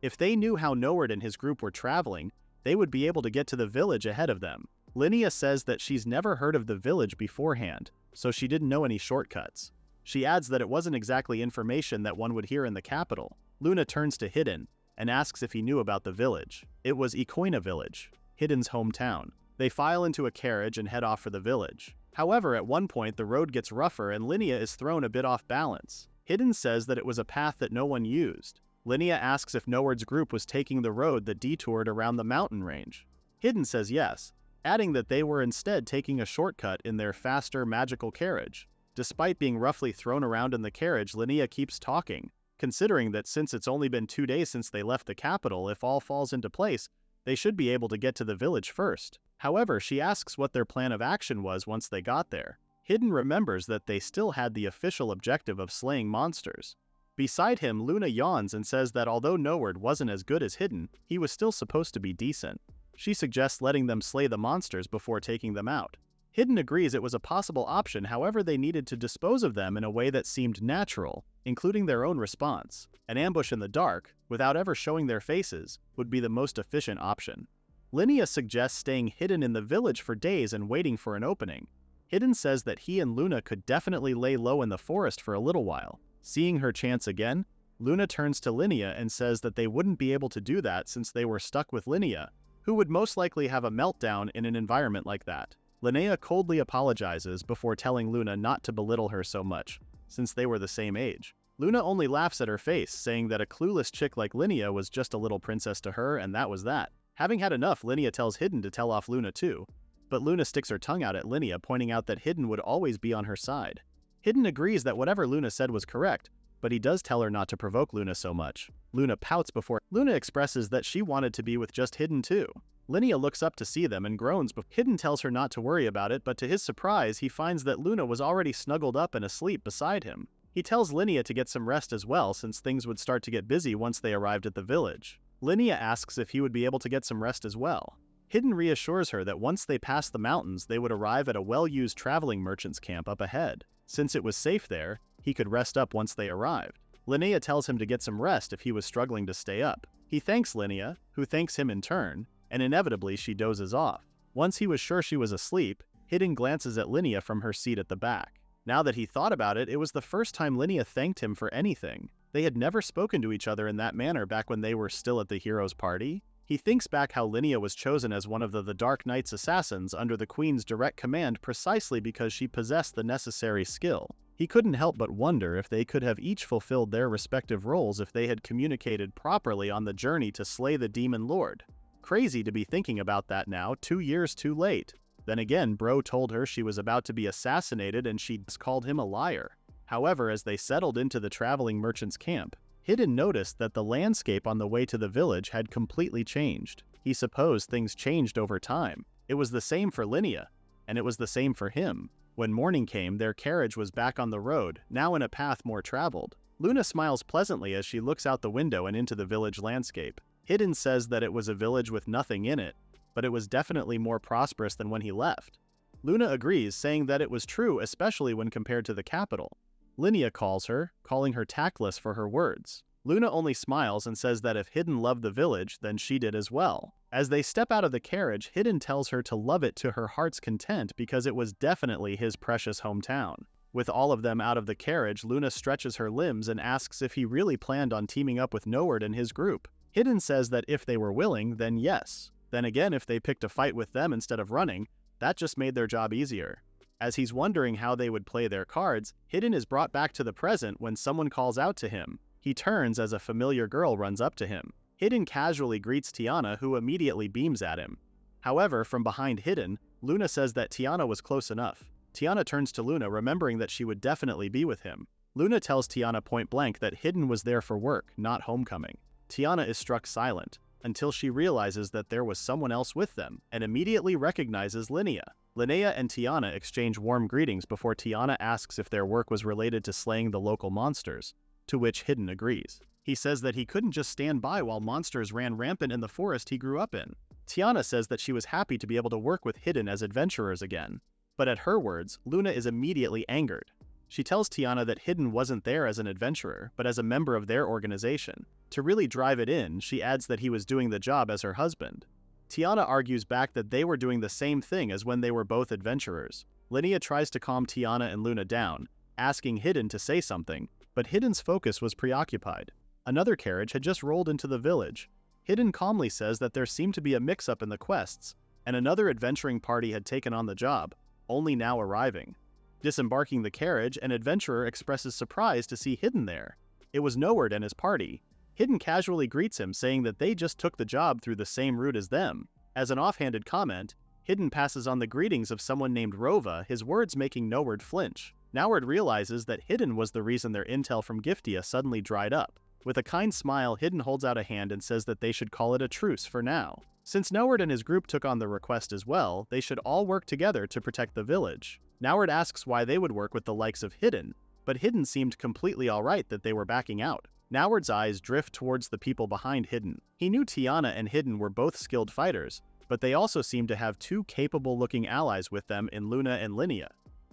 If they knew how Noward and his group were traveling, they would be able to get to the village ahead of them. Linnea says that she's never heard of the village beforehand, so she didn't know any shortcuts. She adds that it wasn't exactly information that one would hear in the capital. Luna turns to Hidden and asks if he knew about the village. It was Ikoina Village, Hidden's hometown. They file into a carriage and head off for the village. However, at one point the road gets rougher and Linnea is thrown a bit off balance. Hidden says that it was a path that no one used. Linnea asks if Noward's group was taking the road that detoured around the mountain range. Hidden says yes, adding that they were instead taking a shortcut in their faster, magical carriage. Despite being roughly thrown around in the carriage, Linnea keeps talking, considering that since it's only been 2 days since they left the capital, if all falls into place, they should be able to get to the village first. However, she asks what their plan of action was once they got there. Hidden remembers that they still had the official objective of slaying monsters. Beside him, Luna yawns and says that although Noward wasn't as good as Hidden, he was still supposed to be decent. She suggests letting them slay the monsters before taking them out. Hidden agrees it was a possible option, however they needed to dispose of them in a way that seemed natural, including their own response. An ambush in the dark, without ever showing their faces, would be the most efficient option. Linnea suggests staying hidden in the village for days and waiting for an opening. Hidden says that he and Luna could definitely lay low in the forest for a little while. Seeing her chance again, Luna turns to Linnea and says that they wouldn't be able to do that since they were stuck with Linnea, who would most likely have a meltdown in an environment like that. Linnea coldly apologizes before telling Luna not to belittle her so much, since they were the same age. Luna only laughs at her face, saying that a clueless chick like Linnea was just a little princess to her and that was that. Having had enough, Linnea tells Hidden to tell off Luna too, but Luna sticks her tongue out at Linnea, pointing out that Hidden would always be on her side. Hidden agrees that whatever Luna said was correct, but he does tell her not to provoke Luna so much. Luna pouts before Luna expresses that she wanted to be with just Hidden too. Linnea looks up to see them and groans, but Hidden tells her not to worry about it, but to his surprise, he finds that Luna was already snuggled up and asleep beside him. He tells Linnea to get some rest as well, since things would start to get busy once they arrived at the village. Linnea asks if he would be able to get some rest as well. Hidden reassures her that once they passed the mountains, they would arrive at a well-used traveling merchant's camp up ahead. Since it was safe there, he could rest up once they arrived. Linnea tells him to get some rest if he was struggling to stay up. He thanks Linnea, who thanks him in turn, and inevitably she dozes off. Once he was sure she was asleep, Hidden glances at Linnea from her seat at the back. Now that he thought about it, it was the first time Linnea thanked him for anything. They had never spoken to each other in that manner back when they were still at the hero's party. He thinks back how Linnea was chosen as one of the Dark Knight's assassins under the Queen's direct command precisely because she possessed the necessary skill. He couldn't help but wonder if they could have each fulfilled their respective roles if they had communicated properly on the journey to slay the Demon Lord. Crazy to be thinking about that now, 2 years too late. Then again, Bro told her she was about to be assassinated and she called him a liar. However, as they settled into the traveling merchant's camp, Hidden noticed that the landscape on the way to the village had completely changed. He supposed things changed over time. It was the same for Linnea, and it was the same for him. When morning came, their carriage was back on the road, now in a path more traveled. Luna smiles pleasantly as she looks out the window and into the village landscape. Hidden says that it was a village with nothing in it, but it was definitely more prosperous than when he left. Luna agrees, saying that it was true, especially when compared to the capital. Linnea calls her, calling her tactless for her words. Luna only smiles and says that if Hidden loved the village, then she did as well. As they step out of the carriage, Hidden tells her to love it to her heart's content because it was definitely his precious hometown. With all of them out of the carriage, Luna stretches her limbs and asks if he really planned on teaming up with Noward and his group. Hidden says that if they were willing, then yes. Then again, if they picked a fight with them instead of running, that just made their job easier. As he's wondering how they would play their cards, Hidden is brought back to the present when someone calls out to him. He turns as a familiar girl runs up to him. Hidden casually greets Tiana, who immediately beams at him. However, from behind Hidden, Luna says that Tiana was close enough. Tiana turns to Luna, remembering that she would definitely be with him. Luna tells Tiana point blank that Hidden was there for work, not homecoming. Tiana is struck silent, until she realizes that there was someone else with them, and immediately recognizes Linnea. Linnea and Tiana exchange warm greetings before Tiana asks if their work was related to slaying the local monsters, to which Hidden agrees. He says that he couldn't just stand by while monsters ran rampant in the forest he grew up in. Tiana says that she was happy to be able to work with Hidden as adventurers again. But at her words, Luna is immediately angered. She tells Tiana that Hidden wasn't there as an adventurer, but as a member of their organization. To really drive it in, she adds that he was doing the job as her husband. Tiana argues back that they were doing the same thing as when they were both adventurers. Linnea tries to calm Tiana and Luna down, asking Hidden to say something, but Hidden's focus was preoccupied. Another carriage had just rolled into the village. Hidden calmly says that there seemed to be a mix-up in the quests, and another adventuring party had taken on the job, only now arriving. Disembarking the carriage, an adventurer expresses surprise to see Hidden there. It was Noward and his party. Hidden casually greets him, saying that they just took the job through the same route as them. As an offhanded comment, Hidden passes on the greetings of someone named Rova, his words making Noward flinch. Noward realizes that Hidden was the reason their intel from Giftia suddenly dried up. With a kind smile, Hidden holds out a hand and says that they should call it a truce for now. Since Noward and his group took on the request as well, they should all work together to protect the village. Noward asks why they would work with the likes of Hidden, but Hidden seemed completely alright that they were backing out. Noward's eyes drift towards the people behind Hidden. He knew Tiana and Hidden were both skilled fighters, but they also seemed to have two capable-looking allies with them in Luna and Linnea.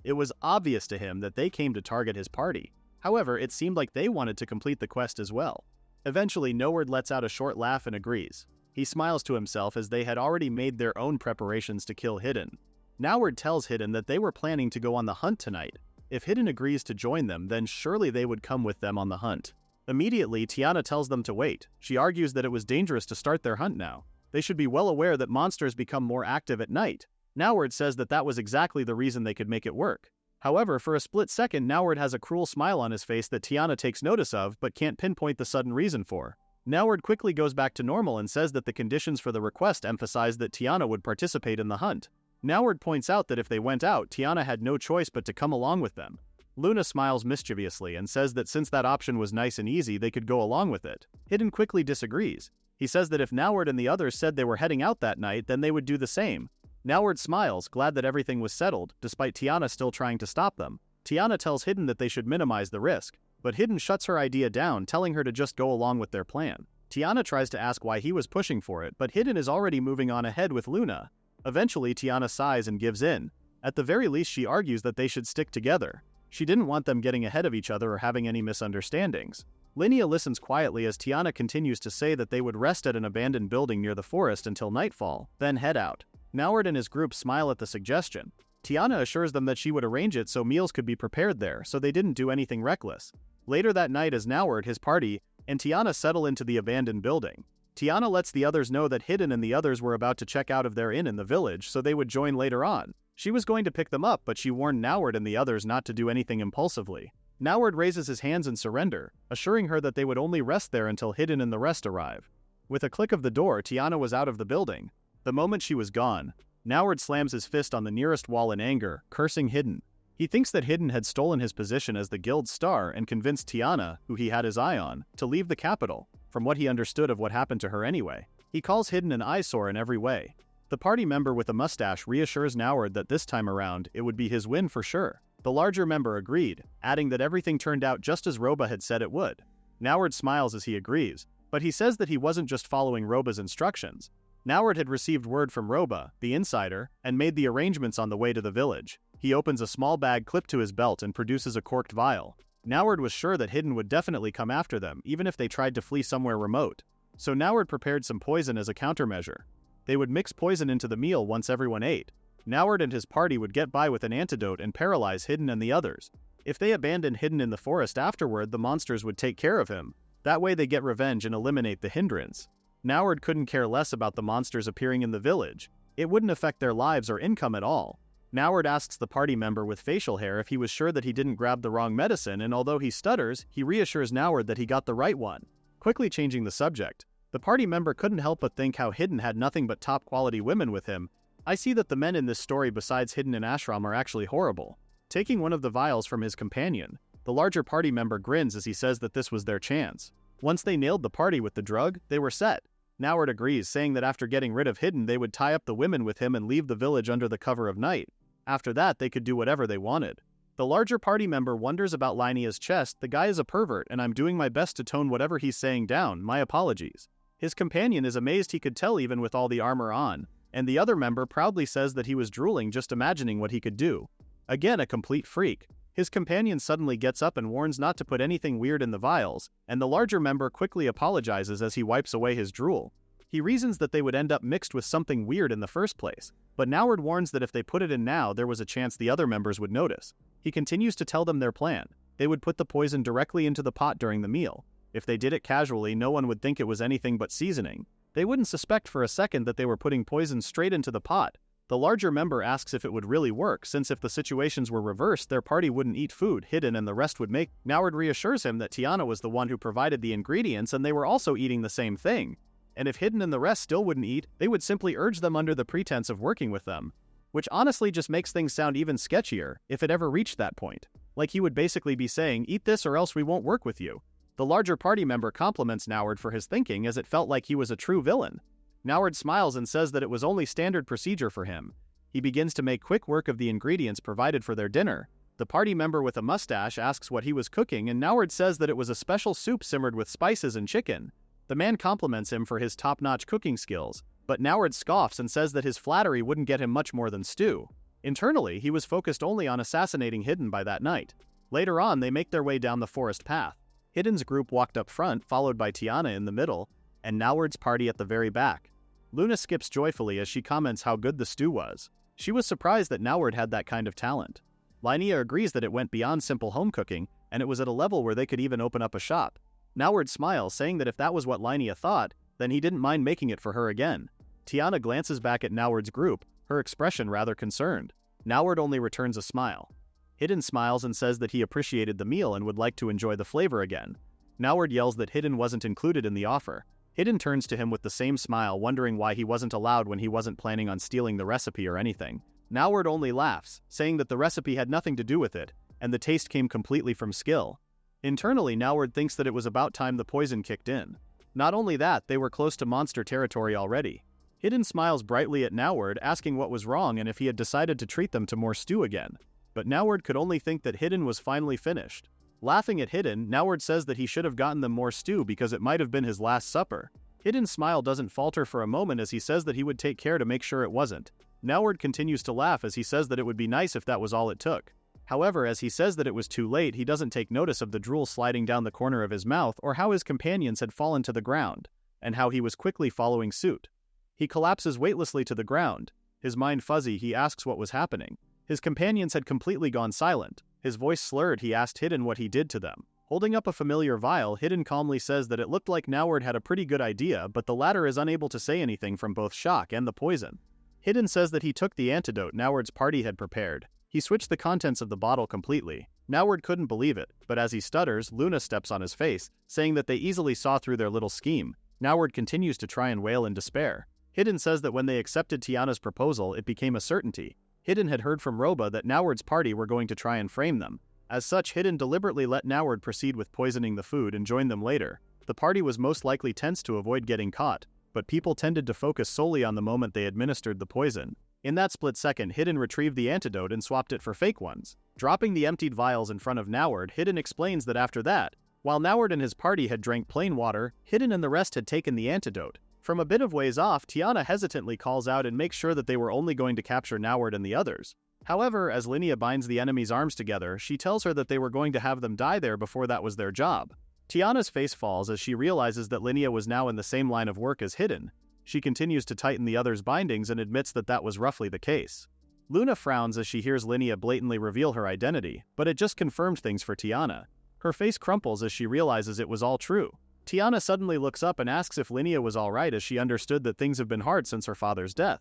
It was obvious to him that they came to target his party. However, it seemed like they wanted to complete the quest as well. Eventually, Noward lets out a short laugh and agrees. He smiles to himself as they had already made their own preparations to kill Hidden. Noward tells Hidden that they were planning to go on the hunt tonight. If Hidden agrees to join them, then surely they would come with them on the hunt. Immediately, Tiana tells them to wait. She argues that it was dangerous to start their hunt now. They should be well aware that monsters become more active at night. Noward says that that was exactly the reason they could make it work. However, for a split second, Noward has a cruel smile on his face that Tiana takes notice of but can't pinpoint the sudden reason for. Noward quickly goes back to normal and says that the conditions for the request emphasize that Tiana would participate in the hunt. Noward points out that if they went out, Tiana had no choice but to come along with them. Luna smiles mischievously and says that since that option was nice and easy, they could go along with it. Hidden quickly disagrees. He says that if Noward and the others said they were heading out that night, then they would do the same. Noward smiles, glad that everything was settled, despite Tiana still trying to stop them. Tiana tells Hidden that they should minimize the risk, but Hidden shuts her idea down, telling her to just go along with their plan. Tiana tries to ask why he was pushing for it, but Hidden is already moving on ahead with Luna. Eventually, Tiana sighs and gives in. At the very least, she argues that they should stick together. She didn't want them getting ahead of each other or having any misunderstandings. Linnea listens quietly as Tiana continues to say that they would rest at an abandoned building near the forest until nightfall, then head out. Noward and his group smile at the suggestion. Tiana assures them that she would arrange it so meals could be prepared there, so they didn't do anything reckless. Later that night, as Noward, his party, and Tiana settle into the abandoned building, Tiana lets the others know that Hidden and the others were about to check out of their inn in the village so they would join later on. She was going to pick them up, but she warned Noward and the others not to do anything impulsively. Noward raises his hands in surrender, assuring her that they would only rest there until Hidden and the rest arrive. With a click of the door, Tiana was out of the building. The moment she was gone, Noward slams his fist on the nearest wall in anger, cursing Hidden. He thinks that Hidden had stolen his position as the guild's star and convinced Tiana, who he had his eye on, to leave the capital, from what he understood of what happened to her anyway. He calls Hidden an eyesore in every way. The party member with a mustache reassures Noward that this time around, it would be his win for sure. The larger member agreed, adding that everything turned out just as Roba had said it would. Noward smiles as he agrees, but he says that he wasn't just following Roba's instructions. Noward had received word from Roba, the insider, and made the arrangements on the way to the village. He opens a small bag clipped to his belt and produces a corked vial. Noward was sure that Hidden would definitely come after them, even if they tried to flee somewhere remote. So Noward prepared some poison as a countermeasure. They would mix poison into the meal once everyone ate. Noward and his party would get by with an antidote and paralyze Hidden and the others. If they abandoned Hidden in the forest afterward, the monsters would take care of him. That way they get revenge and eliminate the hindrance. Noward couldn't care less about the monsters appearing in the village. It wouldn't affect their lives or income at all. Noward asks the party member with facial hair if he was sure that he didn't grab the wrong medicine, and although he stutters, he reassures Noward that he got the right one. Quickly changing the subject, the party member couldn't help but think how Hidden had nothing but top-quality women with him. I see that the men in this story besides Hidden and Ashram are actually horrible. Taking one of the vials from his companion, the larger party member grins as he says that this was their chance. Once they nailed the party with the drug, they were set. Noward agrees, saying that after getting rid of Hidden, they would tie up the women with him and leave the village under the cover of night. After that, they could do whatever they wanted. The larger party member wonders about Linea's chest. The guy is a pervert, and I'm doing my best to tone whatever he's saying down. My apologies. His companion is amazed he could tell even with all the armor on, and the other member proudly says that he was drooling just imagining what he could do. Again, a complete freak. His companion suddenly gets up and warns not to put anything weird in the vials, and the larger member quickly apologizes as he wipes away his drool. He reasons that they would end up mixed with something weird in the first place, but Noward warns that if they put it in now, there was a chance the other members would notice. He continues to tell them their plan. They would put the poison directly into the pot during the meal. If they did it casually, no one would think it was anything but seasoning. They wouldn't suspect for a second that they were putting poison straight into the pot. The larger member asks if it would really work, since if the situations were reversed, their party wouldn't eat food Hidden and the rest would make. Noward reassures him that Tiana was the one who provided the ingredients and they were also eating the same thing. And if Hidden and the rest still wouldn't eat, they would simply urge them under the pretense of working with them. Which honestly just makes things sound even sketchier, if it ever reached that point. Like he would basically be saying, eat this or else we won't work with you. The larger party member compliments Noward for his thinking as it felt like he was a true villain. Noward smiles and says that it was only standard procedure for him. He begins to make quick work of the ingredients provided for their dinner. The party member with a mustache asks what he was cooking and Noward says that it was a special soup simmered with spices and chicken. The man compliments him for his top-notch cooking skills, but Noward scoffs and says that his flattery wouldn't get him much more than stew. Internally, he was focused only on assassinating Hidden by that night. Later on, they make their way down the forest path. Hidden's group walked up front, followed by Tiana in the middle, and Noward's party at the very back. Luna skips joyfully as she comments how good the stew was. She was surprised that Noward had that kind of talent. Linnea agrees that it went beyond simple home cooking, and it was at a level where they could even open up a shop. Noward smiles, saying that if that was what Linnea thought, then he didn't mind making it for her again. Tiana glances back at Noward's group, her expression rather concerned. Noward only returns a smile. Hidden smiles and says that he appreciated the meal and would like to enjoy the flavor again. Noward yells that Hidden wasn't included in the offer. Hidden turns to him with the same smile, wondering why he wasn't allowed when he wasn't planning on stealing the recipe or anything. Noward only laughs, saying that the recipe had nothing to do with it, and the taste came completely from skill. Internally, Noward thinks that it was about time the poison kicked in. Not only that, they were close to monster territory already. Hidden smiles brightly at Noward, asking what was wrong and if he had decided to treat them to more stew again. But Noward could only think that Hidden was finally finished. Laughing at Hidden, Noward says that he should have gotten them more stew because it might have been his last supper. Hidden's smile doesn't falter for a moment as he says that he would take care to make sure it wasn't. Noward continues to laugh as he says that it would be nice if that was all it took. However, as he says that it was too late, he doesn't take notice of the drool sliding down the corner of his mouth or how his companions had fallen to the ground, and how he was quickly following suit. He collapses weightlessly to the ground. His mind fuzzy, he asks what was happening. His companions had completely gone silent. His voice slurred, he asked Hidden what he did to them. Holding up a familiar vial, Hidden calmly says that it looked like Noward had a pretty good idea, but the latter is unable to say anything from both shock and the poison. Hidden says that he took the antidote Noward's party had prepared. He switched the contents of the bottle completely. Noward couldn't believe it, but as he stutters, Luna steps on his face, saying that they easily saw through their little scheme. Noward continues to try and wail in despair. Hidden says that when they accepted Tiana's proposal, it became a certainty. Hidden had heard from Roba that Noward's party were going to try and frame them. As such, Hidden deliberately let Noward proceed with poisoning the food and join them later. The party was most likely tense to avoid getting caught, but people tended to focus solely on the moment they administered the poison. In that split second, Hidden retrieved the antidote and swapped it for fake ones. Dropping the emptied vials in front of Noward, Hidden explains that after that, while Noward and his party had drank plain water, Hidden and the rest had taken the antidote. From a bit of ways off, Tiana hesitantly calls out and makes sure that they were only going to capture Noward and the others. However, as Linnea binds the enemy's arms together, she tells her that they were going to have them die there before that was their job. Tiana's face falls as she realizes that Linnea was now in the same line of work as Hidden. She continues to tighten the other's bindings and admits that that was roughly the case. Luna frowns as she hears Linnea blatantly reveal her identity, but it just confirmed things for Tiana. Her face crumples as she realizes it was all true. Tiana suddenly looks up and asks if Linnea was alright as she understood that things have been hard since her father's death.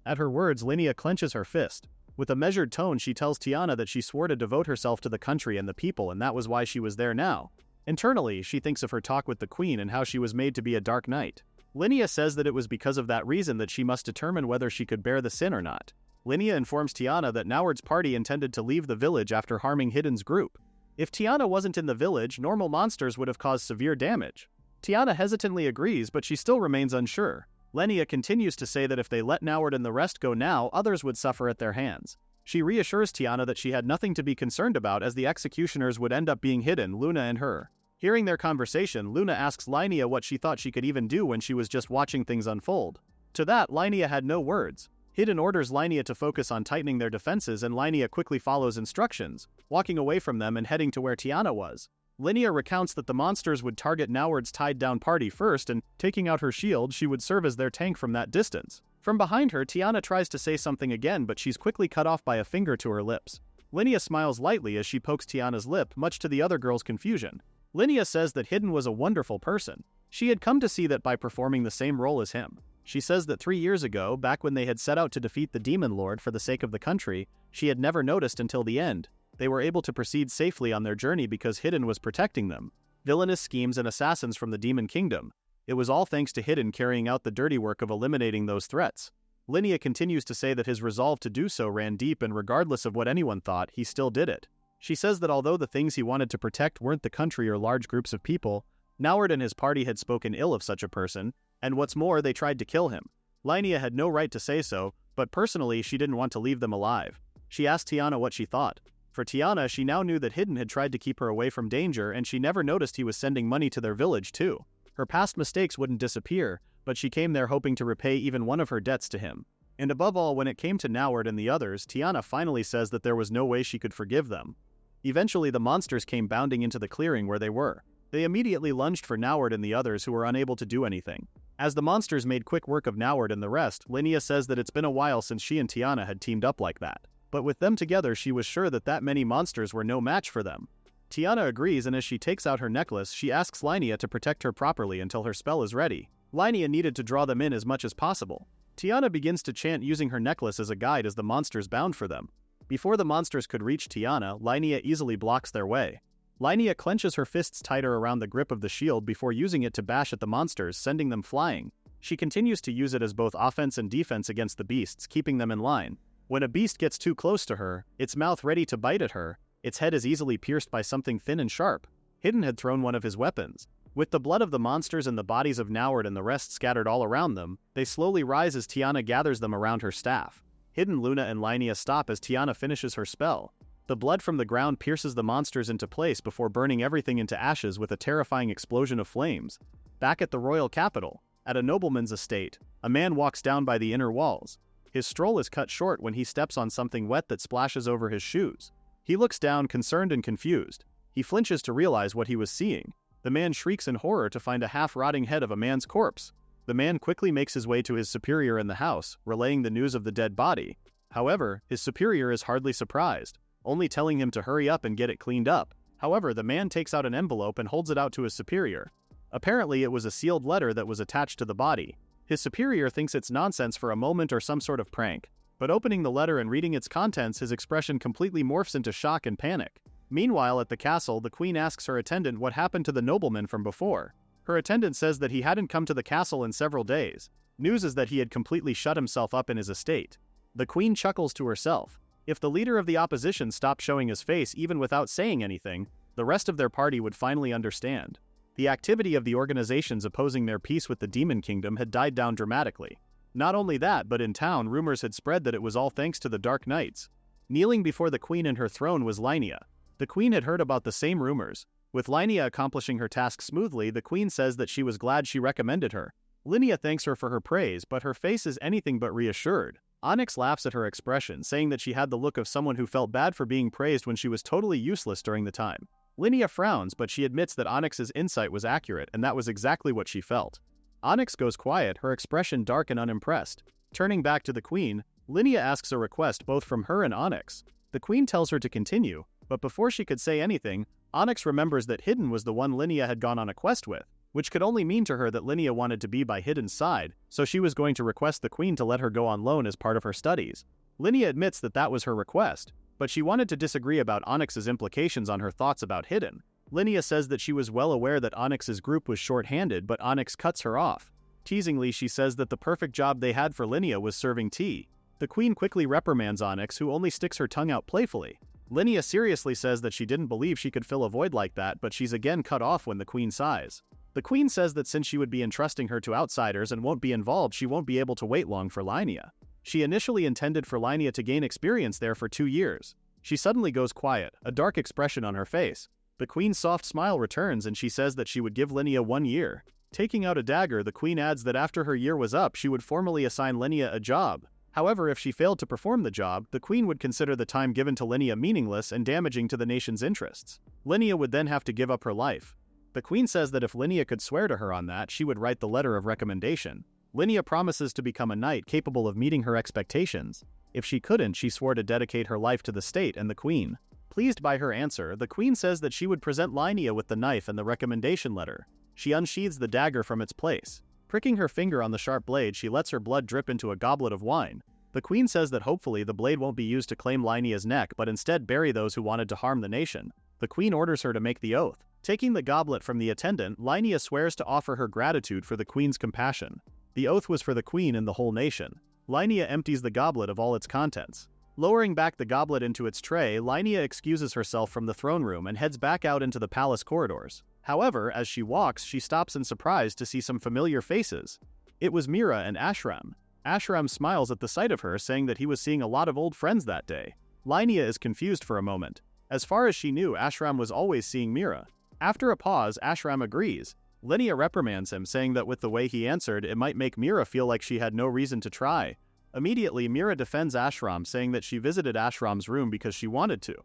At her words, Linnea clenches her fist. With a measured tone, she tells Tiana that she swore to devote herself to the country and the people, and that was why she was there now. Internally, she thinks of her talk with the Queen and how she was made to be a Dark Knight. Linnea says that it was because of that reason that she must determine whether she could bear the sin or not. Linnea informs Tiana that Noward's party intended to leave the village after harming Hidden's group. If Tiana wasn't in the village, normal monsters would have caused severe damage. Tiana hesitantly agrees, but she still remains unsure. Linnea continues to say that if they let Noward and the rest go now, others would suffer at their hands. She reassures Tiana that she had nothing to be concerned about as the executioners would end up being Hidden, Luna and her. Hearing their conversation, Luna asks Linnea what she thought she could even do when she was just watching things unfold. To that, Linnea had no words. Hidden orders Linnea to focus on tightening their defenses and Linnea quickly follows instructions, walking away from them and heading to where Tiana was. Linnea recounts that the monsters would target Noward's tied-down party first and, taking out her shield, she would serve as their tank from that distance. From behind her, Tiana tries to say something again, but she's quickly cut off by a finger to her lips. Linnea smiles lightly as she pokes Tiana's lip, much to the other girl's confusion. Linnea says that Hidden was a wonderful person. She had come to see that by performing the same role as him. She says that 3 years ago, back when they had set out to defeat the Demon Lord for the sake of the country, she had never noticed until the end. They were able to proceed safely on their journey because Hidden was protecting them. Villainous schemes and assassins from the Demon Kingdom. It was all thanks to Hidden carrying out the dirty work of eliminating those threats. Linnea continues to say that his resolve to do so ran deep and regardless of what anyone thought, he still did it. She says that although the things he wanted to protect weren't the country or large groups of people, Noward and his party had spoken ill of such a person, and what's more, they tried to kill him. Linnea had no right to say so, but personally she didn't want to leave them alive. She asked Tiana what she thought. For Tiana, she now knew that Hidden had tried to keep her away from danger and she never noticed he was sending money to their village too. Her past mistakes wouldn't disappear, but she came there hoping to repay even one of her debts to him. And above all, when it came to Noward and the others, Tiana finally says that there was no way she could forgive them. Eventually, the monsters came bounding into the clearing where they were. They immediately lunged for Noward and the others who were unable to do anything. As the monsters made quick work of Noward and the rest, Linnea says that it's been a while since she and Tiana had teamed up like that. But with them together, she was sure that many monsters were no match for them. Tiana agrees, and as she takes out her necklace, she asks Linnea to protect her properly until her spell is ready. Linnea needed to draw them in as much as possible. Tiana begins to chant using her necklace as a guide as the monsters bound for them. Before the monsters could reach Tiana, Linnea easily blocks their way. Linnea clenches her fists tighter around the grip of the shield before using it to bash at the monsters, sending them flying. She continues to use it as both offense and defense against the beasts, keeping them in line. When a beast gets too close to her, its mouth ready to bite at her, its head is easily pierced by something thin and sharp. Hidden had thrown one of his weapons. With the blood of the monsters and the bodies of Noward and the rest scattered all around them, they slowly rise as Tiana gathers them around her staff. Hidden, Luna, and Linnea stop as Tiana finishes her spell. The blood from the ground pierces the monsters into place before burning everything into ashes with a terrifying explosion of flames. Back at the royal capital, at a nobleman's estate, a man walks down by the inner walls. His stroll is cut short when he steps on something wet that splashes over his shoes. He looks down, concerned and confused. He flinches to realize what he was seeing. The man shrieks in horror to find a half-rotting head of a man's corpse. The man quickly makes his way to his superior in the house, relaying the news of the dead body. However, his superior is hardly surprised, only telling him to hurry up and get it cleaned up. However, the man takes out an envelope and holds it out to his superior. Apparently, it was a sealed letter that was attached to the body. His superior thinks it's nonsense for a moment or some sort of prank, but opening the letter and reading its contents, his expression completely morphs into shock and panic. Meanwhile, at the castle, the queen asks her attendant what happened to the nobleman from before. Her attendant says that he hadn't come to the castle in several days. News is that he had completely shut himself up in his estate. The queen chuckles to herself. If the leader of the opposition stopped showing his face even without saying anything, the rest of their party would finally understand. The activity of the organizations opposing their peace with the Demon Kingdom had died down dramatically. Not only that, but in town rumors had spread that it was all thanks to the Dark Knights. Kneeling before the queen in her throne was Linnea. The queen had heard about the same rumors. With Linnea accomplishing her task smoothly, the queen says that she was glad she recommended her. Linnea thanks her for her praise, but her face is anything but reassured. Onyx laughs at her expression, saying that she had the look of someone who felt bad for being praised when she was totally useless during the time. Linnea frowns, but she admits that Onyx's insight was accurate, and that was exactly what she felt. Onyx goes quiet, her expression dark and unimpressed. Turning back to the queen, Linnea asks a request both from her and Onyx. The queen tells her to continue, but before she could say anything, Onyx remembers that Hidden was the one Linnea had gone on a quest with, which could only mean to her that Linnea wanted to be by Hidden's side, so she was going to request the queen to let her go on loan as part of her studies. Linnea admits that that was her request, but she wanted to disagree about Onyx's implications on her thoughts about Hidden. Linnea says that she was well aware that Onyx's group was short-handed, but Onyx cuts her off. Teasingly, she says that the perfect job they had for Linnea was serving tea. The queen quickly reprimands Onyx, who only sticks her tongue out playfully. Linnea seriously says that she didn't believe she could fill a void like that, but she's again cut off when the queen sighs. The queen says that since she would be entrusting her to outsiders and won't be involved, she won't be able to wait long for Linnea. She initially intended for Linnea to gain experience there for 2 years. She suddenly goes quiet, a dark expression on her face. The queen's soft smile returns and she says that she would give Linnea 1 year. Taking out a dagger, the queen adds that after her year was up, she would formally assign Linnea a job. However, if she failed to perform the job, the queen would consider the time given to Linnea meaningless and damaging to the nation's interests. Linnea would then have to give up her life. The queen says that if Linnea could swear to her on that, she would write the letter of recommendation. Linnea promises to become a knight capable of meeting her expectations. If she couldn't, she swore to dedicate her life to the state and the queen. Pleased by her answer, the queen says that she would present Linnea with the knife and the recommendation letter. She unsheathes the dagger from its place. Pricking her finger on the sharp blade, she lets her blood drip into a goblet of wine. The queen says that hopefully the blade won't be used to claim Linnea's neck, but instead bury those who wanted to harm the nation. The queen orders her to make the oath. Taking the goblet from the attendant, Linnea swears to offer her gratitude for the queen's compassion. The oath was for the queen and the whole nation. Linnea empties the goblet of all its contents. Lowering back the goblet into its tray, Linnea excuses herself from the throne room and heads back out into the palace corridors. However, as she walks, she stops in surprise to see some familiar faces. It was Mira and Ashram. Ashram smiles at the sight of her, saying that he was seeing a lot of old friends that day. Linnea is confused for a moment. As far as she knew, Ashram was always seeing Mira. After a pause, Ashram agrees. Linnea reprimands him, saying that with the way he answered, it might make Mira feel like she had no reason to try. Immediately, Mira defends Ashram, saying that she visited Ashram's room because she wanted to.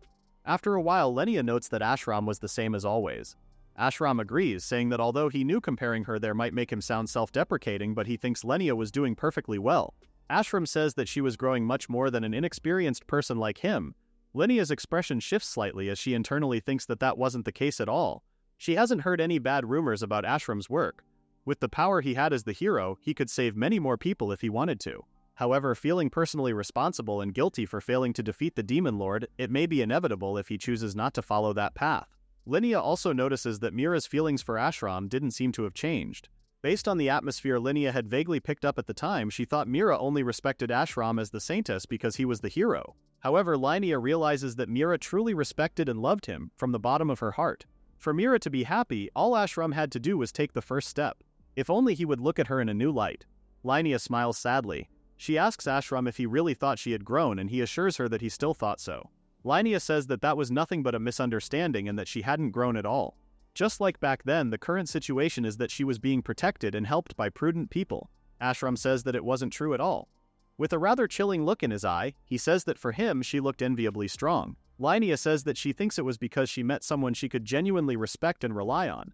After a while, Linnea notes that Ashram was the same as always. Ashram agrees, saying that although he knew comparing her there might make him sound self-deprecating, but he thinks Linnea was doing perfectly well. Ashram says that she was growing much more than an inexperienced person like him. Linnea's expression shifts slightly as she internally thinks that that wasn't the case at all. She hasn't heard any bad rumors about Ashram's work. With the power he had as the hero, he could save many more people if he wanted to. However, feeling personally responsible and guilty for failing to defeat the Demon Lord, it may be inevitable if he chooses not to follow that path. Linnea also notices that Mira's feelings for Ashram didn't seem to have changed. Based on the atmosphere Linnea had vaguely picked up at the time, she thought Mira only respected Ashram as the saintess because he was the hero. However, Linnea realizes that Mira truly respected and loved him from the bottom of her heart. For Mira to be happy, all Ashram had to do was take the first step. If only he would look at her in a new light. Linnea smiles sadly. She asks Ashram if he really thought she had grown, and he assures her that he still thought so. Linnea says that that was nothing but a misunderstanding and that she hadn't grown at all. Just like back then, the current situation is that she was being protected and helped by prudent people. Ashram says that it wasn't true at all. With a rather chilling look in his eye, he says that for him she looked enviably strong. Linnea says that she thinks it was because she met someone she could genuinely respect and rely on.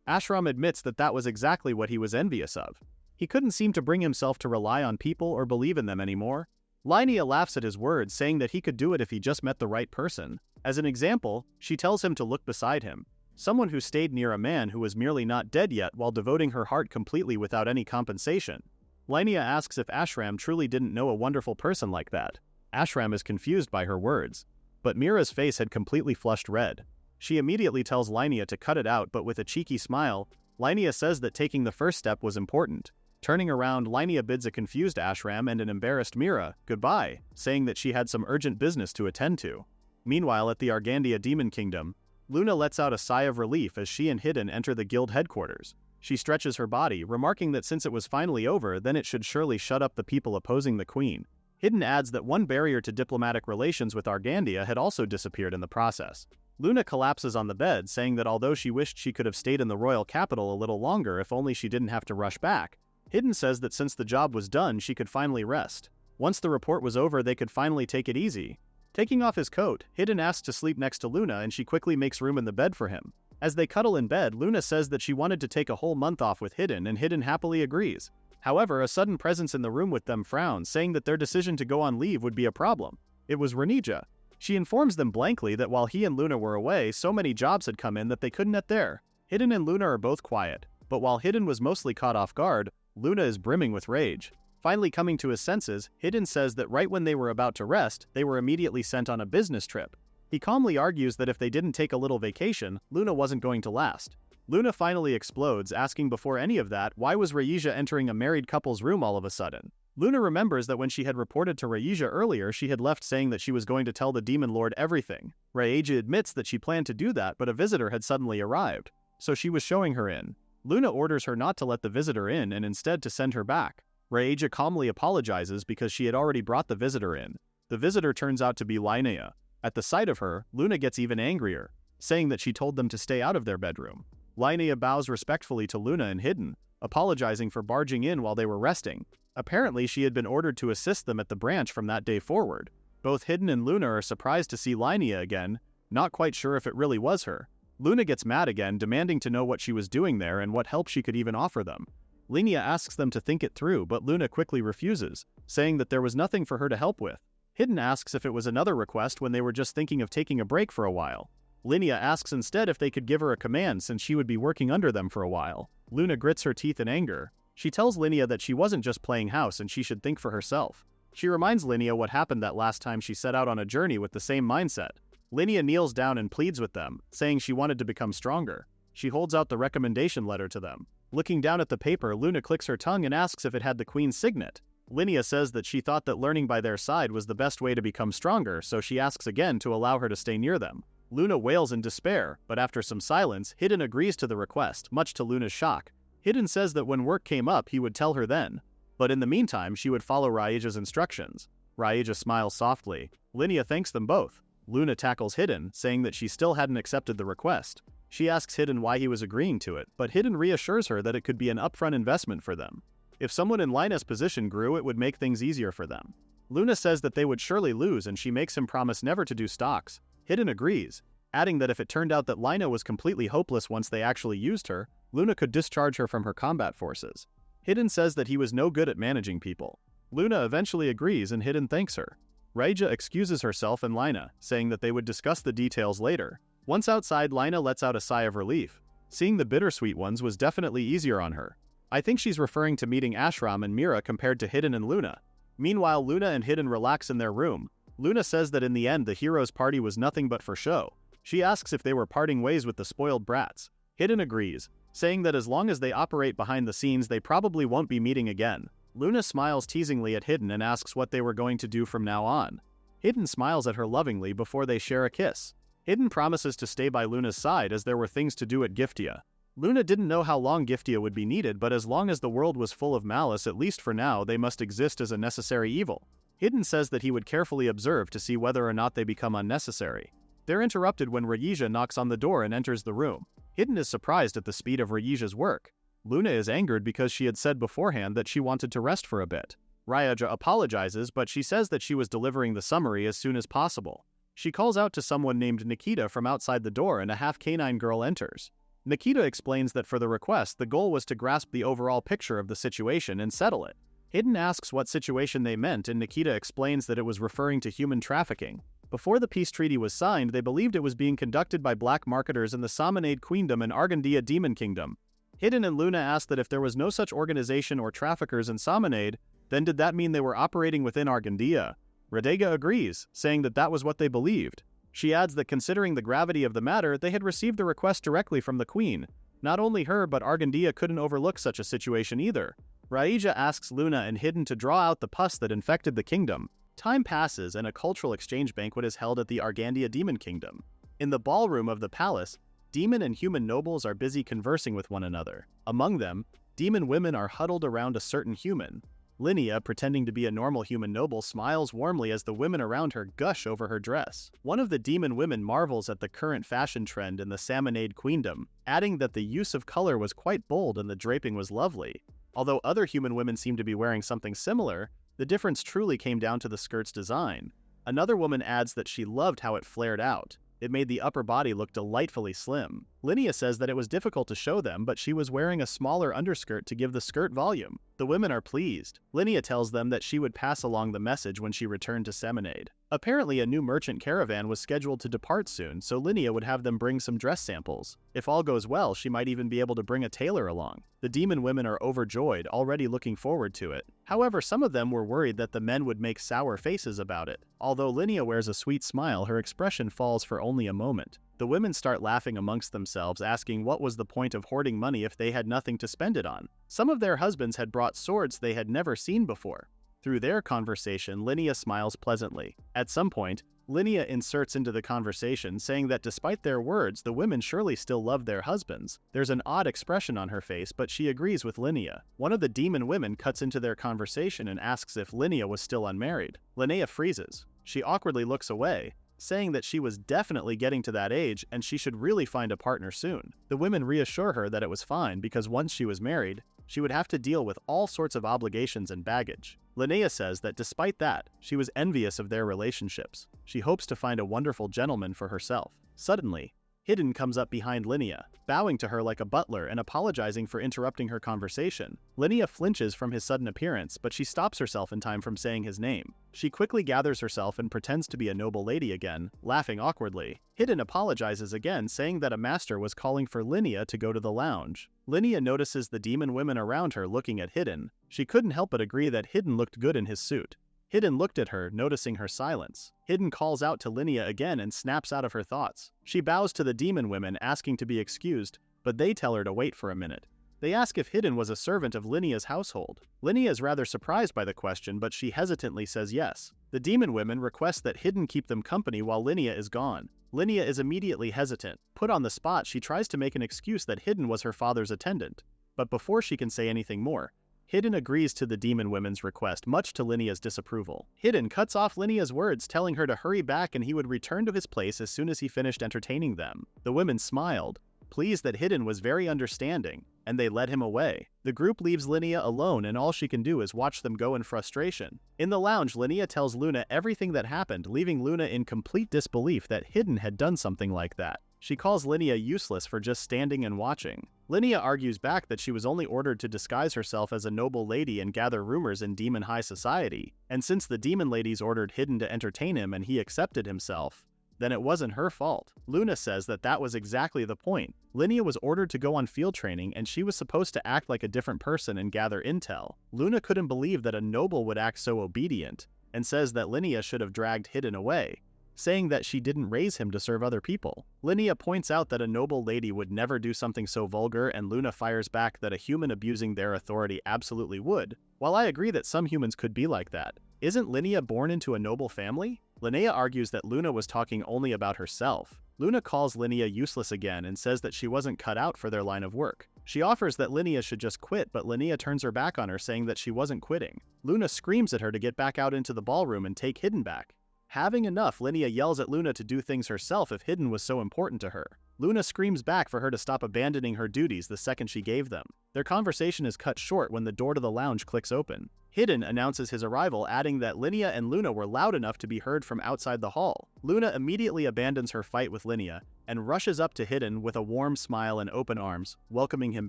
Ashram admits that that was exactly what he was envious of. He couldn't seem to bring himself to rely on people or believe in them anymore. Linnea laughs at his words, saying that he could do it if he just met the right person. As an example, she tells him to look beside him. Someone who stayed near a man who was merely not dead yet while devoting her heart completely without any compensation. Linnea asks if Ashram truly didn't know a wonderful person like that. Ashram is confused by her words. But Mira's face had completely flushed red. She immediately tells Linnea to cut it out, but with a cheeky smile, Linnea says that taking the first step was important. Turning around, Linnea bids a confused Ashram and an embarrassed Mira goodbye, saying that she had some urgent business to attend to. Meanwhile, at the Argandia Demon Kingdom, Luna lets out a sigh of relief as she and Hidden enter the guild headquarters. She stretches her body, remarking that since it was finally over, then it should surely shut up the people opposing the queen. Hidden adds that one barrier to diplomatic relations with Argandia had also disappeared in the process. Luna collapses on the bed, saying that although she wished she could have stayed in the royal capital a little longer if only she didn't have to rush back, Hidden says that since the job was done, she could finally rest. Once the report was over, they could finally take it easy. Taking off his coat, Hidden asks to sleep next to Luna, and she quickly makes room in the bed for him. As they cuddle in bed, Luna says that she wanted to take a whole month off with Hidden, and Hidden happily agrees. However, a sudden presence in the room with them frowns, saying that their decision to go on leave would be a problem. It was Renija. She informs them blankly that while he and Luna were away, so many jobs had come in that they couldn't get there. Hidden and Luna are both quiet, but while Hidden was mostly caught off guard, Luna is brimming with rage. Finally coming to his senses, Hidden says that right when they were about to rest, they were immediately sent on a business trip. He calmly argues that if they didn't take a little vacation, Luna wasn't going to last. Luna finally explodes, asking before any of that, why was Raija entering a married couple's room all of a sudden? Luna remembers that when she had reported to Raija earlier, she had left saying that she was going to tell the Demon Lord everything. Raija admits that she planned to do that, but a visitor had suddenly arrived, so she was showing her in. Luna orders her not to let the visitor in and instead to send her back. Raija calmly apologizes because she had already brought the visitor in. The visitor turns out to be Linnea. At the sight of her, Luna gets even angrier, saying that she told them to stay out of their bedroom. Linnea bows respectfully to Luna and Hidden, apologizing for barging in while they were resting. Apparently, she had been ordered to assist them at the branch from that day forward. Both Hidden and Luna are surprised to see Linnea again, not quite sure if it really was her. Luna gets mad again, demanding to know what she was doing there and what help she could even offer them. Linnea asks them to think it through, but Luna quickly refuses, saying that there was nothing for her to help with. Hidden asks if it was another request when they were just thinking of taking a break for a while. Linnea asks instead if they could give her a command since she would be working under them for a while. Luna grits her teeth in anger. She tells Linnea that she wasn't just playing house and she should think for herself. She reminds Linnea what happened that last time she set out on a journey with the same mindset. Linnea kneels down and pleads with them, saying she wanted to become stronger. She holds out the recommendation letter to them. Looking down at the paper, Luna clicks her tongue and asks if it had the Queen's signet. Linnea says that she thought that learning by their side was the best way to become stronger, so she asks again to allow her to stay near them. Luna wails in despair, but after some silence, Hidden agrees to the request, much to Luna's shock. Hidden says that when work came up, he would tell her then. But in the meantime, she would follow Raija's instructions. Raija smiles softly. Linnea thanks them both. Luna tackles Hidden, saying that she still hadn't accepted the request. She asks Hidden why he was agreeing to it, but Hidden reassures her that it could be an upfront investment for them. If someone in Lina's position grew, it would make things easier for them. Luna says that they would surely lose, and she makes him promise never to do stocks. Hidden agrees, adding that if it turned out that Lina was completely hopeless once they actually used her, Luna could discharge her from her combat forces. Hidden says that he was no good at managing people. Luna eventually agrees and Hidden thanks her. Raija excuses herself and Lina, saying that they would discuss the details later. Once outside, Lina lets out a sigh of relief. Seeing the bittersweet ones was definitely easier on her. I think she's referring to meeting Ashram and Mira compared to Hidden and Luna. Meanwhile, Luna and Hidden relax in their room. Luna says that in the end the hero's party was nothing but for show. She asks if they were parting ways with the spoiled brats. Hidden agrees, saying that as long as they operate behind the scenes they probably won't be meeting again. Luna smiles teasingly at Hidden and asks what they were going to do from now on. Hidden smiles at her lovingly before they share a kiss. Hidden promises to stay by Luna's side as there were things to do at Giftia. Luna didn't know how long Giftia would be needed, but as long as the world was full of malice, at least for now, they must exist as a necessary evil. Hidden says that he would carefully observe to see whether or not they become unnecessary. They're interrupted when Rayija knocks on the door and enters the room. Hidden is surprised at the speed of Rayija's work. Luna is angered because she had said beforehand that she wanted to rest for a bit. Rayija apologizes, but she says that she was delivering the summary as soon as possible. She calls out to someone named Nikita from outside the door and a half-canine girl enters. Nikita explains that for the request, the goal was to grasp the overall picture of the situation and settle it. Hidden asks what situation they meant, and Nikita explains that it was referring to human trafficking. Before the peace treaty was signed, they believed it was being conducted by black marketers in the Samanade Queendom and Argandia Demon Kingdom. Hidden and Luna asked that if there was no such organization or traffickers in Samanade, then did that mean they were operating within Argandia? Radega agrees, saying that that was what they believed. She adds that considering the gravity of the matter, they had received the request directly from the Queen. Not only her, but Argandia couldn't overlook such a situation either. Rayija asks Luna and Hidden to draw out the pus that infected the kingdom. Time passes and a cultural exchange banquet is held at the Argandia Demon Kingdom. In the ballroom of the palace, demon and human nobles are busy conversing with one another. Among them, demon women are huddled around a certain human. Linnea, pretending to be a normal human noble, smiles warmly as the women around her gush over her dress. One of the demon women marvels at the current fashion trend in the Samanade Queendom, adding that the use of color was quite bold and the draping was lovely. Although other human women seem to be wearing something similar, the difference truly came down to the skirt's design. Another woman adds that she loved how it flared out. It made the upper body look delightfully slim. Linnea says that it was difficult to show them, but she was wearing a smaller underskirt to give the skirt volume. The women are pleased. Linnea tells them that she would pass along the message when she returned to Samanade. Apparently, a new merchant caravan was scheduled to depart soon, so Linnea would have them bring some dress samples. If all goes well, she might even be able to bring a tailor along. The demon women are overjoyed, already looking forward to it. However, some of them were worried that the men would make sour faces about it. Although Linnea wears a sweet smile, her expression falls for only a moment. The women start laughing amongst themselves, asking what was the point of hoarding money if they had nothing to spend it on. Some of their husbands had brought swords they had never seen before. Through their conversation, Linnea smiles pleasantly. At some point, Linnea inserts into the conversation, saying that despite their words, the women surely still love their husbands. There's an odd expression on her face, but she agrees with Linnea. One of the demon women cuts into their conversation and asks if Linnea was still unmarried. Linnea freezes. She awkwardly looks away, saying that she was definitely getting to that age and she should really find a partner soon. The women reassure her that it was fine because once she was married, she would have to deal with all sorts of obligations and baggage. Linnea says that despite that, she was envious of their relationships. She hopes to find a wonderful gentleman for herself. Suddenly, Hidden comes up behind Linnea, bowing to her like a butler and apologizing for interrupting her conversation. Linnea flinches from his sudden appearance, but she stops herself in time from saying his name. She quickly gathers herself and pretends to be a noble lady again, laughing awkwardly. Hidden apologizes again, saying that a master was calling for Linnea to go to the lounge. Linnea notices the demon women around her looking at Hidden. She couldn't help but agree that Hidden looked good in his suit. Hidden looked at her, noticing her silence. Hidden calls out to Linnea again and snaps out of her thoughts. She bows to the demon women, asking to be excused, but they tell her to wait for a minute. They ask if Hidden was a servant of Linnea's household. Linnea is rather surprised by the question, but she hesitantly says yes. The demon women request that Hidden keep them company while Linnea is gone. Linnea is immediately hesitant. Put on the spot, she tries to make an excuse that Hidden was her father's attendant. But before she can say anything more, Hidden agrees to the demon women's request, much to Linnea's disapproval. Hidden cuts off Linnea's words, telling her to hurry back and he would return to his place as soon as he finished entertaining them. The women smiled, pleased that Hidden was very understanding, and they led him away. The group leaves Linnea alone and all she can do is watch them go in frustration. In the lounge, Linnea tells Luna everything that happened, leaving Luna in complete disbelief that Hidden had done something like that. She calls Linnea useless for just standing and watching. Linnea argues back that she was only ordered to disguise herself as a noble lady and gather rumors in demon high society, and since the demon ladies ordered Hidden to entertain him and he accepted himself, then it wasn't her fault. Luna says that that was exactly the point. Linnea was ordered to go on field training and she was supposed to act like a different person and gather intel. Luna couldn't believe that a noble would act so obedient, and says that Linnea should have dragged Hidden away, saying that she didn't raise him to serve other people. Linnea points out that a noble lady would never do something so vulgar, and Luna fires back that a human abusing their authority absolutely would. While I agree that some humans could be like that, isn't Linnea born into a noble family? Linnea argues that Luna was talking only about herself. Luna calls Linnea useless again and says that she wasn't cut out for their line of work. She offers that Linnea should just quit, but Linnea turns her back on her, saying that she wasn't quitting. Luna screams at her to get back out into the ballroom and take Hidden back. Having enough, Linnea yells at Luna to do things herself if Hidden was so important to her. Luna screams back for her to stop abandoning her duties the second she gave them. Their conversation is cut short when the door to the lounge clicks open. Hidden announces his arrival, adding that Linnea and Luna were loud enough to be heard from outside the hall. Luna immediately abandons her fight with Linnea and rushes up to Hidden with a warm smile and open arms, welcoming him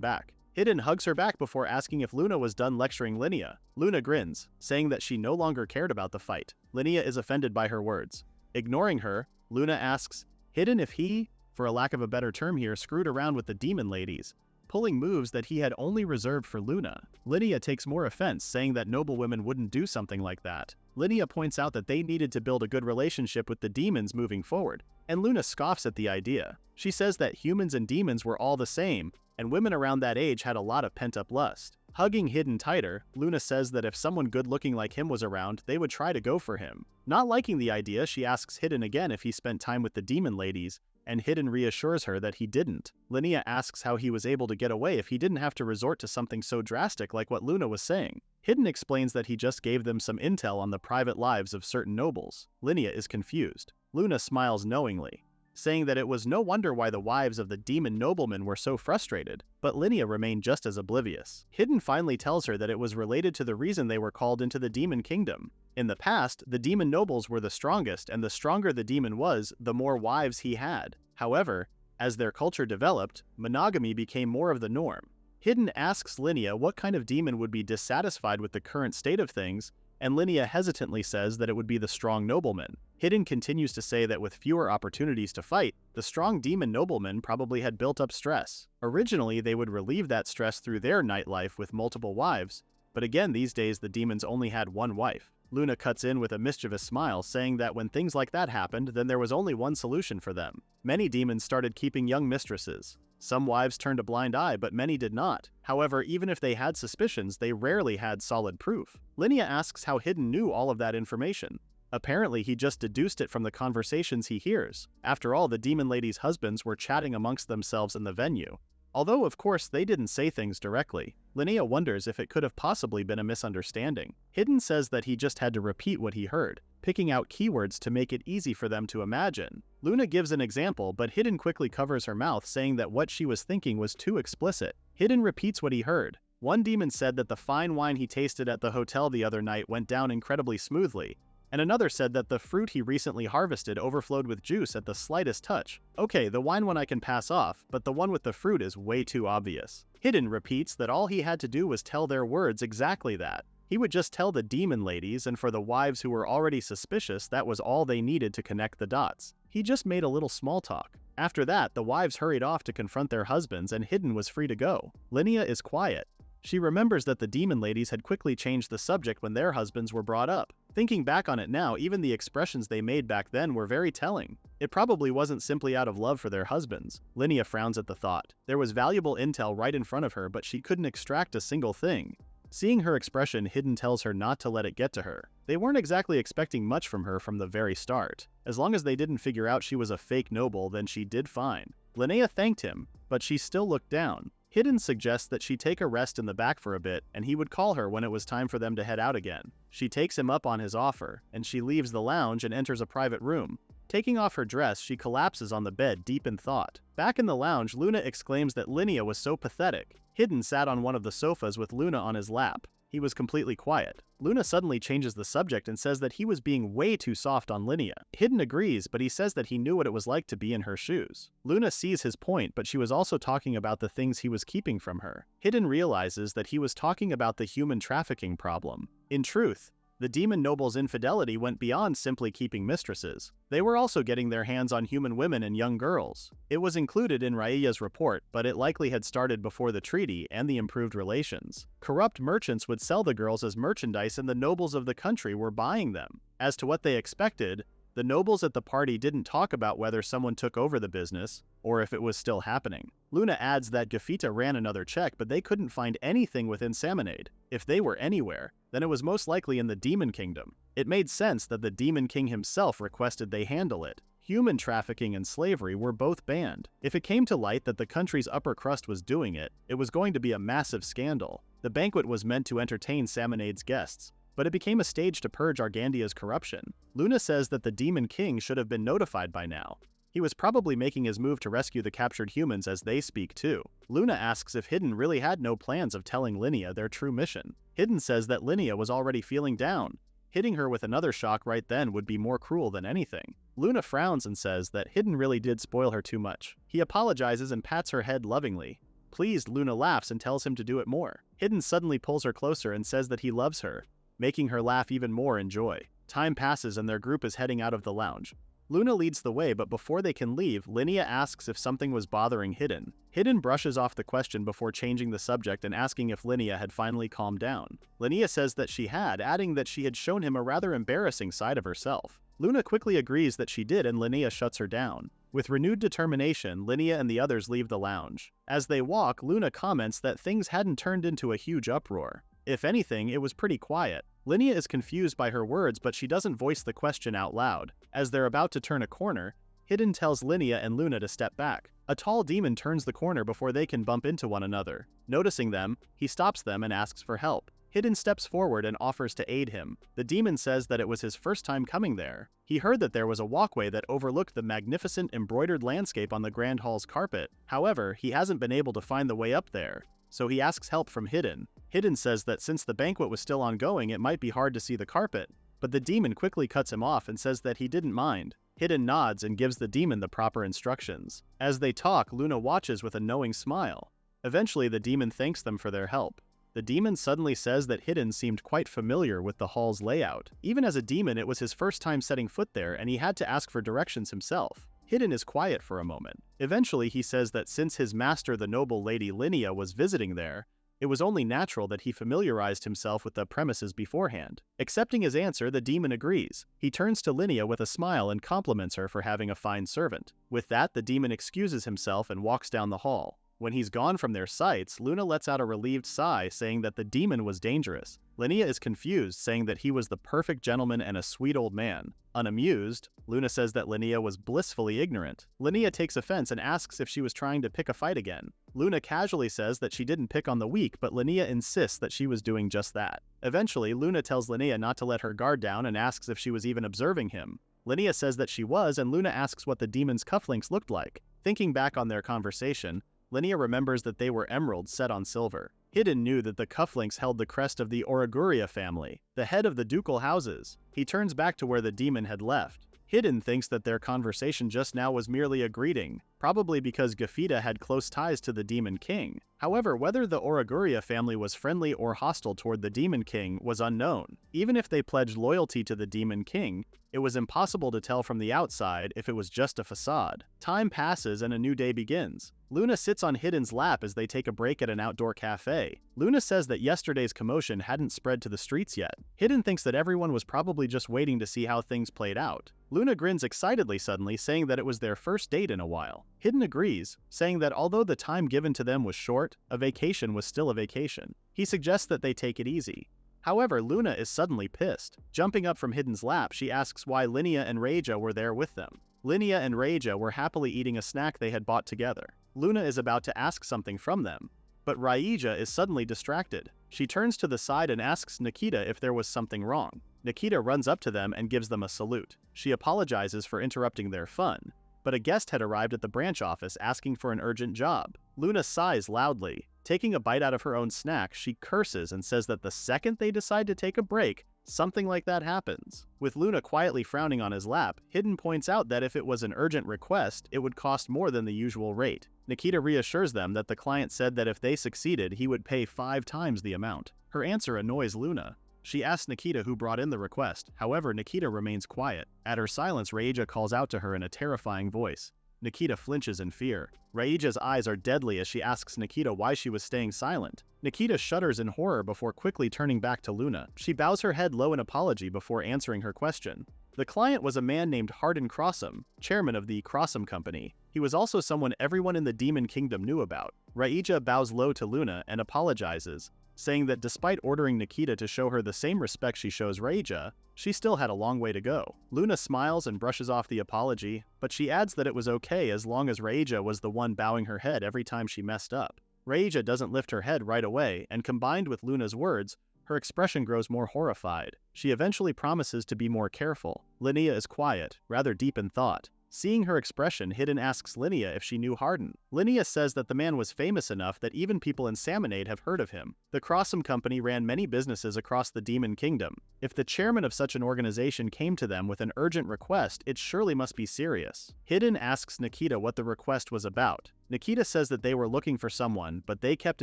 back. Hidden hugs her back before asking if Luna was done lecturing Linnea. Luna grins, saying that she no longer cared about the fight. Linnea is offended by her words. Ignoring her, Luna asks Hidden if he, for a lack of a better term here, screwed around with the demon ladies, pulling moves that he had only reserved for Luna. Linnea takes more offense, saying that noble women wouldn't do something like that. Linnea points out that they needed to build a good relationship with the demons moving forward, and Luna scoffs at the idea. She says that humans and demons were all the same, and women around that age had a lot of pent-up lust. Hugging Hidden tighter, Luna says that if someone good-looking like him was around, they would try to go for him. Not liking the idea, she asks Hidden again if he spent time with the demon ladies, and Hidden reassures her that he didn't. Linnea asks how he was able to get away if he didn't have to resort to something so drastic like what Luna was saying. Hidden explains that he just gave them some intel on the private lives of certain nobles. Linnea is confused. Luna smiles knowingly, saying that it was no wonder why the wives of the demon noblemen were so frustrated, but Linnea remained just as oblivious. Hidden finally tells her that it was related to the reason they were called into the demon kingdom. In the past, the demon nobles were the strongest, and the stronger the demon was, the more wives he had. However, as their culture developed, monogamy became more of the norm. Hidden asks Linnea what kind of demon would be dissatisfied with the current state of things, and Linnea hesitantly says that it would be the strong nobleman. Hidden continues to say that with fewer opportunities to fight, the strong demon noblemen probably had built up stress. Originally, they would relieve that stress through their nightlife with multiple wives, but again these days the demons only had one wife. Luna cuts in with a mischievous smile, saying that when things like that happened, then there was only one solution for them. Many demons started keeping young mistresses. Some wives turned a blind eye, but many did not. However, even if they had suspicions, they rarely had solid proof. Linnea asks how Hidden knew all of that information. Apparently, he just deduced it from the conversations he hears. After all, the demon ladies' husbands were chatting amongst themselves in the venue. Although, of course, they didn't say things directly. Linnea wonders if it could have possibly been a misunderstanding. Hidden says that he just had to repeat what he heard, picking out keywords to make it easy for them to imagine. Luna gives an example, but Hidden quickly covers her mouth, saying that what she was thinking was too explicit. Hidden repeats what he heard. One demon said that the fine wine he tasted at the hotel the other night went down incredibly smoothly, and another said that the fruit he recently harvested overflowed with juice at the slightest touch. Okay, the wine one I can pass off, but the one with the fruit is way too obvious. Hidden repeats that all he had to do was tell their words exactly that. He would just tell the demon ladies, and for the wives who were already suspicious, that was all they needed to connect the dots. He just made a little small talk. After that, the wives hurried off to confront their husbands, and Hidden was free to go. Linnea is quiet. She remembers that the demon ladies had quickly changed the subject when their husbands were brought up. Thinking back on it now, even the expressions they made back then were very telling. It probably wasn't simply out of love for their husbands. Linnea frowns at the thought. There was valuable intel right in front of her, but she couldn't extract a single thing. Seeing her expression, Hidden tells her not to let it get to her. They weren't exactly expecting much from her from the very start. As long as they didn't figure out she was a fake noble, then she did fine. Linnea thanked him, but she still looked down. Hidden suggests that she take a rest in the back for a bit, and he would call her when it was time for them to head out again. She takes him up on his offer, and she leaves the lounge and enters a private room. Taking off her dress, she collapses on the bed, deep in thought. Back in the lounge, Luna exclaims that Linnea was so pathetic. Hidden sat on one of the sofas with Luna on his lap. He was completely quiet. Luna suddenly changes the subject and says that he was being way too soft on Linnea. Hidden agrees, but he says that he knew what it was like to be in her shoes. Luna sees his point, but she was also talking about the things he was keeping from her. Hidden realizes that he was talking about the human trafficking problem. In truth, the demon noble's infidelity went beyond simply keeping mistresses. They were also getting their hands on human women and young girls. It was included in Railla's report, but it likely had started before the treaty and the improved relations. Corrupt merchants would sell the girls as merchandise, and the nobles of the country were buying them. As to what they expected, The nobles at the party didn't talk about whether someone took over the business, or if it was still happening. Luna adds that Gafita ran another check, but they couldn't find anything within Samanade. If they were anywhere, then it was most likely in the Demon Kingdom. It made sense that the Demon King himself requested they handle it. Human trafficking and slavery were both banned. If it came to light that the country's upper crust was doing it, it was going to be a massive scandal. The banquet was meant to entertain Samanade's guests, but it became a stage to purge Argandia's corruption. Luna says that the Demon King should have been notified by now. He was probably making his move to rescue the captured humans as they speak too. Luna asks if Hidden really had no plans of telling Linnea their true mission. Hidden says that Linnea was already feeling down. Hitting her with another shock right then would be more cruel than anything. Luna frowns and says that Hidden really did spoil her too much. He apologizes and pats her head lovingly. Pleased, Luna laughs and tells him to do it more. Hidden suddenly pulls her closer and says that he loves her, making her laugh even more in joy. Time passes and their group is heading out of the lounge. Luna leads the way, but before they can leave, Linnea asks if something was bothering Hidden. Hidden brushes off the question before changing the subject and asking if Linnea had finally calmed down. Linnea says that she had, adding that she had shown him a rather embarrassing side of herself. Luna quickly agrees that she did and Linnea shuts her down. With renewed determination, Linnea and the others leave the lounge. As they walk, Luna comments that things hadn't turned into a huge uproar. If anything, it was pretty quiet. Linnea is confused by her words, but she doesn't voice the question out loud. As they're about to turn a corner, Hidden tells Linnea and Luna to step back. A tall demon turns the corner before they can bump into one another. Noticing them, he stops them and asks for help. Hidden steps forward and offers to aid him. The demon says that it was his first time coming there. He heard that there was a walkway that overlooked the magnificent embroidered landscape on the Grand Hall's carpet. However, he hasn't been able to find the way up there, so he asks help from Hidden. Hidden says that since the banquet was still ongoing, it might be hard to see the carpet, but the demon quickly cuts him off and says that he didn't mind. Hidden nods and gives the demon the proper instructions. As they talk, Luna watches with a knowing smile. Eventually, the demon thanks them for their help. The demon suddenly says that Hidden seemed quite familiar with the hall's layout. Even as a demon, it was his first time setting foot there, and he had to ask for directions himself. Hidden is quiet for a moment. Eventually, he says that since his master, the noble lady Linnea, was visiting there, it was only natural that he familiarized himself with the premises beforehand. Accepting his answer, the demon agrees. He turns to Linnea with a smile and compliments her for having a fine servant. With that, the demon excuses himself and walks down the hall. When he's gone from their sights, Luna lets out a relieved sigh, saying that the demon was dangerous. Linnea is confused, saying that he was the perfect gentleman and a sweet old man. Unamused, Luna says that Linnea was blissfully ignorant. Linnea takes offense and asks if she was trying to pick a fight again. Luna casually says that she didn't pick on the weak, but Linnea insists that she was doing just that. Eventually, Luna tells Linnea not to let her guard down and asks if she was even observing him. Linnea says that she was, and Luna asks what the demon's cufflinks looked like. Thinking back on their conversation, Linnea remembers that they were emeralds set on silver. Hidden knew that the cufflinks held the crest of the Oraguria family, the head of the ducal houses. He turns back to where the demon had left. Hidden thinks that their conversation just now was merely a greeting, probably because Gafita had close ties to the Demon King. However, whether the Oraguria family was friendly or hostile toward the Demon King was unknown. Even if they pledged loyalty to the Demon King, it was impossible to tell from the outside if it was just a facade. Time passes and a new day begins. Luna sits on Hidden's lap as they take a break at an outdoor cafe. Luna says that yesterday's commotion hadn't spread to the streets yet. Hidden thinks that everyone was probably just waiting to see how things played out. Luna grins excitedly suddenly, saying that it was their first date in a while. Hidden agrees, saying that although the time given to them was short, a vacation was still a vacation. He suggests that they take it easy. However, Luna is suddenly pissed. Jumping up from Hidden's lap, she asks why Linnea and Reija were there with them. Linnea and Reija were happily eating a snack they had bought together. Luna is about to ask something from them, but Reija is suddenly distracted. She turns to the side and asks Nikita if there was something wrong. Nikita runs up to them and gives them a salute. She apologizes for interrupting their fun, but a guest had arrived at the branch office asking for an urgent job. Luna sighs loudly. Taking a bite out of her own snack, she curses and says that the second they decide to take a break, something like that happens. With Luna quietly frowning on his lap, Hidden points out that if it was an urgent request, it would cost more than the usual rate. Nikita reassures them that the client said that if they succeeded, he would pay 5 times the amount. Her answer annoys Luna. She asks Nikita who brought in the request. However, Nikita remains quiet. At her silence, Reija calls out to her in a terrifying voice. Nikita flinches in fear. Reija's eyes are deadly as she asks Nikita why she was staying silent. Nikita shudders in horror before quickly turning back to Luna. She bows her head low in apology before answering her question. The client was a man named Hardin Crossum, chairman of the Crossum Company. He was also someone everyone in the Demon Kingdom knew about. Raija bows low to Luna and apologizes, saying that despite ordering Nikita to show her the same respect she shows Raija, she still had a long way to go. Luna smiles and brushes off the apology, but she adds that it was okay as long as Raija was the one bowing her head every time she messed up. Raija doesn't lift her head right away, and combined with Luna's words, her expression grows more horrified. She eventually promises to be more careful. Linnea is quiet, rather deep in thought. Seeing her expression, Hidden asks Linnea if she knew Hardin. Linnea says that the man was famous enough that even people in Salmonade have heard of him. The Crossum Company ran many businesses across the Demon Kingdom. If the chairman of such an organization came to them with an urgent request, it surely must be serious. Hidden asks Nikita what the request was about. Nikita says that they were looking for someone, but they kept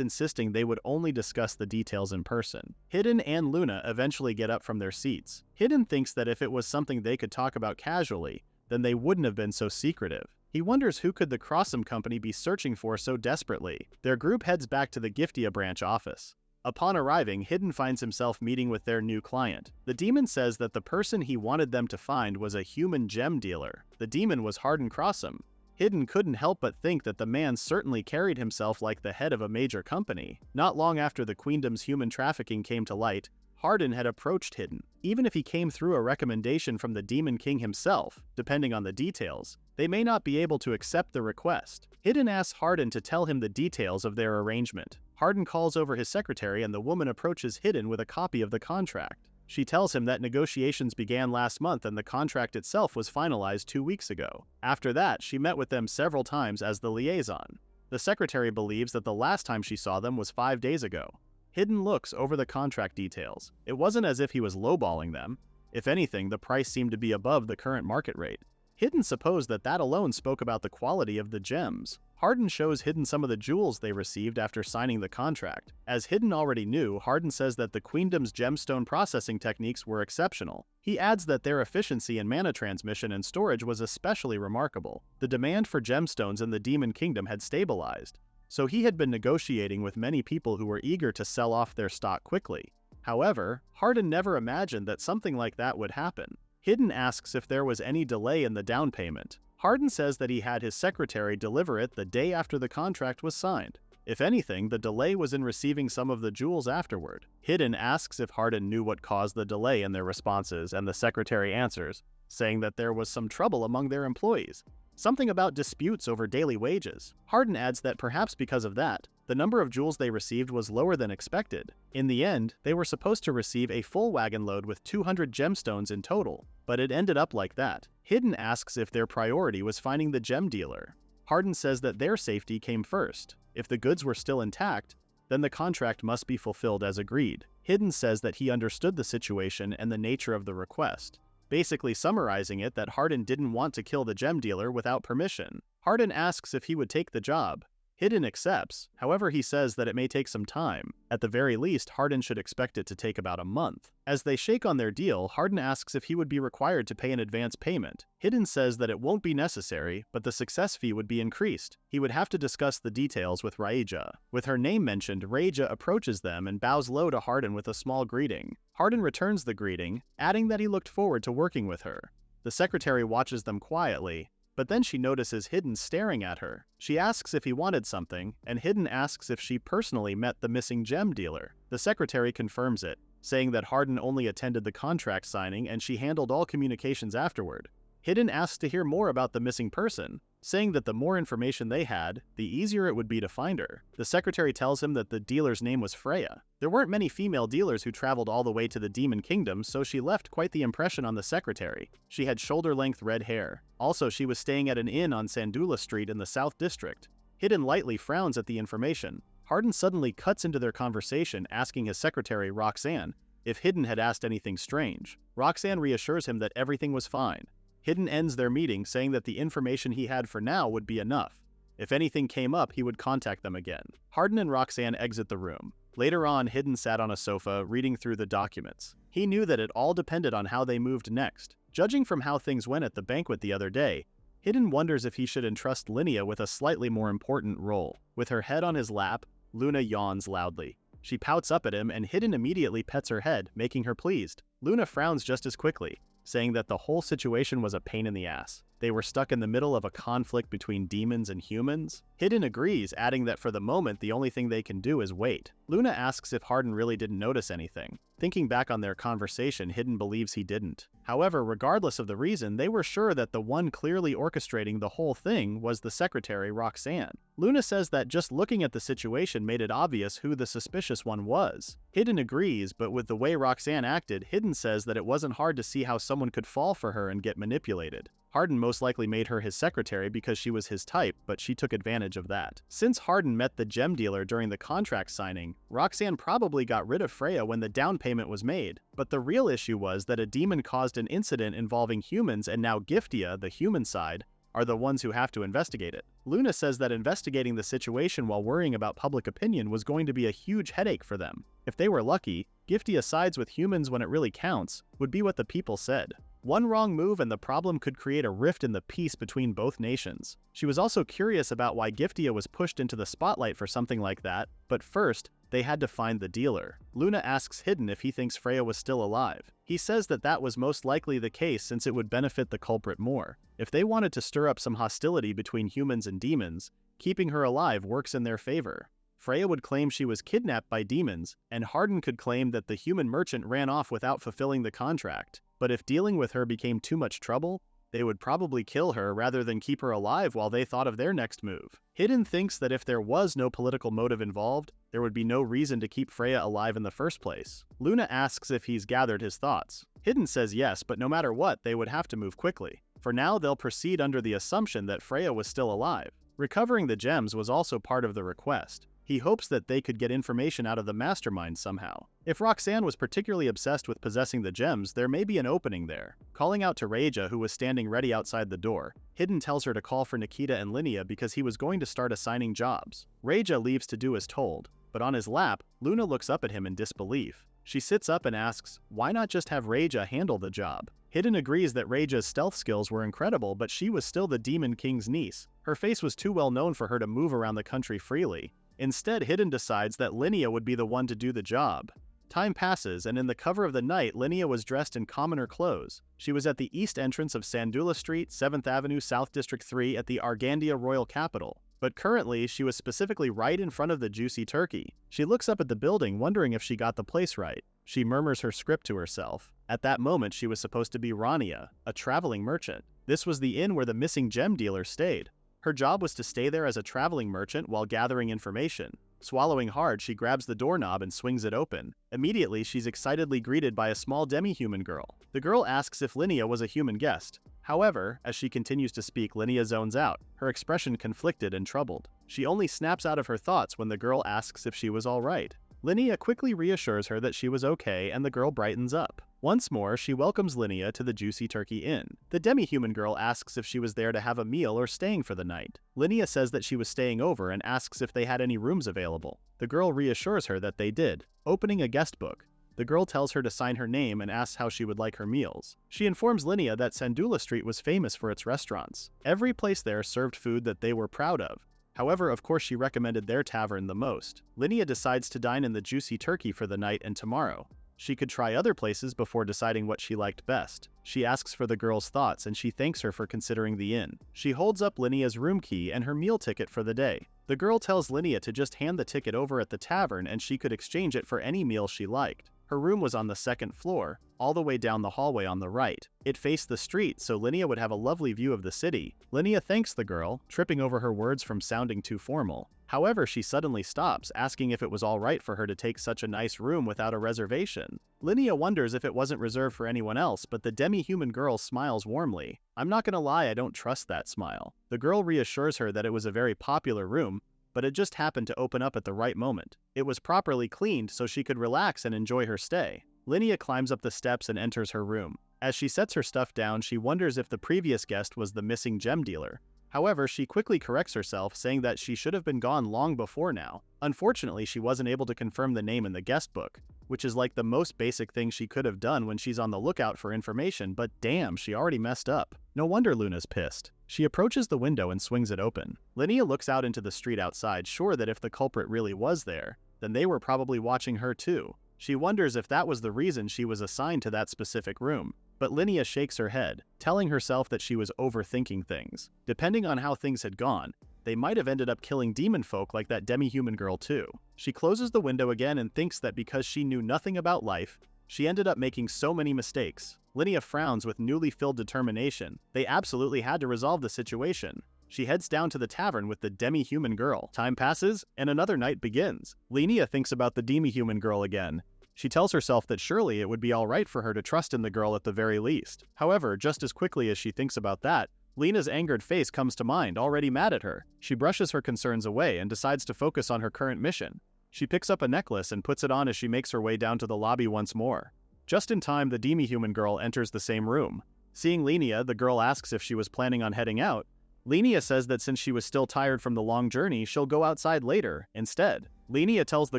insisting they would only discuss the details in person. Hidden and Luna eventually get up from their seats. Hidden thinks that if it was something they could talk about casually, then they wouldn't have been so secretive. He wonders who could the Crossum Company be searching for so desperately. Their group heads back to the Giftia branch office. Upon arriving, Hidden finds himself meeting with their new client. The demon says that the person he wanted them to find was a human gem dealer. The demon was Hardin Crossum. Hidden couldn't help but think that the man certainly carried himself like the head of a major company. Not long after the Queendom's human trafficking came to light, Hardin had approached Hidden. Even if he came through a recommendation from the Demon King himself, depending on the details, they may not be able to accept the request. Hidden asks Hardin to tell him the details of their arrangement. Hardin calls over his secretary and the woman approaches Hidden with a copy of the contract. She tells him that negotiations began last month and the contract itself was finalized 2 weeks ago. After that, she met with them several times as the liaison. The secretary believes that the last time she saw them was 5 days ago. Hidden looks over the contract details. It wasn't as if he was lowballing them. If anything, the price seemed to be above the current market rate. Hidden supposed that that alone spoke about the quality of the gems. Hardin shows Hidden some of the jewels they received after signing the contract. As Hidden already knew, Hardin says that the Queendom's gemstone processing techniques were exceptional. He adds that their efficiency in mana transmission and storage was especially remarkable. The demand for gemstones in the Demon Kingdom had stabilized, so he had been negotiating with many people who were eager to sell off their stock quickly. However, Hardin never imagined that something like that would happen. Hidden asks if there was any delay in the down payment. Hardin says that he had his secretary deliver it the day after the contract was signed. If anything, the delay was in receiving some of the jewels afterward. Hidden asks if Hardin knew what caused the delay in their responses, and the secretary answers, saying that there was some trouble among their employees. Something about disputes over daily wages. Hardin adds that perhaps because of that, the number of jewels they received was lower than expected. In the end, they were supposed to receive a full wagon load with 200 gemstones in total, but it ended up like that. Hidden asks if their priority was finding the gem dealer. Hardin says that their safety came first. If the goods were still intact, then the contract must be fulfilled as agreed. Hidden says that he understood the situation and the nature of the request, basically summarizing it that Hardin didn't want to kill the gem dealer without permission. Hardin asks if he would take the job. Hidden accepts, however he says that it may take some time. At the very least, Hardin should expect it to take about a month. As they shake on their deal, Hardin asks if he would be required to pay an advance payment. Hidden says that it won't be necessary, but the success fee would be increased. He would have to discuss the details with Raija. With her name mentioned, Raija approaches them and bows low to Hardin with a small greeting. Hardin returns the greeting, adding that he looked forward to working with her. The secretary watches them quietly, but then she notices Hidden staring at her. She asks if he wanted something, and Hidden asks if she personally met the missing gem dealer. The secretary confirms it, saying that Hardin only attended the contract signing and she handled all communications afterward. Hidden asks to hear more about the missing person, saying that the more information they had, the easier it would be to find her. The secretary tells him that the dealer's name was Freya. There weren't many female dealers who traveled all the way to the Demon Kingdom, so she left quite the impression on the secretary. She had shoulder-length red hair. Also, she was staying at an inn on Sandula Street in the South District. Hidden lightly frowns at the information. Hardin suddenly cuts into their conversation, asking his secretary, Roxanne, if Hidden had asked anything strange. Roxanne reassures him that everything was fine. Hidden ends their meeting saying that the information he had for now would be enough. If anything came up, he would contact them again. Hardin and Roxanne exit the room. Later on, Hidden sat on a sofa, reading through the documents. He knew that it all depended on how they moved next. Judging from how things went at the banquet the other day, Hidden wonders if he should entrust Linnea with a slightly more important role. With her head on his lap, Luna yawns loudly. She pouts up at him and Hidden immediately pets her head, making her pleased. Luna frowns just as quickly. saying that the whole situation was a pain in the ass. They were stuck in the middle of a conflict between demons and humans. Hidden agrees, adding that for the moment the only thing they can do is wait. Luna asks if Hardin really didn't notice anything. Thinking back on their conversation, Hidden believes he didn't. However, regardless of the reason, they were sure that the one clearly orchestrating the whole thing was the secretary, Roxanne. Luna says that just looking at the situation made it obvious who the suspicious one was. Hidden agrees, but with the way Roxanne acted, Hidden says that it wasn't hard to see how someone could fall for her and get manipulated. Hardin most likely made her his secretary because she was his type, but she took advantage of that. Since Hardin met the gem dealer during the contract signing, Roxanne probably got rid of Freya when the down payment was made. But the real issue was that a demon caused an incident involving humans, and now Giftia, the human side, are the ones who have to investigate it. Luna says that investigating the situation while worrying about public opinion was going to be a huge headache for them. If they were lucky, Giftia sides with humans when it really counts, would be what the people said. One wrong move and the problem could create a rift in the peace between both nations. She was also curious about why Giftia was pushed into the spotlight for something like that, but first, they had to find the dealer. Luna asks Hidden if he thinks Freya was still alive. He says that that was most likely the case since it would benefit the culprit more. If they wanted to stir up some hostility between humans and demons, keeping her alive works in their favor. Freya would claim she was kidnapped by demons, and Hardin could claim that the human merchant ran off without fulfilling the contract. But if dealing with her became too much trouble, they would probably kill her rather than keep her alive while they thought of their next move. Hidden thinks that if there was no political motive involved, there would be no reason to keep Freya alive in the first place. Luna asks if he's gathered his thoughts. Hidden says yes, but no matter what, they would have to move quickly. For now, they'll proceed under the assumption that Freya was still alive. Recovering the gems was also part of the request. He hopes that they could get information out of the mastermind somehow. If Roxanne was particularly obsessed with possessing the gems, there may be an opening there. Calling out to Reija, who was standing ready outside the door, Hidden tells her to call for Nikita and Linnea because he was going to start assigning jobs. Reija leaves to do as told, but on his lap, Luna looks up at him in disbelief. She sits up and asks, why not just have Reija handle the job? Hidden agrees that Reija's stealth skills were incredible, but she was still the Demon King's niece. Her face was too well known for her to move around the country freely. Instead, Hidden decides that Linnea would be the one to do the job. Time passes, and in the cover of the night, Linnea was dressed in commoner clothes. She was at the east entrance of Sandula Street, 7th Avenue, South District 3 at the Argandia Royal Capital. But currently, she was specifically right in front of the Juicy Turkey. She looks up at the building, wondering if she got the place right. She murmurs her script to herself. At that moment, she was supposed to be Rania, a traveling merchant. This was the inn where the missing gem dealer stayed. Her job was to stay there as a traveling merchant while gathering information. Swallowing hard, she grabs the doorknob and swings it open. Immediately, she's excitedly greeted by a small demi-human girl. The girl asks if Linnea was a human guest. However, as she continues to speak, Linnea zones out, her expression conflicted and troubled. She only snaps out of her thoughts when the girl asks if she was all right. Linnea quickly reassures her that she was okay, and the girl brightens up. Once more, she welcomes Linnea to the Juicy Turkey Inn. The demi-human girl asks if she was there to have a meal or staying for the night. Linnea says that she was staying over and asks if they had any rooms available. The girl reassures her that they did, opening a guest book. The girl tells her to sign her name and asks how she would like her meals. She informs Linnea that Sandula Street was famous for its restaurants. Every place there served food that they were proud of. However, of course she recommended their tavern the most. Linnea decides to dine in the Juicy Turkey for the night and tomorrow. She could try other places before deciding what she liked best. She asks for the girl's thoughts and she thanks her for considering the inn. She holds up Linnea's room key and her meal ticket for the day. The girl tells Linnea to just hand the ticket over at the tavern and she could exchange it for any meal she liked. Her room was on the second floor, all the way down the hallway on the right. It faced the street, so Linnea would have a lovely view of the city. Linnea thanks the girl, tripping over her words from sounding too formal. However, she suddenly stops, asking if it was all right for her to take such a nice room without a reservation. Linnea wonders if it wasn't reserved for anyone else, but the demi-human girl smiles warmly. I'm not gonna lie, I don't trust that smile. The girl reassures her that it was a very popular room, but it just happened to open up at the right moment. It was properly cleaned so she could relax and enjoy her stay. Linnea climbs up the steps and enters her room. As she sets her stuff down, she wonders if the previous guest was the missing gem dealer. However, she quickly corrects herself, saying that she should have been gone long before now. Unfortunately, she wasn't able to confirm the name in the guest book, which is like the most basic thing she could have done when she's on the lookout for information, but damn, she already messed up. No wonder Luna's pissed. She approaches the window and swings it open. Linnea looks out into the street outside, sure that if the culprit really was there, then they were probably watching her too. She wonders if that was the reason she was assigned to that specific room. but Linnea shakes her head, telling herself that she was overthinking things. Depending on how things had gone, they might have ended up killing demon folk like that demi-human girl too. She closes the window again and thinks that because she knew nothing about life, she ended up making so many mistakes. Linnea frowns with newly filled determination. They absolutely had to resolve the situation. She heads down to the tavern with the demi-human girl. Time passes, and another night begins. Linnea thinks about the demi-human girl again. She tells herself that surely it would be alright for her to trust in the girl at the very least. However, just as quickly as she thinks about that, Lena's angered face comes to mind, already mad at her. She brushes her concerns away and decides to focus on her current mission. She picks up a necklace and puts it on as she makes her way down to the lobby once more. Just in time, the demi-human girl enters the same room. Seeing Linnea, the girl asks if she was planning on heading out. Linnea says that since she was still tired from the long journey, she'll go outside later, instead. Linnea tells the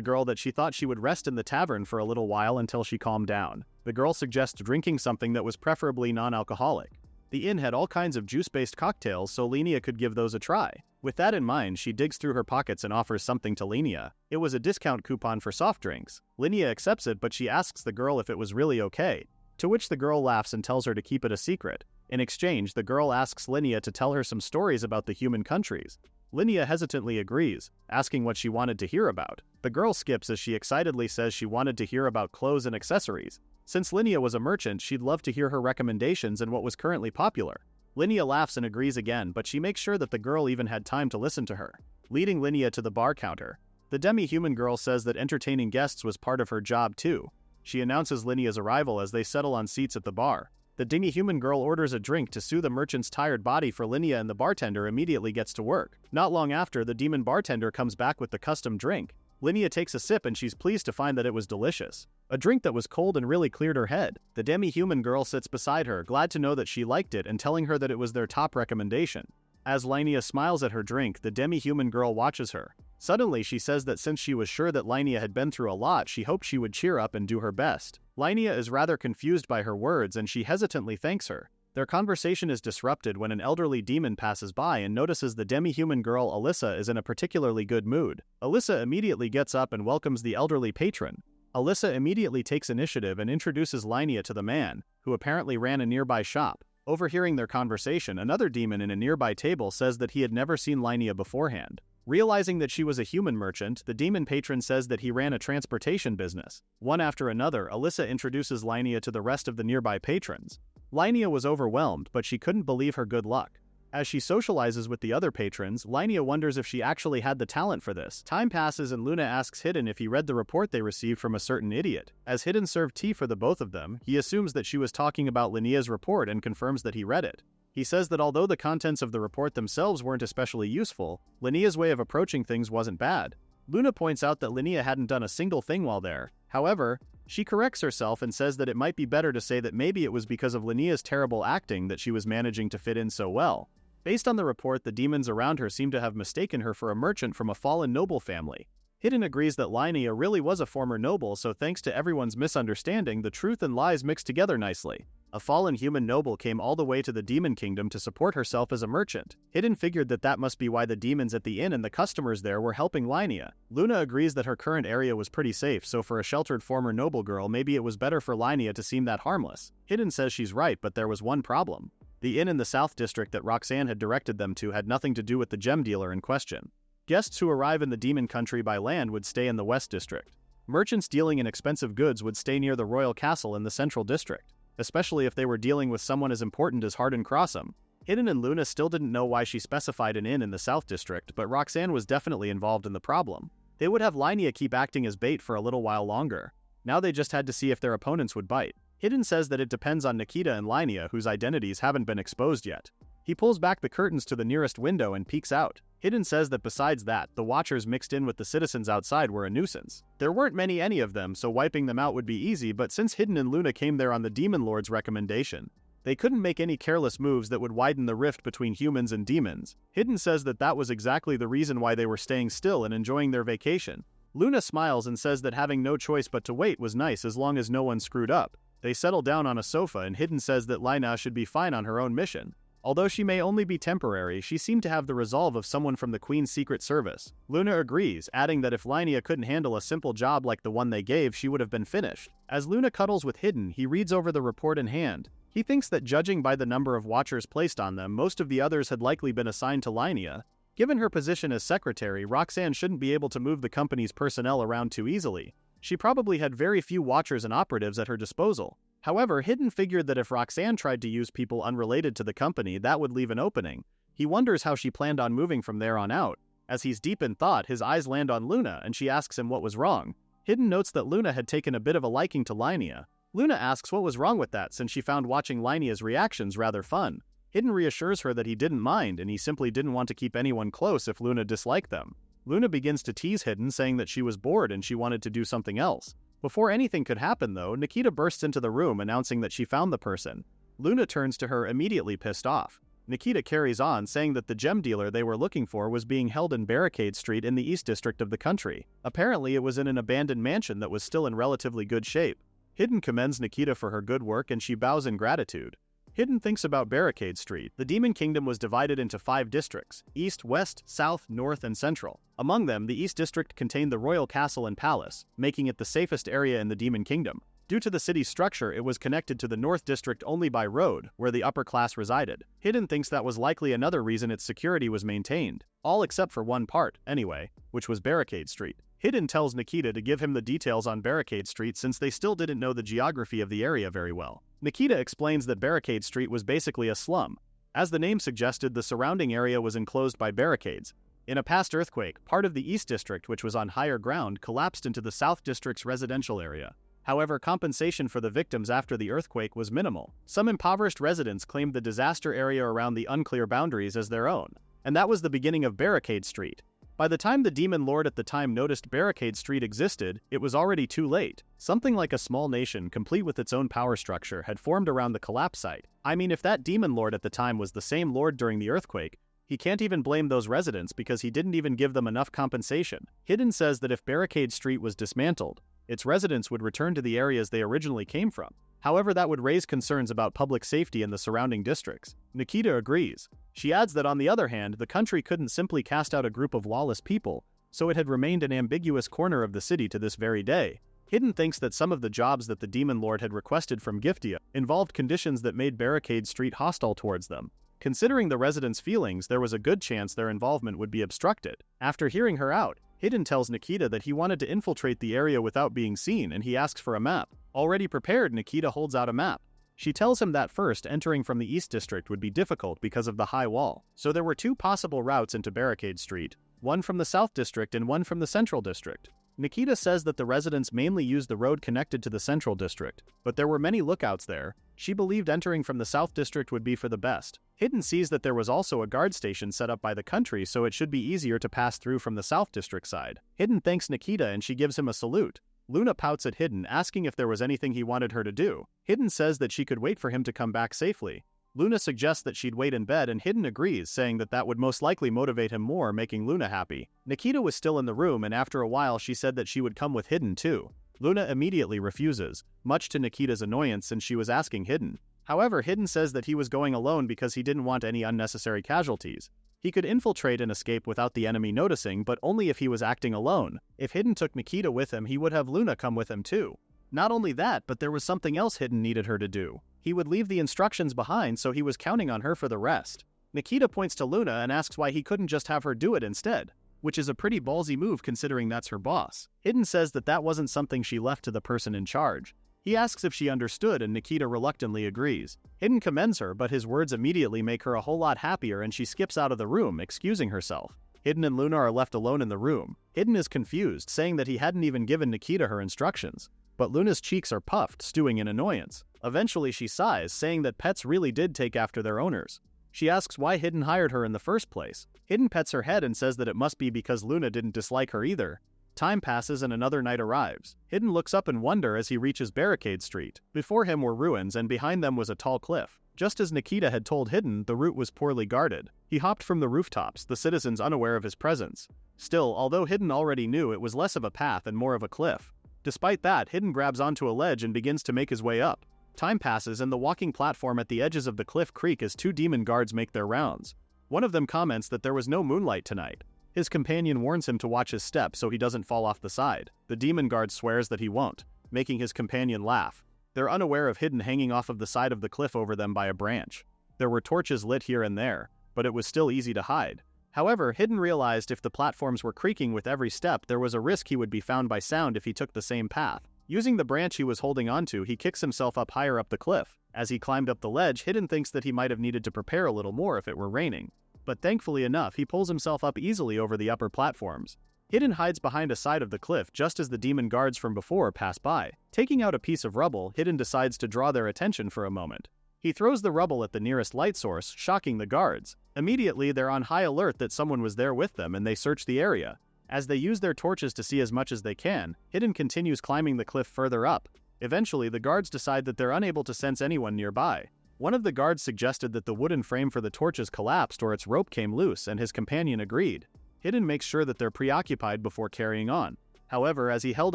girl that she thought she would rest in the tavern for a little while until she calmed down. The girl suggests drinking something that was preferably non-alcoholic. The inn had all kinds of juice-based cocktails, so Linnea could give those a try. With that in mind, she digs through her pockets and offers something to Linnea. It was a discount coupon for soft drinks. Linnea accepts it, but she asks the girl if it was really okay, to which the girl laughs and tells her to keep it a secret. In exchange, the girl asks Linnea to tell her some stories about the human countries. Linnea hesitantly agrees, asking what she wanted to hear about. The girl skips as she excitedly says she wanted to hear about clothes and accessories. Since Linnea was a merchant, she'd love to hear her recommendations and what was currently popular. Linnea laughs and agrees again, but she makes sure that the girl even had time to listen to her. Leading Linnea to the bar counter, the demi-human girl says that entertaining guests was part of her job too. She announces Linnea's arrival as they settle on seats at the bar. The demi-human girl orders a drink to soothe the merchant's tired body for Linnea, and the bartender immediately gets to work. Not long after, the demon bartender comes back with the custom drink. Linnea takes a sip and she's pleased to find that it was delicious. A drink that was cold and really cleared her head. The demi-human girl sits beside her, glad to know that she liked it and telling her that it was their top recommendation. As Linnea smiles at her drink, the demi-human girl watches her. Suddenly, she says that since she was sure that Linnea had been through a lot, she hoped she would cheer up and do her best. Linnea is rather confused by her words and she hesitantly thanks her. Their conversation is disrupted when an elderly demon passes by and notices the demi-human girl Alyssa is in a particularly good mood. Alyssa immediately gets up and welcomes the elderly patron. Alyssa immediately takes initiative and introduces Linnea to the man, who apparently ran a nearby shop. Overhearing their conversation, another demon in a nearby table says that he had never seen Linnea beforehand. Realizing that she was a human merchant, the demon patron says that he ran a transportation business. One after another, Alyssa introduces Linnea to the rest of the nearby patrons. Linnea was overwhelmed, but she couldn't believe her good luck. As she socializes with the other patrons, Linnea wonders if she actually had the talent for this. Time passes and Luna asks Hidden if he read the report they received from a certain idiot. As Hidden served tea for the both of them, he assumes that she was talking about Linnea's report and confirms that he read it. He says that although the contents of the report themselves weren't especially useful, Linnea's way of approaching things wasn't bad. Luna points out that Linnea hadn't done a single thing while there. However, she corrects herself and says that it might be better to say that maybe it was because of Linnea's terrible acting that she was managing to fit in so well. Based on the report, the demons around her seem to have mistaken her for a merchant from a fallen noble family. Hidden agrees that Linnea really was a former noble, so thanks to everyone's misunderstanding, the truth and lies mixed together nicely. A fallen human noble came all the way to the demon kingdom to support herself as a merchant. Hidden figured that that must be why the demons at the inn and the customers there were helping Linnea. Luna agrees that her current area was pretty safe, so for a sheltered former noble girl, maybe it was better for Linnea to seem that harmless. Hidden says she's right, but there was one problem. The inn in the South District that Roxanne had directed them to had nothing to do with the gem dealer in question. Guests who arrive in the demon country by land would stay in the West District. Merchants dealing in expensive goods would stay near the royal castle in the Central District, especially if they were dealing with someone as important as Hardin Crossum. Hidden and Luna still didn't know why she specified an inn in the South District, but Roxanne was definitely involved in the problem. They would have Linnea keep acting as bait for a little while longer. Now they just had to see if their opponents would bite. Hidden says that it depends on Nikita and Linnea, whose identities haven't been exposed yet. He pulls back the curtains to the nearest window and peeks out. Hidden says that besides that, the watchers mixed in with the citizens outside were a nuisance. There weren't any of them, so wiping them out would be easy, but since Hidden and Luna came there on the Demon Lord's recommendation, they couldn't make any careless moves that would widen the rift between humans and demons. Hidden says that that was exactly the reason why they were staying still and enjoying their vacation. Luna smiles and says that having no choice but to wait was nice as long as no one screwed up. They settle down on a sofa and Hidden says that Linnea should be fine on her own mission. Although she may only be temporary, she seemed to have the resolve of someone from the Queen's Secret Service. Luna agrees, adding that if Linnea couldn't handle a simple job like the one they gave, she would have been finished. As Luna cuddles with Hidden, he reads over the report in hand. He thinks that judging by the number of watchers placed on them, most of the others had likely been assigned to Linnea. Given her position as secretary, Roxanne shouldn't be able to move the company's personnel around too easily. She probably had very few watchers and operatives at her disposal. However, Hidden figured that if Roxanne tried to use people unrelated to the company, that would leave an opening. He wonders how she planned on moving from there on out. As he's deep in thought, his eyes land on Luna and she asks him what was wrong. Hidden notes that Luna had taken a bit of a liking to Linnea. Luna asks what was wrong with that since she found watching Linnea's reactions rather fun. Hidden reassures her that he didn't mind and he simply didn't want to keep anyone close if Luna disliked them. Luna begins to tease Hidden, saying that she was bored and she wanted to do something else. Before anything could happen though, Nikita bursts into the room announcing that she found the person. Luna turns to her, immediately pissed off. Nikita carries on, saying that the gem dealer they were looking for was being held in Barricade Street in the East District of the country. Apparently it was in an abandoned mansion that was still in relatively good shape. Hidden commends Nikita for her good work and she bows in gratitude. Hidden thinks about Barricade Street. The Demon Kingdom was divided into 5 districts: East, West, South, North, and Central. Among them, the East District contained the Royal Castle and Palace, making it the safest area in the Demon Kingdom. Due to the city's structure, it was connected to the North District only by road, where the upper class resided. Hidden thinks that was likely another reason its security was maintained. All except for one part, anyway, which was Barricade Street. Hidden tells Nikita to give him the details on Barricade Street since they still didn't know the geography of the area very well. Nikita explains that Barricade Street was basically a slum. As the name suggested, the surrounding area was enclosed by barricades. In a past earthquake, part of the East District, which was on higher ground, collapsed into the South District's residential area. However, compensation for the victims after the earthquake was minimal. Some impoverished residents claimed the disaster area around the unclear boundaries as their own. And that was the beginning of Barricade Street. By the time the Demon Lord at the time noticed Barricade Street existed, it was already too late. Something like a small nation, complete with its own power structure, had formed around the collapse site. I mean, if that Demon Lord at the time was the same lord during the earthquake, he can't even blame those residents because he didn't even give them enough compensation. Hidden says that if Barricade Street was dismantled, its residents would return to the areas they originally came from. However, that would raise concerns about public safety in the surrounding districts. Nikita agrees. She adds that on the other hand, the country couldn't simply cast out a group of lawless people, so it had remained an ambiguous corner of the city to this very day. Hidden thinks that some of the jobs that the Demon Lord had requested from Giftia involved conditions that made Barricade Street hostile towards them. Considering the residents' feelings, there was a good chance their involvement would be obstructed. After hearing her out, Hidden tells Nikita that he wanted to infiltrate the area without being seen and he asks for a map. Already prepared, Nikita holds out a map. She tells him that first, entering from the East District would be difficult because of the high wall. So there were 2 possible routes into Barricade Street, one from the South District and one from the Central District. Nikita says that the residents mainly used the road connected to the Central District, but there were many lookouts there. She believed entering from the South District would be for the best. Hidden sees that there was also a guard station set up by the country, so it should be easier to pass through from the South District side. Hidden thanks Nikita and she gives him a salute. Luna pouts at Hidden, asking if there was anything he wanted her to do. Hidden says that she could wait for him to come back safely. Luna suggests that she'd wait in bed and Hidden agrees, saying that that would most likely motivate him more, making Luna happy. Nikita was still in the room and after a while she said that she would come with Hidden too. Luna immediately refuses, much to Nikita's annoyance since she was asking Hidden. However, Hidden says that he was going alone because he didn't want any unnecessary casualties. He could infiltrate and escape without the enemy noticing, but only if he was acting alone. If Hidden took Nikita with him, he would have Luna come with him too. Not only that, but there was something else Hidden needed her to do. He would leave the instructions behind, so he was counting on her for the rest. Nikita points to Luna and asks why he couldn't just have her do it instead, which is a pretty ballsy move considering that's her boss. Hidden says that that wasn't something she left to the person in charge. He asks if she understood and Nikita reluctantly agrees. Hidden commends her, but his words immediately make her a whole lot happier and she skips out of the room, excusing herself. Hidden and Luna are left alone in the room. Hidden is confused, saying that he hadn't even given Nikita her instructions. But Luna's cheeks are puffed, stewing in annoyance. Eventually she sighs, saying that pets really did take after their owners. She asks why Hidden hired her in the first place. Hidden pets her head and says that it must be because Luna didn't dislike her either. Time passes and another night arrives. Hidden looks up in wonder as he reaches Barricade Street. Before him were ruins and behind them was a tall cliff. Just as Nikita had told Hidden, the route was poorly guarded. He hopped from the rooftops, the citizens unaware of his presence. Still, although Hidden already knew, it was less of a path and more of a cliff. Despite that, Hidden grabs onto a ledge and begins to make his way up. Time passes and the walking platform at the edges of the cliff creak as two demon guards make their rounds. One of them comments that there was no moonlight tonight. His companion warns him to watch his step so he doesn't fall off the side. The demon guard swears that he won't, making his companion laugh. They're unaware of Hidden hanging off of the side of the cliff over them by a branch. There were torches lit here and there, but it was still easy to hide. However, Hidden realized if the platforms were creaking with every step, there was a risk he would be found by sound if he took the same path. Using the branch he was holding onto, he kicks himself up higher up the cliff. As he climbed up the ledge, Hidden thinks that he might have needed to prepare a little more if it were raining. But thankfully enough, he pulls himself up easily over the upper platforms. Hidden hides behind a side of the cliff just as the demon guards from before pass by. Taking out a piece of rubble, Hidden decides to draw their attention for a moment. He throws the rubble at the nearest light source, shocking the guards. Immediately, they're on high alert that someone was there with them and they search the area. As they use their torches to see as much as they can, Hidden continues climbing the cliff further up. Eventually, the guards decide that they're unable to sense anyone nearby. One of the guards suggested that the wooden frame for the torches collapsed or its rope came loose, and his companion agreed. Hidden makes sure that they're preoccupied before carrying on. However, as he held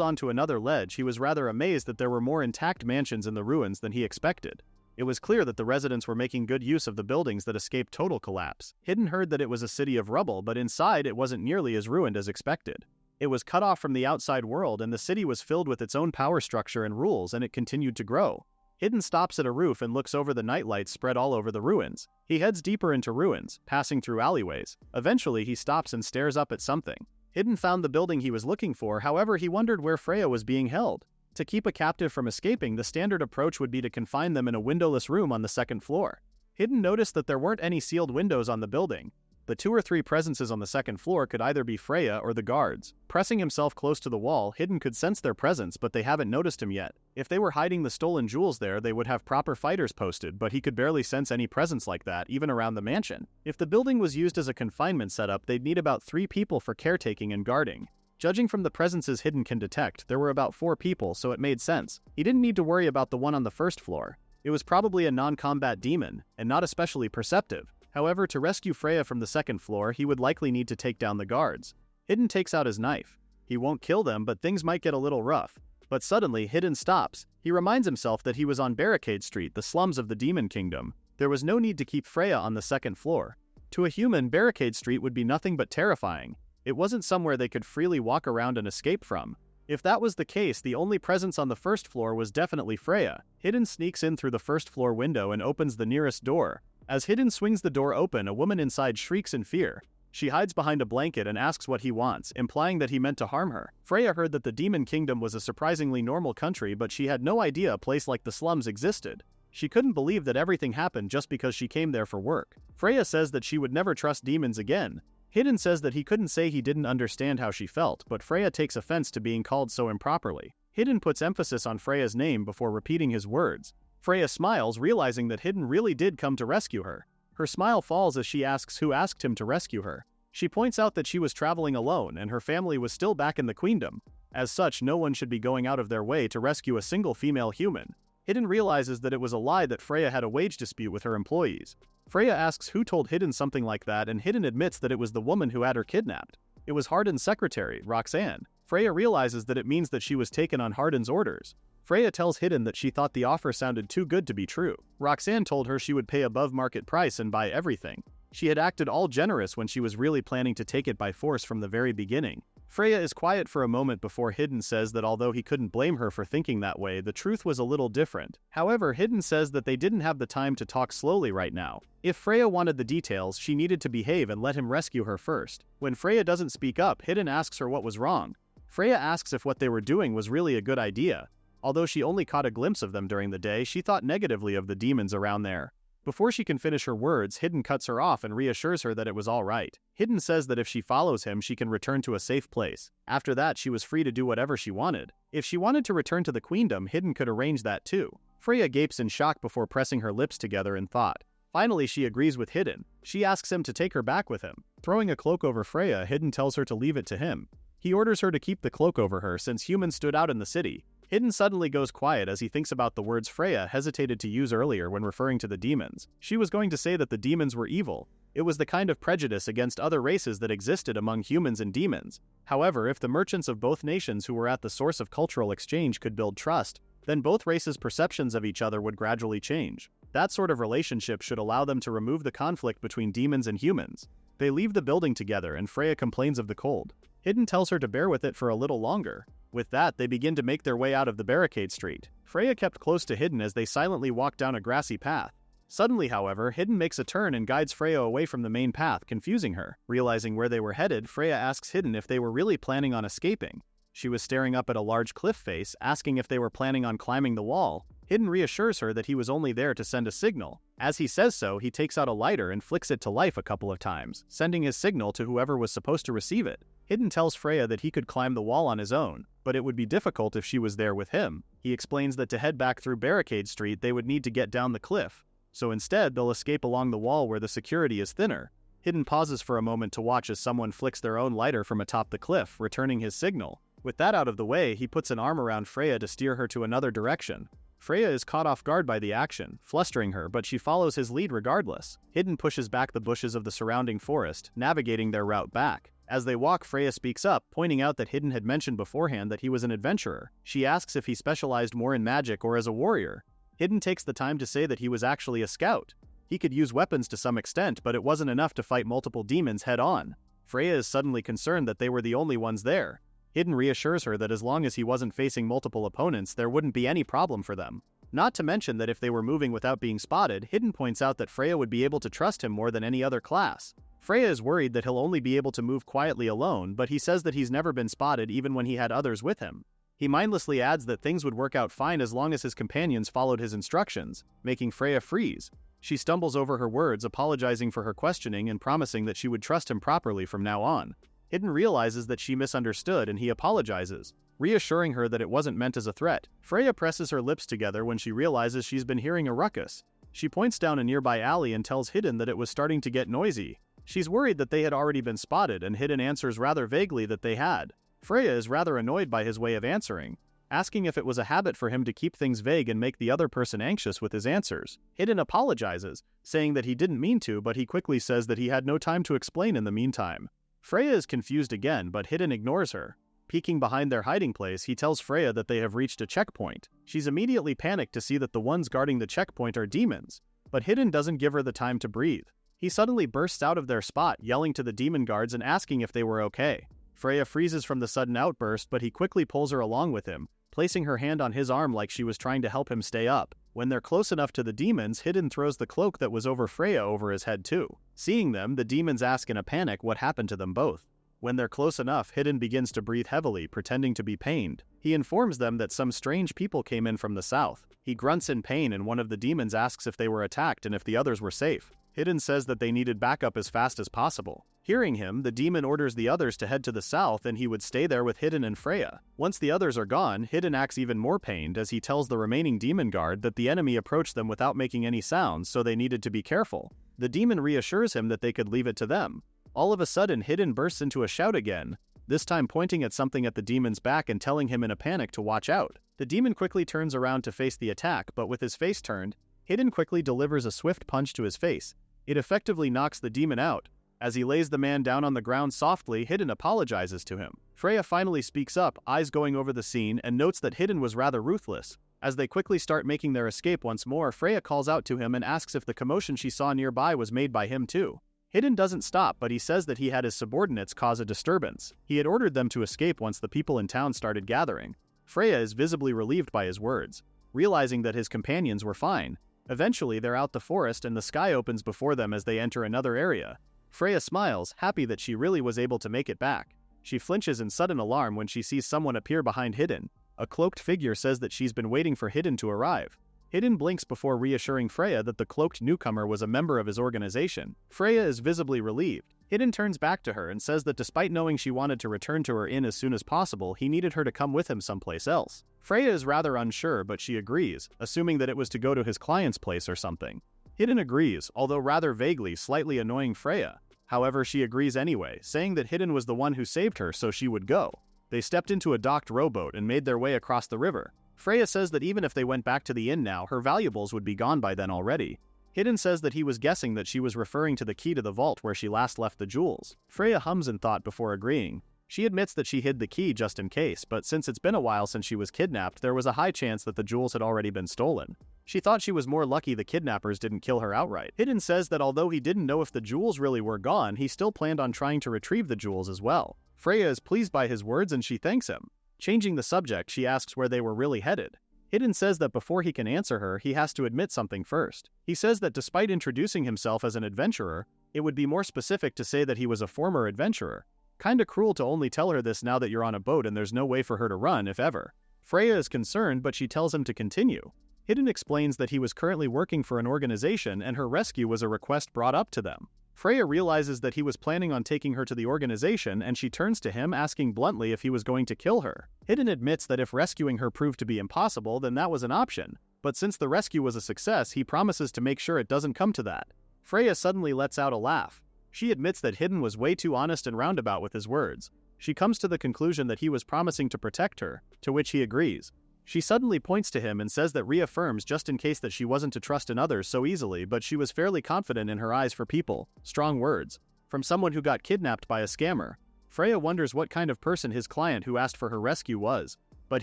onto another ledge, he was rather amazed that there were more intact mansions in the ruins than he expected. It was clear that the residents were making good use of the buildings that escaped total collapse. Hidden heard that it was a city of rubble, but inside it wasn't nearly as ruined as expected. It was cut off from the outside world, and the city was filled with its own power structure and rules, and it continued to grow. Hidden stops at a roof and looks over the nightlights spread all over the ruins. He heads deeper into ruins, passing through alleyways. Eventually, he stops and stares up at something. Hidden found the building he was looking for, however, he wondered where Freya was being held. To keep a captive from escaping, the standard approach would be to confine them in a windowless room on the second floor. Hidden noticed that there weren't any sealed windows on the building. The 2 or 3 presences on the second floor could either be Freya or the guards. Pressing himself close to the wall, Hidden could sense their presence, but they haven't noticed him yet. If they were hiding the stolen jewels there, they would have proper fighters posted, but he could barely sense any presence like that, even around the mansion. If the building was used as a confinement setup, they'd need about 3 people for caretaking and guarding. Judging from the presences Hidden can detect, there were about 4 people, so it made sense. He didn't need to worry about the one on the first floor. It was probably a non-combat demon, and not especially perceptive. However, to rescue Freya from the second floor, he would likely need to take down the guards. Hidden takes out his knife. He won't kill them, but things might get a little rough. But suddenly, Hidden stops. He reminds himself that he was on Barricade Street, the slums of the Demon Kingdom. There was no need to keep Freya on the second floor. To a human, Barricade Street would be nothing but terrifying. It wasn't somewhere they could freely walk around and escape from. If that was the case, the only presence on the first floor was definitely Freya. Hidden sneaks in through the first floor window and opens the nearest door. As Hidden swings the door open, a woman inside shrieks in fear. She hides behind a blanket and asks what he wants, implying that he meant to harm her. Freya heard that the Demon Kingdom was a surprisingly normal country, but she had no idea a place like the slums existed. She couldn't believe that everything happened just because she came there for work. Freya says that she would never trust demons again. Hidden says that he couldn't say he didn't understand how she felt, but Freya takes offense to being called so improperly. Hidden puts emphasis on Freya's name before repeating his words. Freya smiles, realizing that Hidden really did come to rescue her. Her smile falls as she asks who asked him to rescue her. She points out that she was traveling alone and her family was still back in the queendom. As such, no one should be going out of their way to rescue a single female human. Hidden realizes that it was a lie that Freya had a wage dispute with her employees. Freya asks who told Hidden something like that, and Hidden admits that it was the woman who had her kidnapped. It was Hardin's secretary, Roxanne. Freya realizes that it means that she was taken on Hardin's orders. Freya tells Hidden that she thought the offer sounded too good to be true. Roxanne told her she would pay above market price and buy everything. She had acted all generous when she was really planning to take it by force from the very beginning. Freya is quiet for a moment before Hidden says that although he couldn't blame her for thinking that way, the truth was a little different. However, Hidden says that they didn't have the time to talk slowly right now. If Freya wanted the details, she needed to behave and let him rescue her first. When Freya doesn't speak up, Hidden asks her what was wrong. Freya asks if what they were doing was really a good idea. Although she only caught a glimpse of them during the day, she thought negatively of the demons around there. Before she can finish her words, Hidden cuts her off and reassures her that it was all right. Hidden says that if she follows him, she can return to a safe place. After that, she was free to do whatever she wanted. If she wanted to return to the queendom, Hidden could arrange that too. Freya gapes in shock before pressing her lips together in thought. Finally, she agrees with Hidden. She asks him to take her back with him. Throwing a cloak over Freya, Hidden tells her to leave it to him. He orders her to keep the cloak over her since humans stood out in the city. Hidden suddenly goes quiet as he thinks about the words Freya hesitated to use earlier when referring to the demons. She was going to say that the demons were evil. It was the kind of prejudice against other races that existed among humans and demons. However, if the merchants of both nations who were at the source of cultural exchange could build trust, Then both races' perceptions of each other would gradually change. That sort of relationship should allow them to remove the conflict between demons and humans. They leave the building together and Freya complains of the cold. Hidden tells her to bear with it for a little longer. With that, they begin to make their way out of the barricade street. Freya kept close to Hidden as they silently walk down a grassy path. Suddenly, however, Hidden makes a turn and guides Freya away from the main path, confusing her. Realizing where they were headed, Freya asks Hidden if they were really planning on escaping. She was staring up at a large cliff face, asking if they were planning on climbing the wall. Hidden reassures her that he was only there to send a signal. As he says so, he takes out a lighter and flicks it to life a couple of times, sending his signal to whoever was supposed to receive it. Hidden tells Freya that he could climb the wall on his own, but it would be difficult if she was there with him. He explains that to head back through Barricade Street, they would need to get down the cliff. So instead, they'll escape along the wall where the security is thinner. Hidden pauses for a moment to watch as someone flicks their own lighter from atop the cliff, returning his signal. With that out of the way, he puts an arm around Freya to steer her to another direction. Freya is caught off guard by the action, flustering her, but she follows his lead regardless. Hidden pushes back the bushes of the surrounding forest, navigating their route back. As they walk, Freya speaks up, pointing out that Hidden had mentioned beforehand that he was an adventurer. She asks if he specialized more in magic or as a warrior. Hidden takes the time to say that he was actually a scout. He could use weapons to some extent, but it wasn't enough to fight multiple demons head-on. Freya is suddenly concerned that they were the only ones there. Hidden reassures her that as long as he wasn't facing multiple opponents, there wouldn't be any problem for them. Not to mention that if they were moving without being spotted, Hidden points out that Freya would be able to trust him more than any other class. Freya is worried that he'll only be able to move quietly alone, but he says that he's never been spotted even when he had others with him. He mindlessly adds that things would work out fine as long as his companions followed his instructions, making Freya freeze. She stumbles over her words, apologizing for her questioning and promising that she would trust him properly from now on. Hidden realizes that she misunderstood and he apologizes, reassuring her that it wasn't meant as a threat. Freya presses her lips together when she realizes she's been hearing a ruckus. She points down a nearby alley and tells Hidden that it was starting to get noisy. She's worried that they had already been spotted, and Hidden answers rather vaguely that they had. Freya is rather annoyed by his way of answering, asking if it was a habit for him to keep things vague and make the other person anxious with his answers. Hidden apologizes, saying that he didn't mean to, but he quickly says that he had no time to explain in the meantime. Freya is confused again, but Hidden ignores her. Peeking behind their hiding place, he tells Freya that they have reached a checkpoint. She's immediately panicked to see that the ones guarding the checkpoint are demons, but Hidden doesn't give her the time to breathe. He suddenly bursts out of their spot, yelling to the demon guards and asking if they were okay. Freya freezes from the sudden outburst, but he quickly pulls her along with him, placing her hand on his arm like she was trying to help him stay up. When they're close enough to the demons, Hidden throws the cloak that was over Freya over his head too. Seeing them, the demons ask in a panic what happened to them both. When they're close enough, Hidden begins to breathe heavily, pretending to be pained. He informs them that some strange people came in from the south. He grunts in pain and one of the demons asks if they were attacked and if the others were safe. Hidden says that they needed backup as fast as possible. Hearing him, the demon orders the others to head to the south and he would stay there with Hidden and Freya. Once the others are gone, Hidden acts even more pained as he tells the remaining demon guard that the enemy approached them without making any sounds, so they needed to be careful. The demon reassures him that they could leave it to them. All of a sudden, Hidden bursts into a shout again, this time pointing at something at the demon's back and telling him in a panic to watch out. The demon quickly turns around to face the attack, but with his face turned, Hidden quickly delivers a swift punch to his face. It effectively knocks the demon out. As he lays the man down on the ground softly, Hidden apologizes to him. Freya finally speaks up, eyes going over the scene, and notes that Hidden was rather ruthless. As they quickly start making their escape once more, Freya calls out to him and asks if the commotion she saw nearby was made by him too. Hidden doesn't stop, but he says that he had his subordinates cause a disturbance. He had ordered them to escape once the people in town started gathering. Freya is visibly relieved by his words, realizing that his companions were fine. Eventually, they're out the forest and the sky opens before them as they enter another area. Freya smiles, happy that she really was able to make it back. She flinches in sudden alarm when she sees someone appear behind Hidden. A cloaked figure says that she's been waiting for Hidden to arrive. Hidden blinks before reassuring Freya that the cloaked newcomer was a member of his organization. Freya is visibly relieved. Hidden turns back to her and says that despite knowing she wanted to return to her inn as soon as possible, he needed her to come with him someplace else. Freya is rather unsure, but she agrees, assuming that it was to go to his client's place or something. Hidden agrees, although rather vaguely, slightly annoying Freya. However, she agrees anyway, saying that Hidden was the one who saved her, so she would go. They stepped into a docked rowboat and made their way across the river. Freya says that even if they went back to the inn now, her valuables would be gone by then already. Hidden says that he was guessing that she was referring to the key to the vault where she last left the jewels. Freya hums in thought before agreeing. She admits that she hid the key just in case, but since it's been a while since she was kidnapped, there was a high chance that the jewels had already been stolen. She thought she was more lucky the kidnappers didn't kill her outright. Hidden says that although he didn't know if the jewels really were gone, he still planned on trying to retrieve the jewels as well. Freya is pleased by his words and she thanks him. Changing the subject, she asks where they were really headed. Hidden says that before he can answer her, he has to admit something first. He says that despite introducing himself as an adventurer, it would be more specific to say that he was a former adventurer. Kinda cruel to only tell her this now that you're on a boat and there's no way for her to run, if ever. Freya is concerned, but she tells him to continue. Hidden explains that he was currently working for an organization and her rescue was a request brought up to them. Freya realizes that he was planning on taking her to the organization and she turns to him asking bluntly if he was going to kill her. Hidden admits that if rescuing her proved to be impossible, then that was an option. But since the rescue was a success, he promises to make sure it doesn't come to that. Freya suddenly lets out a laugh. She admits that Hidden was way too honest and roundabout with his words. She comes to the conclusion that he was promising to protect her, to which he agrees. She suddenly points to him and says that reaffirms just in case that she wasn't to trust in others so easily, but she was fairly confident in her eyes for people. Strong words. From someone who got kidnapped by a scammer. Freya wonders what kind of person his client who asked for her rescue was. But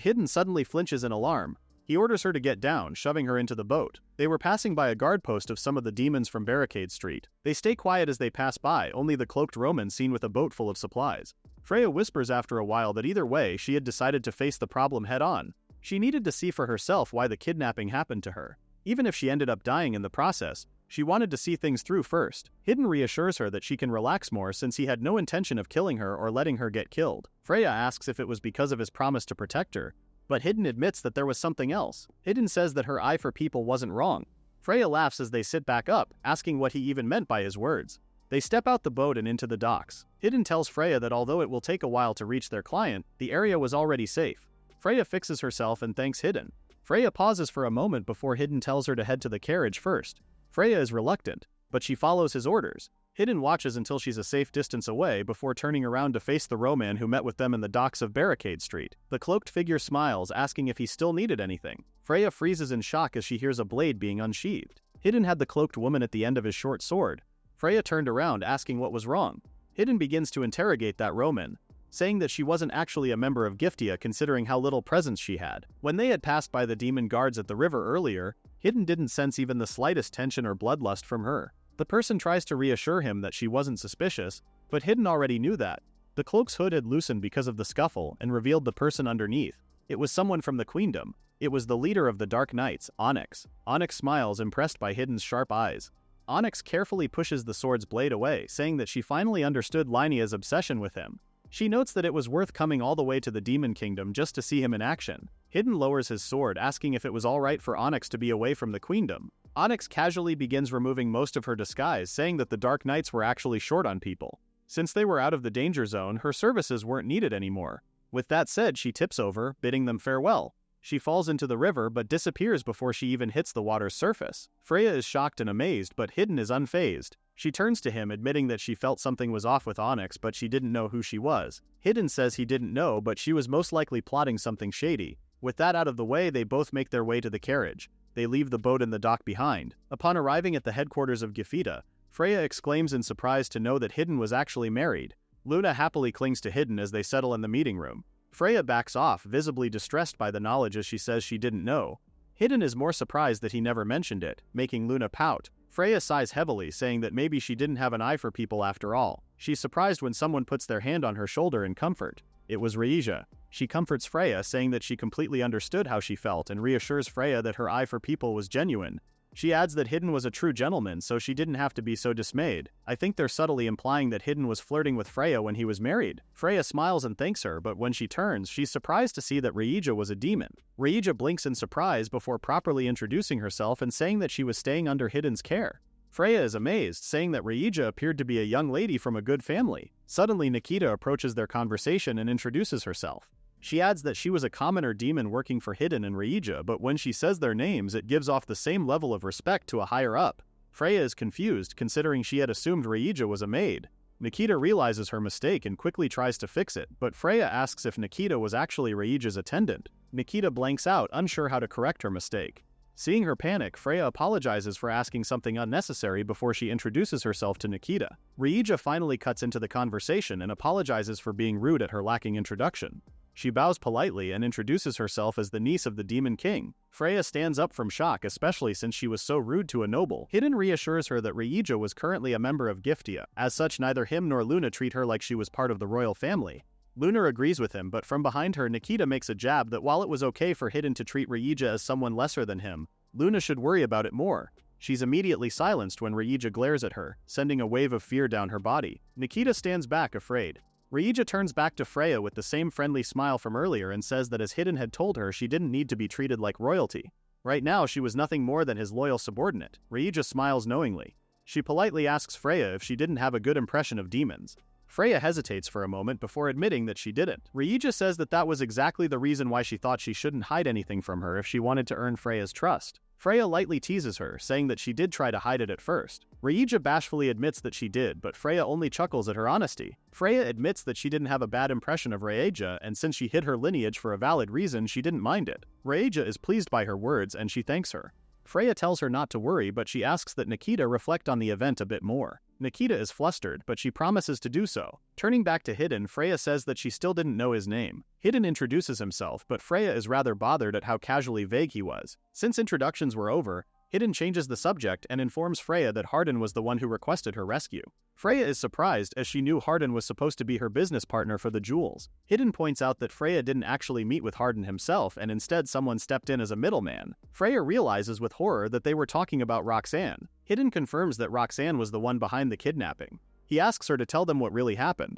Hidden suddenly flinches in alarm. He orders her to get down, shoving her into the boat. They were passing by a guard post of some of the demons from Barricade Street. They stay quiet as they pass by, only the cloaked Roman seen with a boat full of supplies. Freya whispers after a while that either way, she had decided to face the problem head-on. She needed to see for herself why the kidnapping happened to her. Even if she ended up dying in the process, she wanted to see things through first. Hidden reassures her that she can relax more since he had no intention of killing her or letting her get killed. Freya asks if it was because of his promise to protect her, but Hidden admits that there was something else. Hidden says that her eye for people wasn't wrong. Freya laughs as they sit back up, asking what he even meant by his words. They step out the boat and into the docks. Hidden tells Freya that although it will take a while to reach their client, the area was already safe. Freya fixes herself and thanks Hidden. Freya pauses for a moment before Hidden tells her to head to the carriage first. Freya is reluctant, but she follows his orders. Hidden watches until she's a safe distance away before turning around to face the Roman who met with them in the docks of Barricade Street. The cloaked figure smiles, asking if he still needed anything. Freya freezes in shock as she hears a blade being unsheathed. Hidden had the cloaked woman at the end of his short sword. Freya turned around, asking what was wrong. Hidden begins to interrogate that Roman, saying that she wasn't actually a member of Giftia considering how little presence she had. When they had passed by the demon guards at the river earlier, Hidden didn't sense even the slightest tension or bloodlust from her. The person tries to reassure him that she wasn't suspicious, but Hidden already knew that. The cloak's hood had loosened because of the scuffle and revealed the person underneath. It was someone from the Queendom. It was the leader of the Dark Knights, Onyx. Onyx smiles, impressed by Hidden's sharp eyes. Onyx carefully pushes the sword's blade away, saying that she finally understood Lynia's obsession with him. She notes that it was worth coming all the way to the Demon Kingdom just to see him in action. Hidden lowers his sword, asking if it was alright for Onyx to be away from the Queendom. Onyx casually begins removing most of her disguise, saying that the Dark Knights were actually short on people. Since they were out of the danger zone, her services weren't needed anymore. With that said, she tips over, bidding them farewell. She falls into the river but disappears before she even hits the water's surface. Freya is shocked and amazed, but Hidden is unfazed. She turns to him, admitting that she felt something was off with Onyx, but she didn't know who she was. Hidden says he didn't know, but she was most likely plotting something shady. With that out of the way, they both make their way to the carriage. They leave the boat in the dock behind. Upon arriving at the headquarters of Gifita, Freya exclaims in surprise to know that Hidden was actually married. Luna happily clings to Hidden as they settle in the meeting room. Freya backs off, visibly distressed by the knowledge as she says she didn't know. Hidden is more surprised that he never mentioned it, making Luna pout. Freya sighs heavily, saying that maybe she didn't have an eye for people after all. She's surprised when someone puts their hand on her shoulder in comfort. It was Reija. She comforts Freya, saying that she completely understood how she felt and reassures Freya that her eye for people was genuine. She adds that Hidden was a true gentleman, so she didn't have to be so dismayed. I think they're subtly implying that Hidden was flirting with Freya when he was married. Freya smiles and thanks her, but when she turns, she's surprised to see that Reija was a demon. Reija blinks in surprise before properly introducing herself and saying that she was staying under Hidden's care. Freya is amazed, saying that Reija appeared to be a young lady from a good family. Suddenly, Nikita approaches their conversation and introduces herself. She adds that she was a commoner demon working for Hidden and Reija, but when she says their names, it gives off the same level of respect to a higher-up. Freya is confused, considering she had assumed Reija was a maid. Nikita realizes her mistake and quickly tries to fix it, but Freya asks if Nikita was actually Reija's attendant. Nikita blanks out, unsure how to correct her mistake. Seeing her panic, Freya apologizes for asking something unnecessary before she introduces herself to Nikita. Ryeja finally cuts into the conversation and apologizes for being rude at her lacking introduction. She bows politely and introduces herself as the niece of the Demon King. Freya stands up from shock, especially since she was so rude to a noble. Hidden reassures her that Ryeja was currently a member of Giftia. As such, neither him nor Luna treat her like she was part of the royal family. Luna agrees with him, but from behind her, Nikita makes a jab that while it was okay for Hidden to treat Ryeja as someone lesser than him, Luna should worry about it more. She's immediately silenced when Ryeja glares at her, sending a wave of fear down her body. Nikita stands back, afraid. Ryeja turns back to Freya with the same friendly smile from earlier and says that as Hidden had told her, she didn't need to be treated like royalty. Right now, she was nothing more than his loyal subordinate. Ryeja smiles knowingly. She politely asks Freya if she didn't have a good impression of demons. Freya hesitates for a moment before admitting that she didn't. Ryeja says that was exactly the reason why she thought she shouldn't hide anything from her if she wanted to earn Freya's trust. Freya lightly teases her, saying that she did try to hide it at first. Ryeja bashfully admits that she did, but Freya only chuckles at her honesty. Freya admits that she didn't have a bad impression of Ryeja, and since she hid her lineage for a valid reason, she didn't mind it. Ryeja is pleased by her words and she thanks her. Freya tells her not to worry, but she asks that Nikita reflect on the event a bit more. Nikita is flustered, but she promises to do so. Turning back to Hidden, Freya says that she still didn't know his name. Hidden introduces himself, but Freya is rather bothered at how casually vague he was. Since introductions were over, Hidden changes the subject and informs Freya that Hardin was the one who requested her rescue. Freya is surprised as she knew Hardin was supposed to be her business partner for the jewels. Hidden points out that Freya didn't actually meet with Hardin himself and instead someone stepped in as a middleman. Freya realizes with horror that they were talking about Roxanne. Hidden confirms that Roxanne was the one behind the kidnapping. He asks her to tell them what really happened.